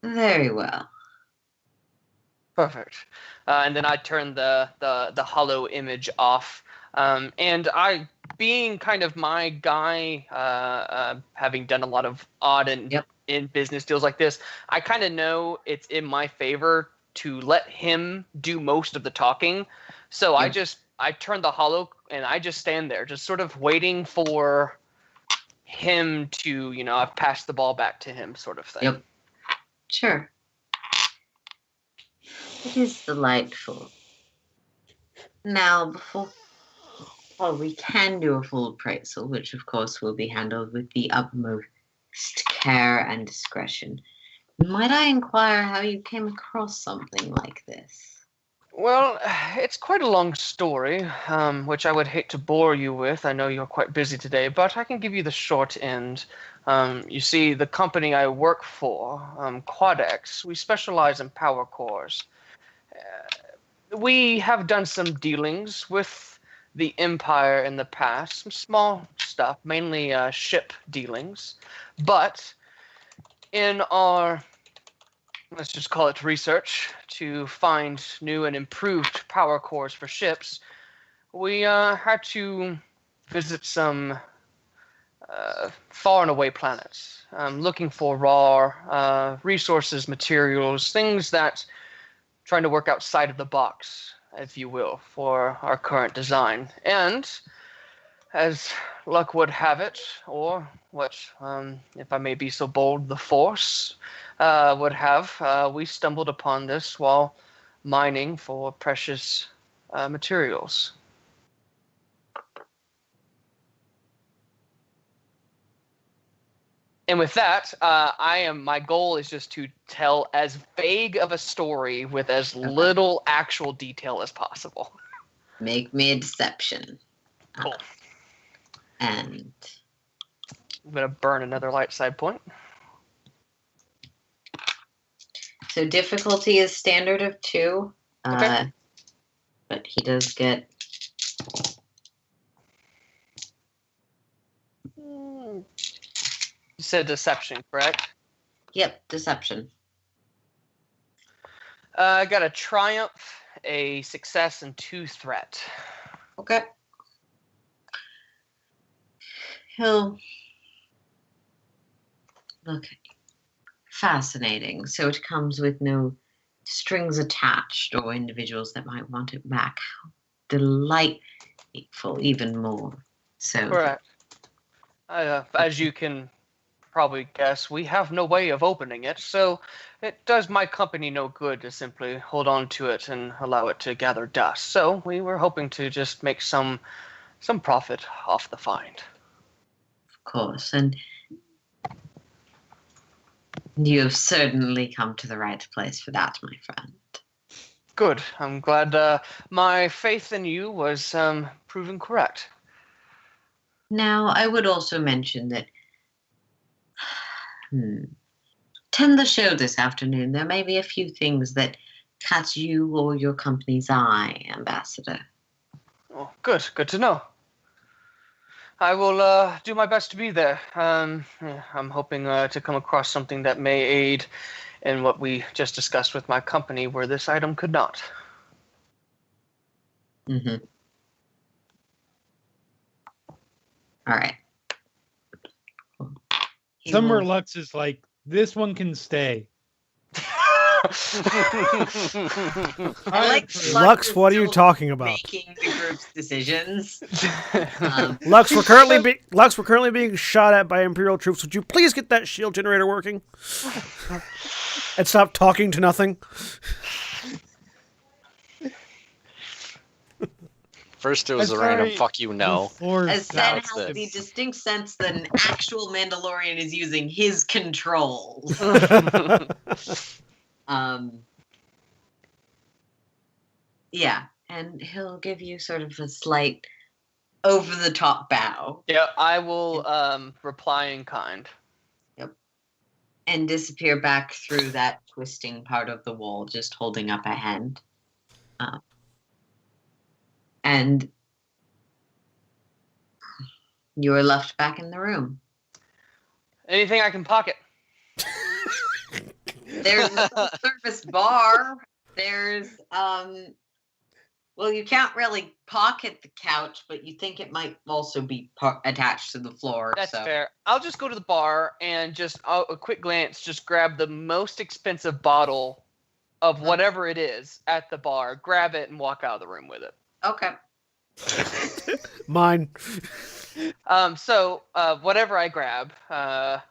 Very well. Perfect. And then I turn the hollow image off. And I, being kind of my guy, having done a lot of odd and in business deals like this, I kind of know it's in my favor to let him do most of the talking. So I turn the hollow and I just stand there, just sort of waiting for him to, I've passed the ball back to him sort of thing. Yep. Sure. It is delightful. Now, we can do a full appraisal, which of course will be handled with the utmost care and discretion. Might I inquire how you came across something like this? Well, it's quite a long story, which I would hate to bore you with. I know you're quite busy today, but I can give you the short end. You see, the company I work for, Quadex, we specialize in power cores. We have done some dealings with the Empire in the past, some small stuff, mainly ship dealings. But in our, let's just call it research, to find new and improved power cores for ships, we had to visit some far and away planets, looking for raw resources, materials, things that trying to work outside of the box, if you will, for our current design. And as luck would have it, or what, if I may be so bold, the Force would have, we stumbled upon this while mining for precious materials. And with that, my goal is just to tell as vague of a story with as little actual detail as possible. Make me a deception. Cool. And I'm going to burn another light side point. So difficulty is standard of 2. Okay. But he does get... You said deception, correct? Yep, deception. I got a triumph, a success, and 2 threat. Okay. He'll look fascinating. So it comes with no strings attached or individuals that might want it back. Delightful, even more. So Correct. As you can probably guess, we have no way of opening it, so it does my company no good to simply hold on to it and allow it to gather dust. So we were hoping to just make some profit off the find. Of course, and you have certainly come to the right place for that, my friend. Good. I'm glad my faith in you was proven correct. Now, I would also mention that Attend the show this afternoon. There may be a few things that catch you or your company's eye, Ambassador. Oh, good. Good to know. I will do my best to be there. I'm hoping to come across something that may aid in what we just discussed with my company, where this item could not. Mm-hmm. All right. Somewhere Lux is like, this one can stay. I like Lux, what are you talking about? Making the group's decisions. Lux, we're currently being shot at by Imperial troops. Would you please get that shield generator working? And stop talking to nothing? First it was a random fuck you no. As Sen has the distinct sense that an actual Mandalorian is using his controls. Yeah, and he'll give you sort of a slight over-the-top bow. Yeah, I will reply in kind. Yep. And disappear back through that twisting part of the wall, just holding up a hand. And you are left back in the room. Anything I can pocket. There's a service bar. There's, well, you can't really pocket the couch, but you think it might also be attached to the floor. That's fair. I'll just go to the bar and just a quick glance, just grab the most expensive bottle of whatever it is at the bar, grab it, and walk out of the room with it. Okay. Mine. So whatever I grab, as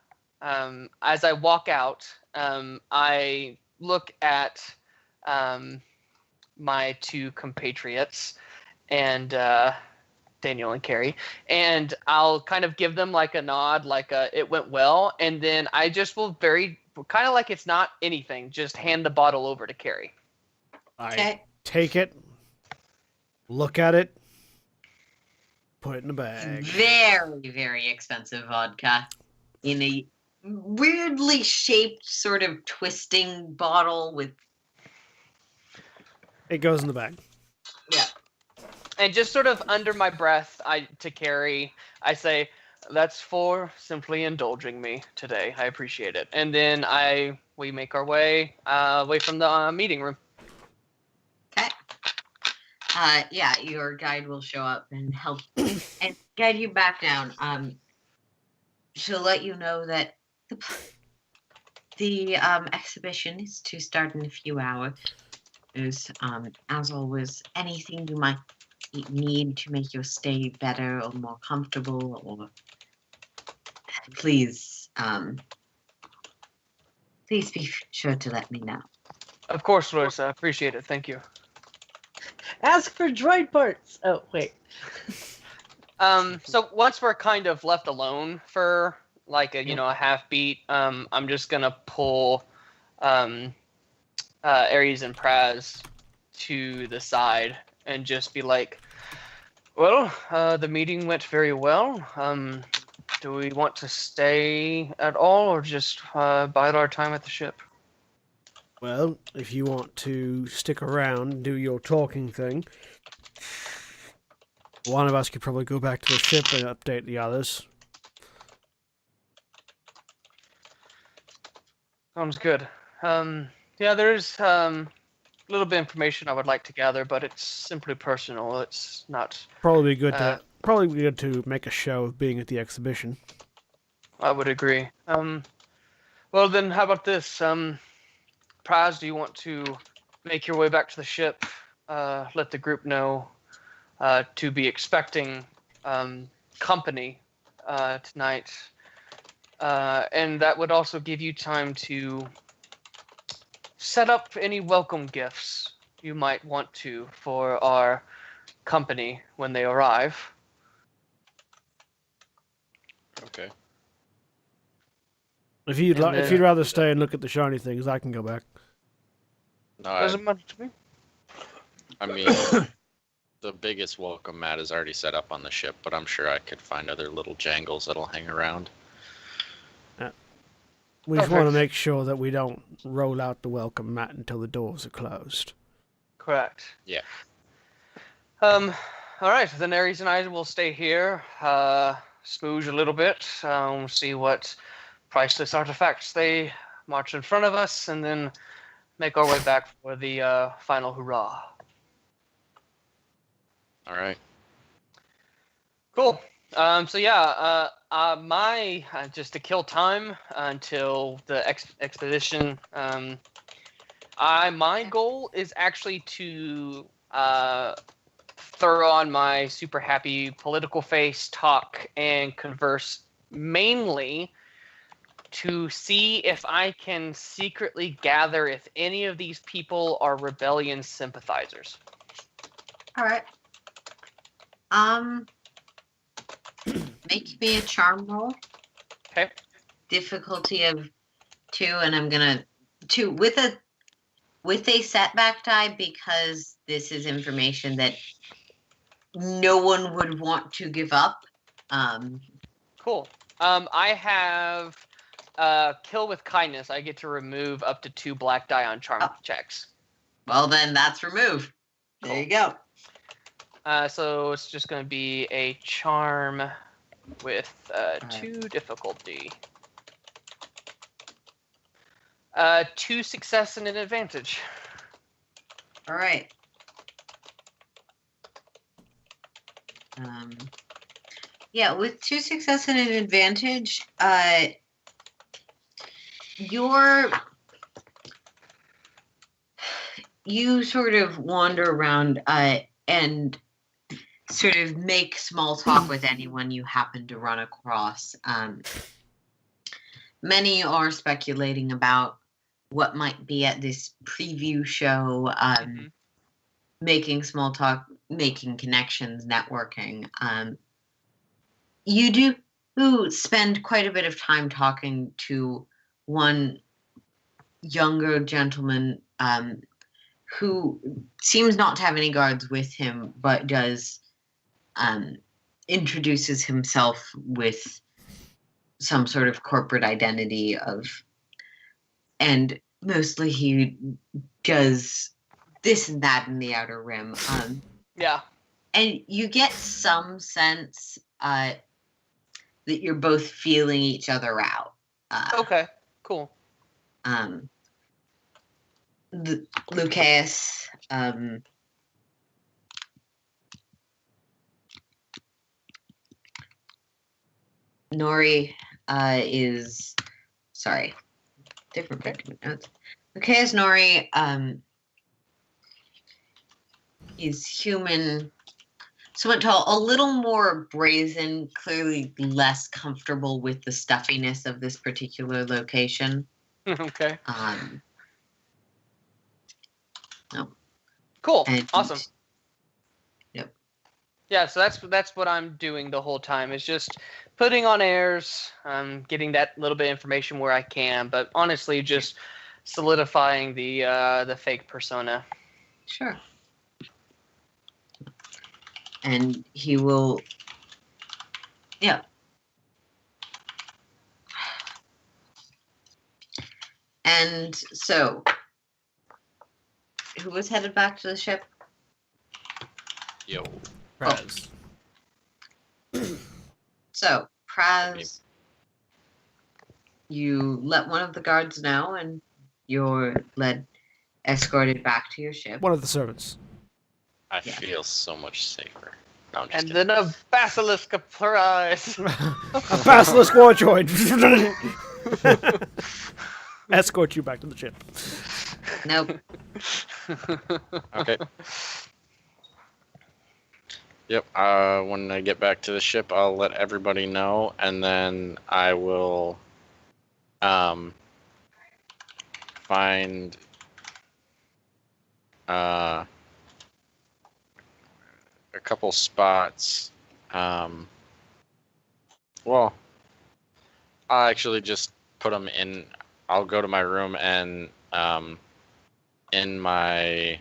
I walk out, I look at my two compatriots and Daniel and Carrie, and I'll kind of give them like a nod, like it went well, and then I just will kind of like it's not anything, just hand the bottle over to Carrie. I take it, look at it, put it in a bag. Very, very expensive vodka in a weirdly shaped sort of twisting bottle with... It goes in the bag. Yeah. And just sort of under my breath, to Carrie, I say, "That's for simply indulging me today. I appreciate it." And then we make our way away from the meeting room. Okay. Yeah, your guide will show up and help and guide you back down. She'll let you know that the exhibition is to start in a few hours. There's, as always, anything you might need to make your stay better or more comfortable, or please be sure to let me know. Of course, Lois. I appreciate it. Thank you. Ask for droid parts. Oh, wait. So once we're kind of left alone for like a half beat, I'm just gonna pull Ares and Praz to the side and just be like, "Well, the meeting went very well. Do we want to stay at all, or just bide our time at the ship?" Well, if you want to stick around and do your talking thing, one of us could probably go back to the ship and update the others. Sounds good. Yeah, there's a little bit of information I would like to gather, but it's simply personal. It's not... Probably good to make a show of being at the exhibition. I would agree. Well, then, how about this? Praz, do you want to make your way back to the ship? Let the group know to be expecting company tonight. And that would also give you time to set up any welcome gifts you might want to for our company when they arrive. Okay. If you'd rather stay and look at the shiny things, I can go back. No, Doesn't matter to me. I mean, the biggest welcome mat is already set up on the ship, but I'm sure I could find other little jangles that'll hang around. We just want to Perfect. make sure that we don't roll out the welcome mat until the doors are closed. Correct. Yeah. All right. Then Ares and I will stay here, smooge a little bit, see what priceless artifacts they march in front of us, and then make our way back for the final hurrah. All right. Cool. So yeah, my just to kill time until the expedition. My goal is actually to throw on my super happy political face, talk, and converse mainly to see if I can secretly gather if any of these people are rebellion sympathizers. All right. Make me a charm roll. Okay. Difficulty of 2, and I'm gonna 2 with a setback die because this is information that no one would want to give up. Cool. I have kill with kindness. I get to remove up to 2 black die on charm checks. Well, then that's removed. There you go. So it's just going to be a charm with 2 difficulty. 2 success and an advantage. All right. Yeah, with 2 success and an advantage, you sort of wander around and sort of make small talk with anyone you happen to run across. Many are speculating about what might be at this preview show, making small talk, making connections, networking. You do spend quite a bit of time talking to one younger gentleman who seems not to have any guards with him, but does introduces himself with some sort of corporate identity and mostly he does this and that in the Outer Rim. Yeah. And you get some sense that you're both feeling each other out. Okay, cool. Lucas, Nori is sorry, different book notes. Lucas Nori is human, somewhat tall, a little more brazen, clearly less comfortable with the stuffiness of this particular location. Okay. No. Cool. And, Awesome. Yep. Yeah, so that's what I'm doing the whole time is just putting on airs, getting that little bit of information where I can, but honestly just solidifying the fake persona. Sure. And he will, yeah. And so, who was headed back to the ship? Yo. Praz. So, Praz, you let one of the guards know, and you're escorted back to your ship. One of the servants. I feel so much safer. No, I'm just And kidding. then a basilisk prize. A basilisk war droid. Escort you back to the ship. Nope. Okay. Yep. When I get back to the ship, I'll let everybody know, and then I will find a couple spots. Well, I'll actually just put them in. I'll go to my room and in my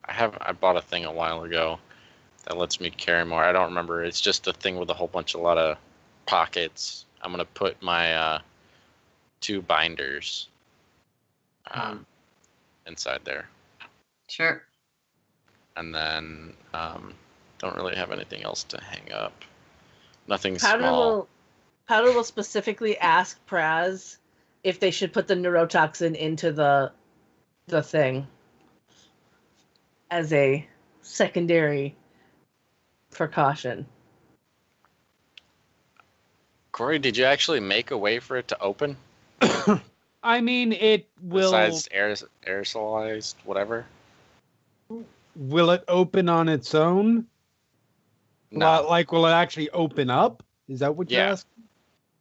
I bought a thing a while ago that lets me carry more. I don't remember. It's just a thing with a lot of pockets. I'm gonna put my 2 binders inside there. Sure. And then don't really have anything else to hang up. Nothing Powder small. will specifically ask Praz if they should put the neurotoxin into the thing as a secondary precaution. Corey, did you actually make a way for it to open? I mean, it will. Besides aerosolized, whatever? Will it open on its own? No. Like, will it actually open up? Is that what you're Yeah. asking?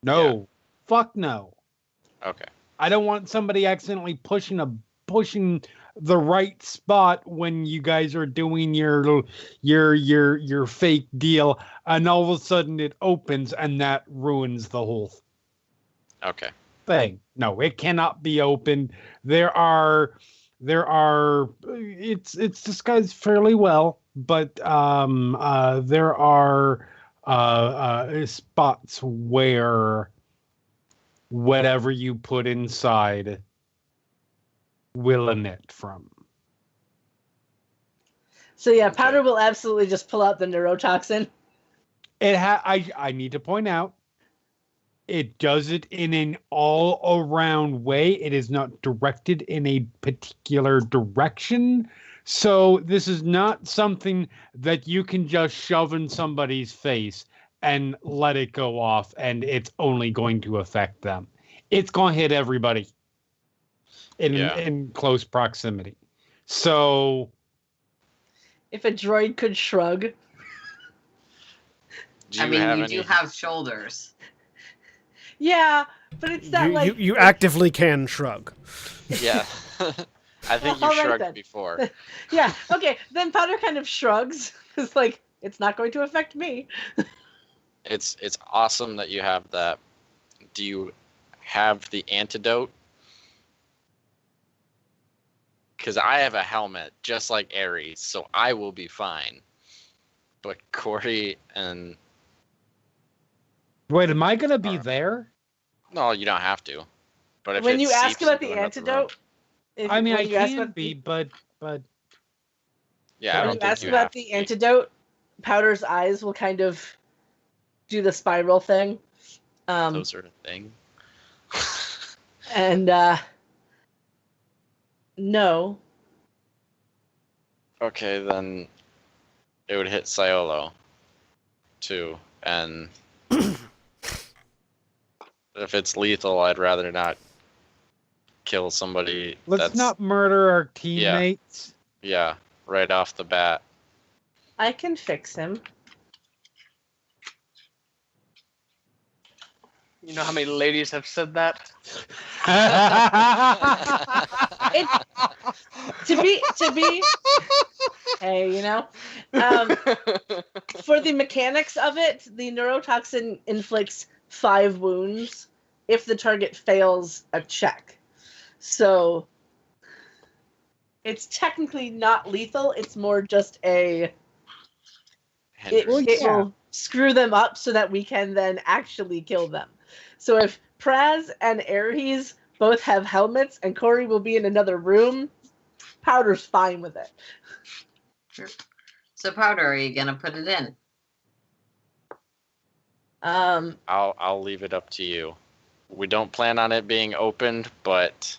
No. Yeah. Fuck no. Okay. I don't want somebody accidentally pushing the right spot when you guys are doing your fake deal, and all of a sudden it opens and that ruins the whole Okay. thing. No, it cannot be opened. There are it's disguised fairly well, but there are spots where whatever you put inside will emit from. So yeah, Powder will absolutely just pull out the neurotoxin. I need to point out, it does it in an all-around way. It is not directed in a particular direction. So this is not something that you can just shove in somebody's face and let it go off, and it's only going to affect them. It's going to hit everybody in close proximity. So If a droid could shrug. Do you do have shoulders. Yeah, but it's not you actively can shrug. Yeah. I think you All right, shrugged then. before. Yeah, okay. Then Powder kind of shrugs. It's like, it's not going to affect me. It's awesome that you have that. Do you have the antidote? Because I have a helmet, just like Ares, so I will be fine. But Corey and... wait, am I going to be there? No, you don't have to. But if When it you ask seeps about into the another room- antidote, I mean, I when you ask can about be, but Yeah, I when don't you think ask you about have the to be. antidote, Powder's eyes will kind of do the spiral thing. Those sort of thing. And no. Okay, then it would hit Siolo too, and if it's lethal, I'd rather not kill somebody. let's not murder our Yeah. teammates. Yeah, right off the bat. I can fix him. You know how many ladies have said that? To be hey, you know, for the mechanics of it, the neurotoxin inflicts 5 wounds if the target fails a check. So it's technically not lethal. It's more just it Hindrance. will screw them up so that we can then actually kill them. So if Praz and Ares both have helmets and Corey will be in another room, Powder's fine with it. Sure. So Powder, are you gonna put it in? I'll leave it up to you. We don't plan on it being opened, but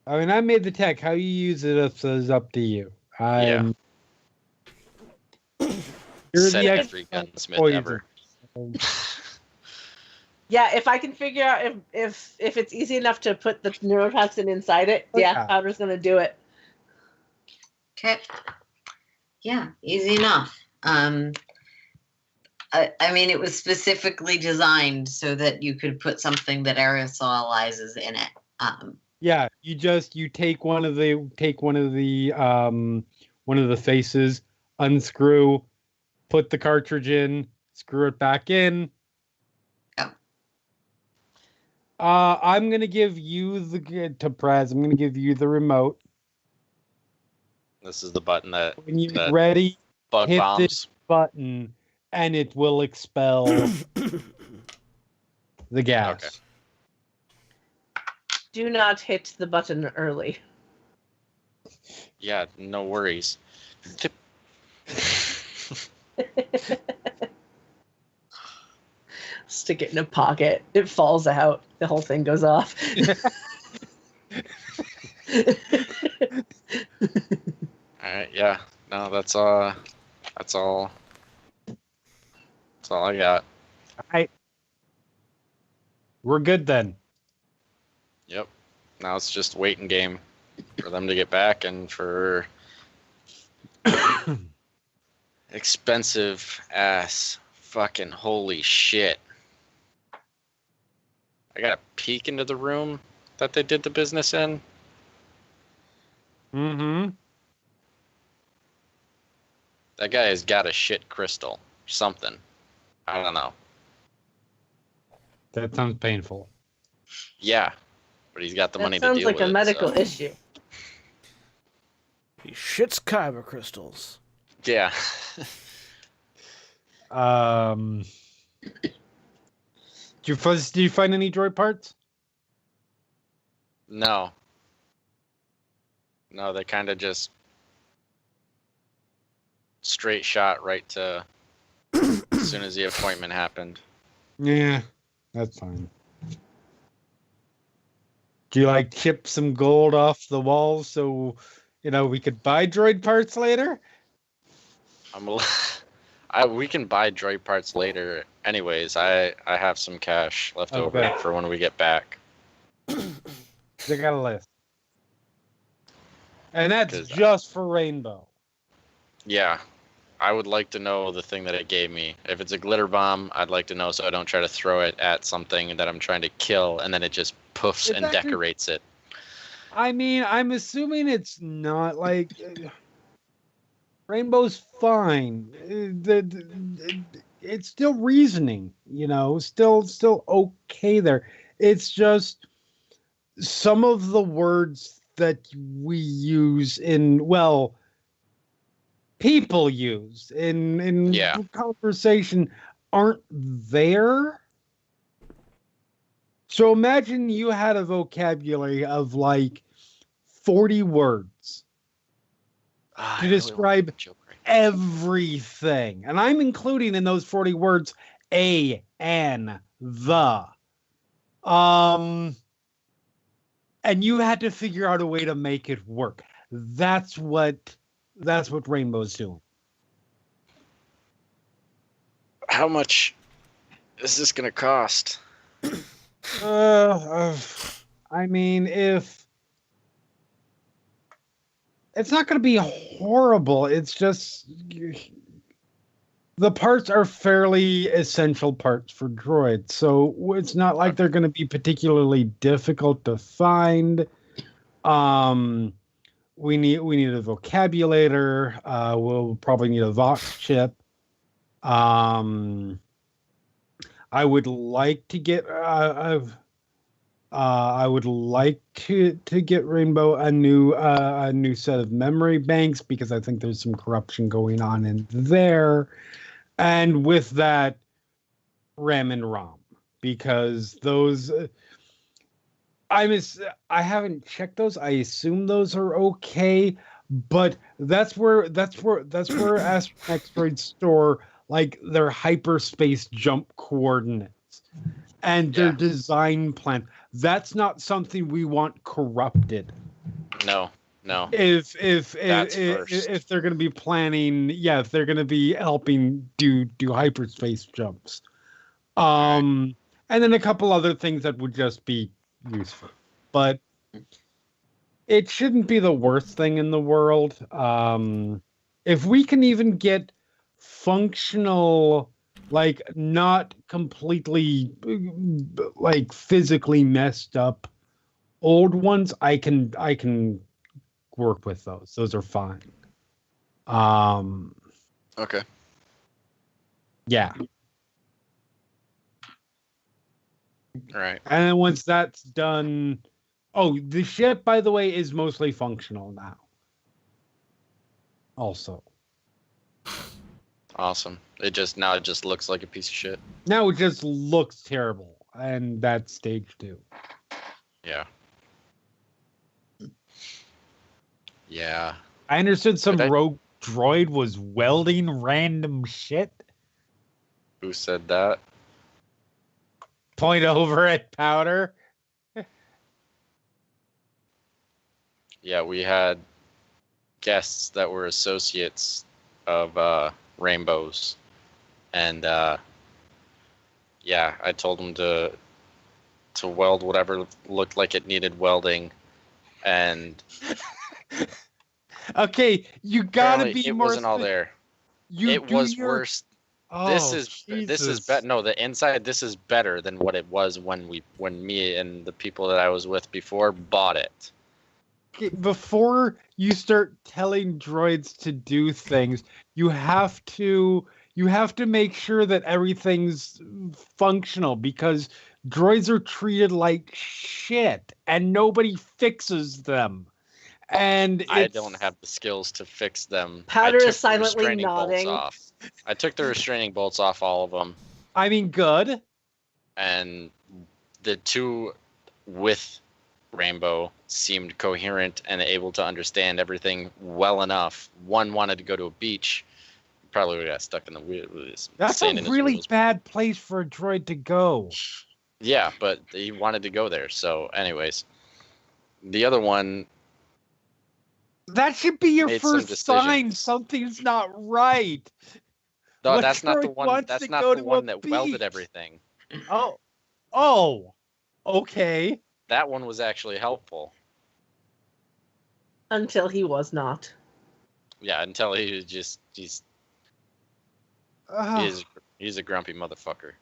I mean, I made the tech. How you use it is up to you. Yeah. You're said the every expert gunsmith poison. ever. Yeah, if I can figure out if it's easy enough to put the neurotoxin inside it, Oh, yeah, yeah. Powder's gonna do it. Okay. Yeah, easy enough. I mean, it was specifically designed so that you could put something that aerosolizes in it. Yeah, you take one of the faces, unscrew, put the cartridge in, screw it back in. Oh. I'm gonna give you to Praz. I'm gonna give you the remote. This is the button that When you're ready, bug hit bombs. this button, and it will expel the gas. Okay. Do not hit the button early. Yeah, no worries. Stick it in a pocket. It falls out. The whole thing goes off. Alright, yeah. No, that's all. That's all I got. We're good then. Yep. Now it's just waiting game for them to get back and for expensive ass fucking holy shit. I got a peek into the room that they did the business in. Mm-hmm. That guy has got a shit crystal. Something. I don't know. That sounds painful. Yeah. But he's got the money to sounds deal like with a it, medical so. issue. He shits kyber crystals. Yeah. Did you find any droid parts? No. No, they kind of just straight shot right to as soon as the appointment happened. Yeah, that's fine. Do you like chip some gold off the walls so we could buy droid parts later? We can buy droid parts later. Anyways, I have some cash left over for when we get back. They got a list. And that's just for Rainbow. Yeah. I would like to know the thing that it gave me. If it's a glitter bomb, I'd like to know so I don't try to throw it at something that I'm trying to kill and then it just poofs and decorates it. I mean, I'm assuming it's not like... Rainbow's fine. It's still reasoning, still okay there. It's just some of the words that we use people use in conversation aren't there. So imagine you had a vocabulary of like 40 words to describe everything. And I'm including in those 40 words a, an, the. And you had to figure out a way to make it work. That's what Rainbow's doing. How much is this going to cost? I mean, if it's not going to be horrible, it's just the parts are fairly essential parts for droids, so it's not like they're going to be particularly difficult to find. We need a vocabulator. We'll probably need a Vox chip. I would like to get get Rainbow a new set of memory banks because I think there's some corruption going on in there, and with that, RAM and ROM because those. I haven't checked those. I assume those are okay, but that's where Asteroid store like their hyperspace jump coordinates and their design plan. That's not something we want corrupted. No. If they're going to be planning, if they're going to be helping do hyperspace jumps, and then a couple other things that would just be useful, but it shouldn't be the worst thing in the world. If we can even get functional, like not completely like physically messed up old ones, I can work with those. Those are fine. Okay. Yeah. All right. And then once that's done, the ship, by the way, is mostly functional now. Also. Awesome. It just looks like a piece of shit. Now it just looks terrible, and that's stage 2. Yeah. Yeah. I understood some But I- rogue droid was welding random shit. Who said that? Point over at Powder. Yeah, we had guests that were associates of Rainbows, and yeah, I told them to weld whatever looked like it needed welding, and Okay, you gotta apparently be it more. wasn't all there. You It do was your... worse. Oh, This is Jesus. better. No, the inside. This is better than what it was when me and the people that I was with before bought it. Okay, before you start telling droids to do things, you have to make sure that everything's functional, because droids are treated like shit and nobody fixes them. And I it's... don't have the skills to fix them. Powder I took is silently the restraining bolts nodding. off. I took the restraining bolts off all of them, I mean, good. and the two with Rainbow seemed coherent and able to understand everything well enough. One wanted to go to a beach. Probably would have got stuck in the wheel. That's a really bad place for a droid to go. Yeah, but he wanted to go there. So, anyways, the other one. That should be your Made some first sign decisions. something's not right. No, What that's not the droid one. wants That's to not go the to one a that welded beach? everything. Oh, okay. That one was actually helpful. Until he was not. Yeah, until he was just he's a grumpy motherfucker.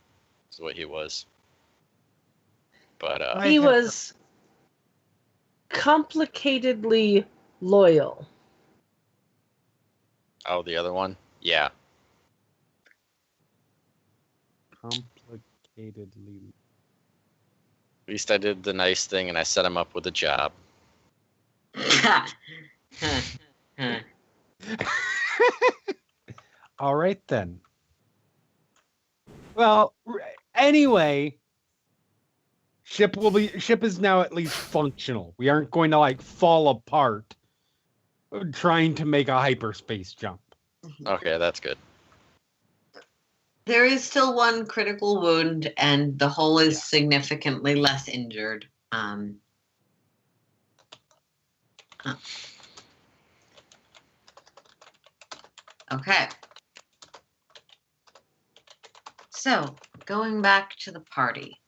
Is what he was. But I He have- was complicatedly loyal. oh, the other one, yeah. Complicatedly. At least I did the nice thing and I set him up with a job. All right then. Well, anyway, ship is now at least functional. We aren't going to like fall apart trying to make a hyperspace jump. Okay, that's good. There is still one critical wound, and the hull is Yeah. significantly less injured. Okay. So, going back to the party.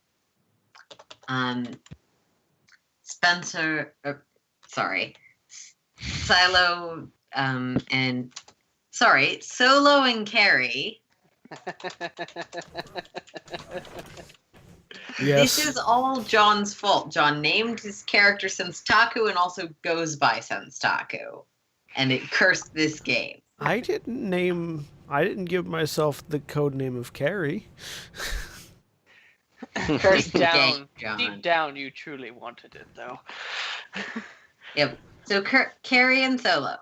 Spencer, Silo, Solo and Carrie. Yes. This is all John's fault. John named his character Senstaku and also goes by Senstaku. And it cursed this game. I didn't give myself the code name of Carrie. Deep down, Game, John. deep down, you truly wanted it, though. Yep. So Carrie and Solo.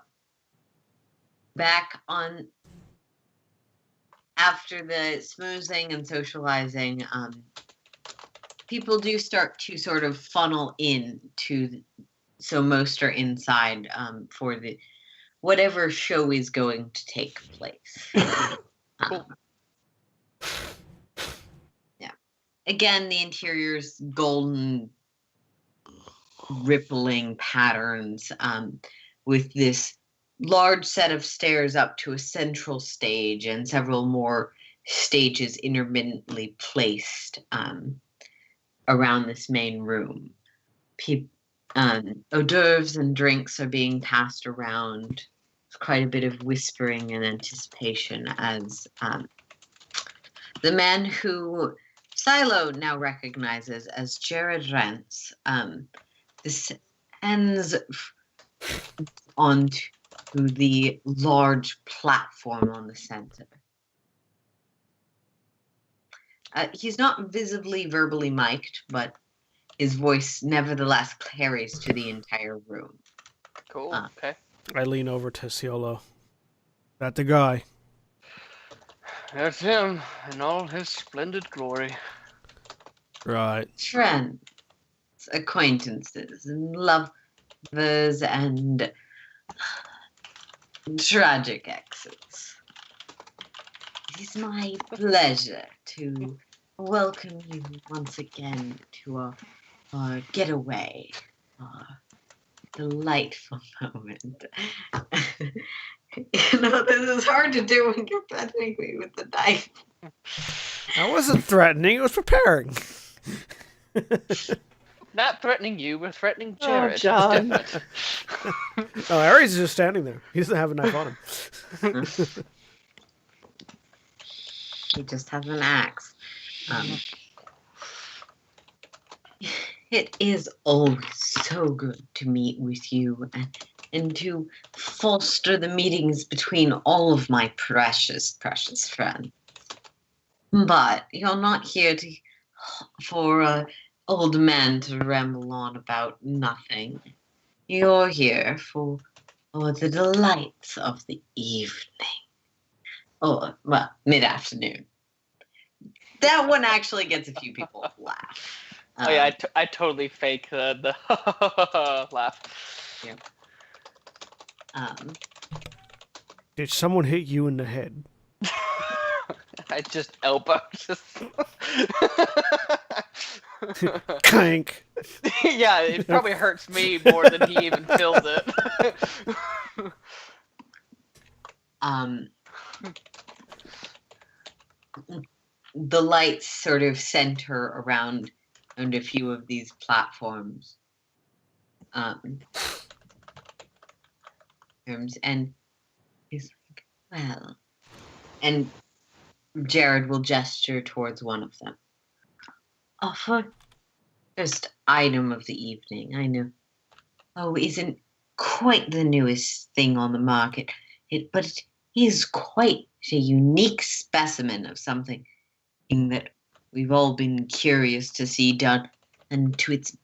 Back on after the smoozing and socializing, people do start to sort of funnel in so most are inside for the whatever show is going to take place. Cool. Yeah. Again, the interior's golden rippling patterns with this large set of stairs up to a central stage and several more stages intermittently placed around this main room. Hors d'oeuvres and drinks are being passed around. There's quite a bit of whispering and anticipation as the man who Silo now recognizes as Jared Rance descends onto the large platform on the center. He's not visibly verbally mic'd, but his voice nevertheless carries to the entire room. Cool. Okay. I lean over to Ciolo. That the guy? That's him in all his splendid glory. Right. Friends, acquaintances, and lovers, and Tragic exits. It is my pleasure to welcome you once again to our getaway, our delightful moment. This is hard to do when you're threatening me with the knife. I wasn't threatening, I was preparing. Not threatening you, we're threatening Oh, Jared. John. It's different. Oh, Ares is just standing there. He doesn't have a knife on him. He just has an axe. It is always so good to meet with you and to foster the meetings between all of my precious, precious friends. But you're not here for an old man to ramble on about nothing. You're here for the delights of the evening. Or, well, mid-afternoon. That one actually gets a few people to laugh. Oh yeah, I totally fake the laugh. Yeah. Did someone hit you in the head? I just elbow. Clank. Yeah, it probably hurts me more than he even feels it. The lights sort of center around a few of these platforms. And he's like, well, and Jared will gesture towards one of them. Oh, for first item of the evening, I know. Oh, isn't quite the newest thing on the market, but it is quite a unique specimen of something that we've all been curious to see done, and to its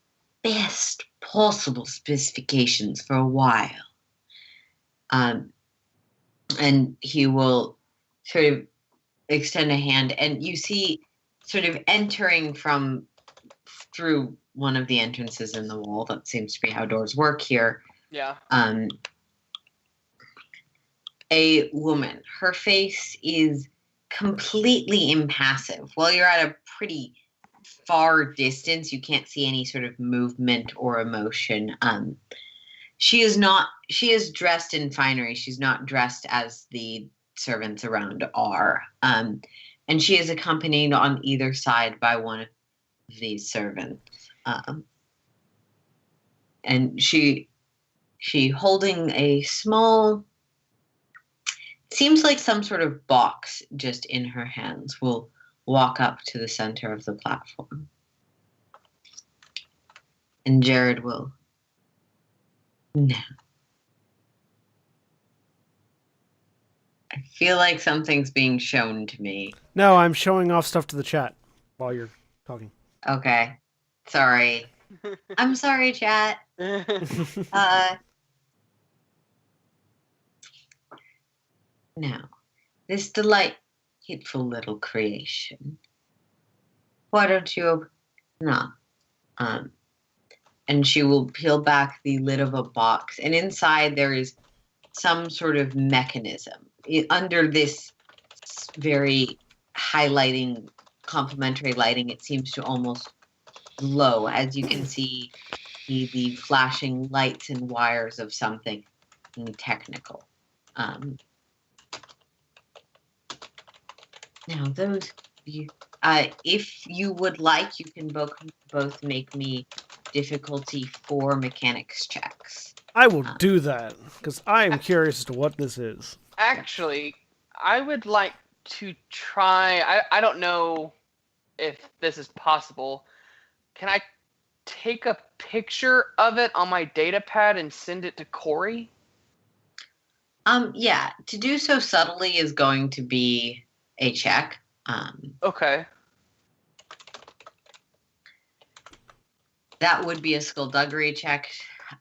best possible specifications for a while. And he will sort of extend a hand, and you see sort of entering through one of the entrances in the wall, that seems to be how doors work here. Yeah. A woman. Her face is completely impassive. While you're at a pretty far distance, you can't see any sort of movement or emotion. She is dressed in finery. She's not dressed as the servants around are. And she is accompanied on either side by one of these servants. And she holding a small, seems like some sort of box just in her hands, will walk up to the center of the platform. And Jared will. No. I feel like something's being shown to me. No, I'm showing off stuff to the chat while you're talking. Okay. Sorry. I'm sorry, chat. Now, this delightful little creation. Why don't you open up? And she will peel back the lid of a box, and inside there is some sort of mechanism. Under this very highlighting, complementary lighting, it seems to almost glow, as you can see the flashing lights and wires of something technical. Now, if you would like, you can both make me difficulty 4 mechanics checks. I will do that, because I am curious as to what this is. Actually, I would like to try. I don't know if this is possible. Can I take a picture of it on my data pad and send it to Corey? Yeah. To do so subtly is going to be a check. Okay. That would be a skullduggery check.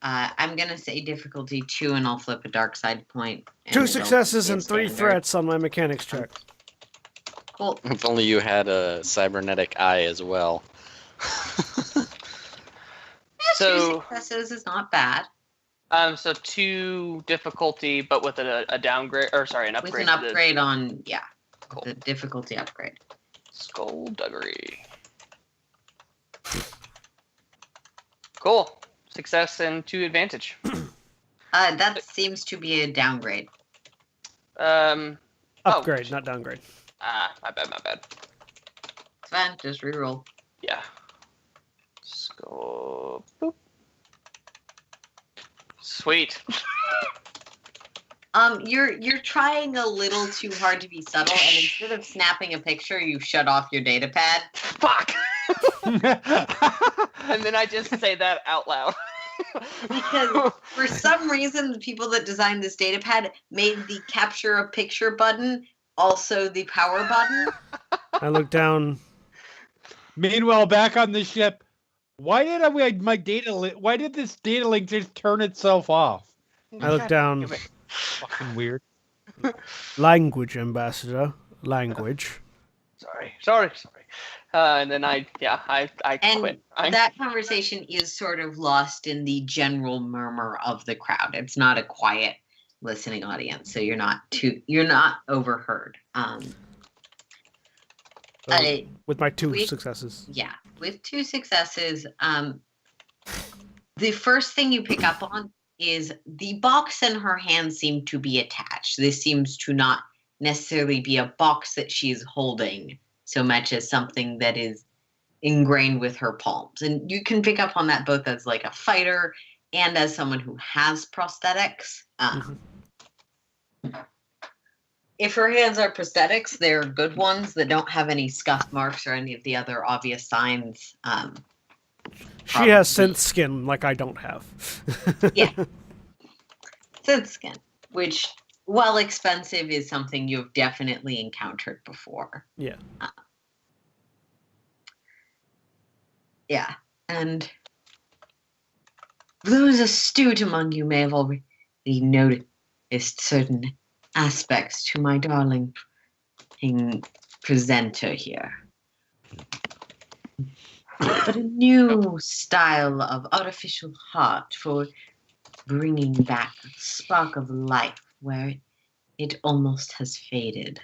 I'm going to say difficulty 2, and I'll flip a dark side point. 2 successes and 3 threats on my mechanics check. Cool. If only you had a cybernetic eye as well. Yeah, 2 successes is not bad. So 2 difficulty, but with a downgrade, or sorry, an upgrade. With an upgrade on, Cool. the difficulty upgrade. Skullduggery. Cool. Success and 2 advantage. That seems to be a downgrade. Upgrade, not downgrade. My bad. It's fine, just reroll. Yeah. Skull. Boop. Sweet. You're trying a little too hard to be subtle, and instead of snapping a picture, you shut off your data pad. Fuck. And then I just say that out loud. Because for some reason, the people that designed this data pad made the capture a picture button also the power button. I look down. Meanwhile, back on the ship, why did why did this data link just turn itself off? I look down. Fucking weird. Language, Ambassador. Language. Sorry. And then I And quit. that conversation is sort of lost in the general murmur of the crowd. It's not a quiet listening audience, so you're not overheard. With my 2 successes. Yeah, with 2 successes, the first thing you pick up on is the box in her hand seem to be attached. This seems to not necessarily be a box that she's holding so much as something that is ingrained with her palms. And you can pick up on that both as like a fighter and as someone who has prosthetics. If her hands are prosthetics, they're good ones that don't have any scuff marks or any of the other obvious signs. She has synth skin like I don't have. Yeah. Synth skin, which, while expensive, is something you've definitely encountered before. Yeah. Yeah. And those astute among you may have already noticed certain aspects to my darling presenter here. But a new style of artificial heart for bringing back a spark of life where it almost has faded.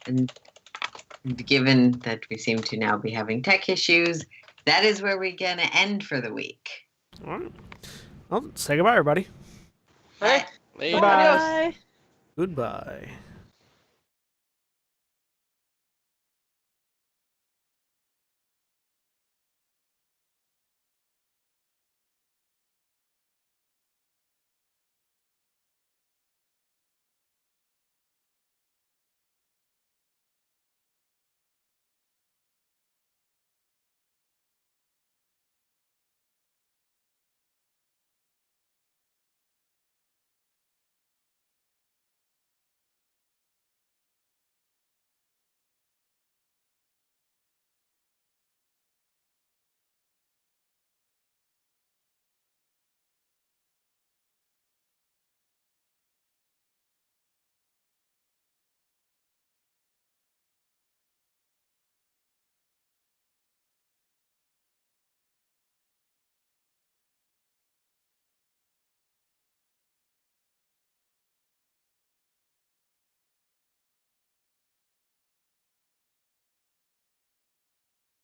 And given that we seem to now be having tech issues, that is where we're going to end for the week. All right. Well, say goodbye, everybody. Hey. Bye. Bye. Goodbye.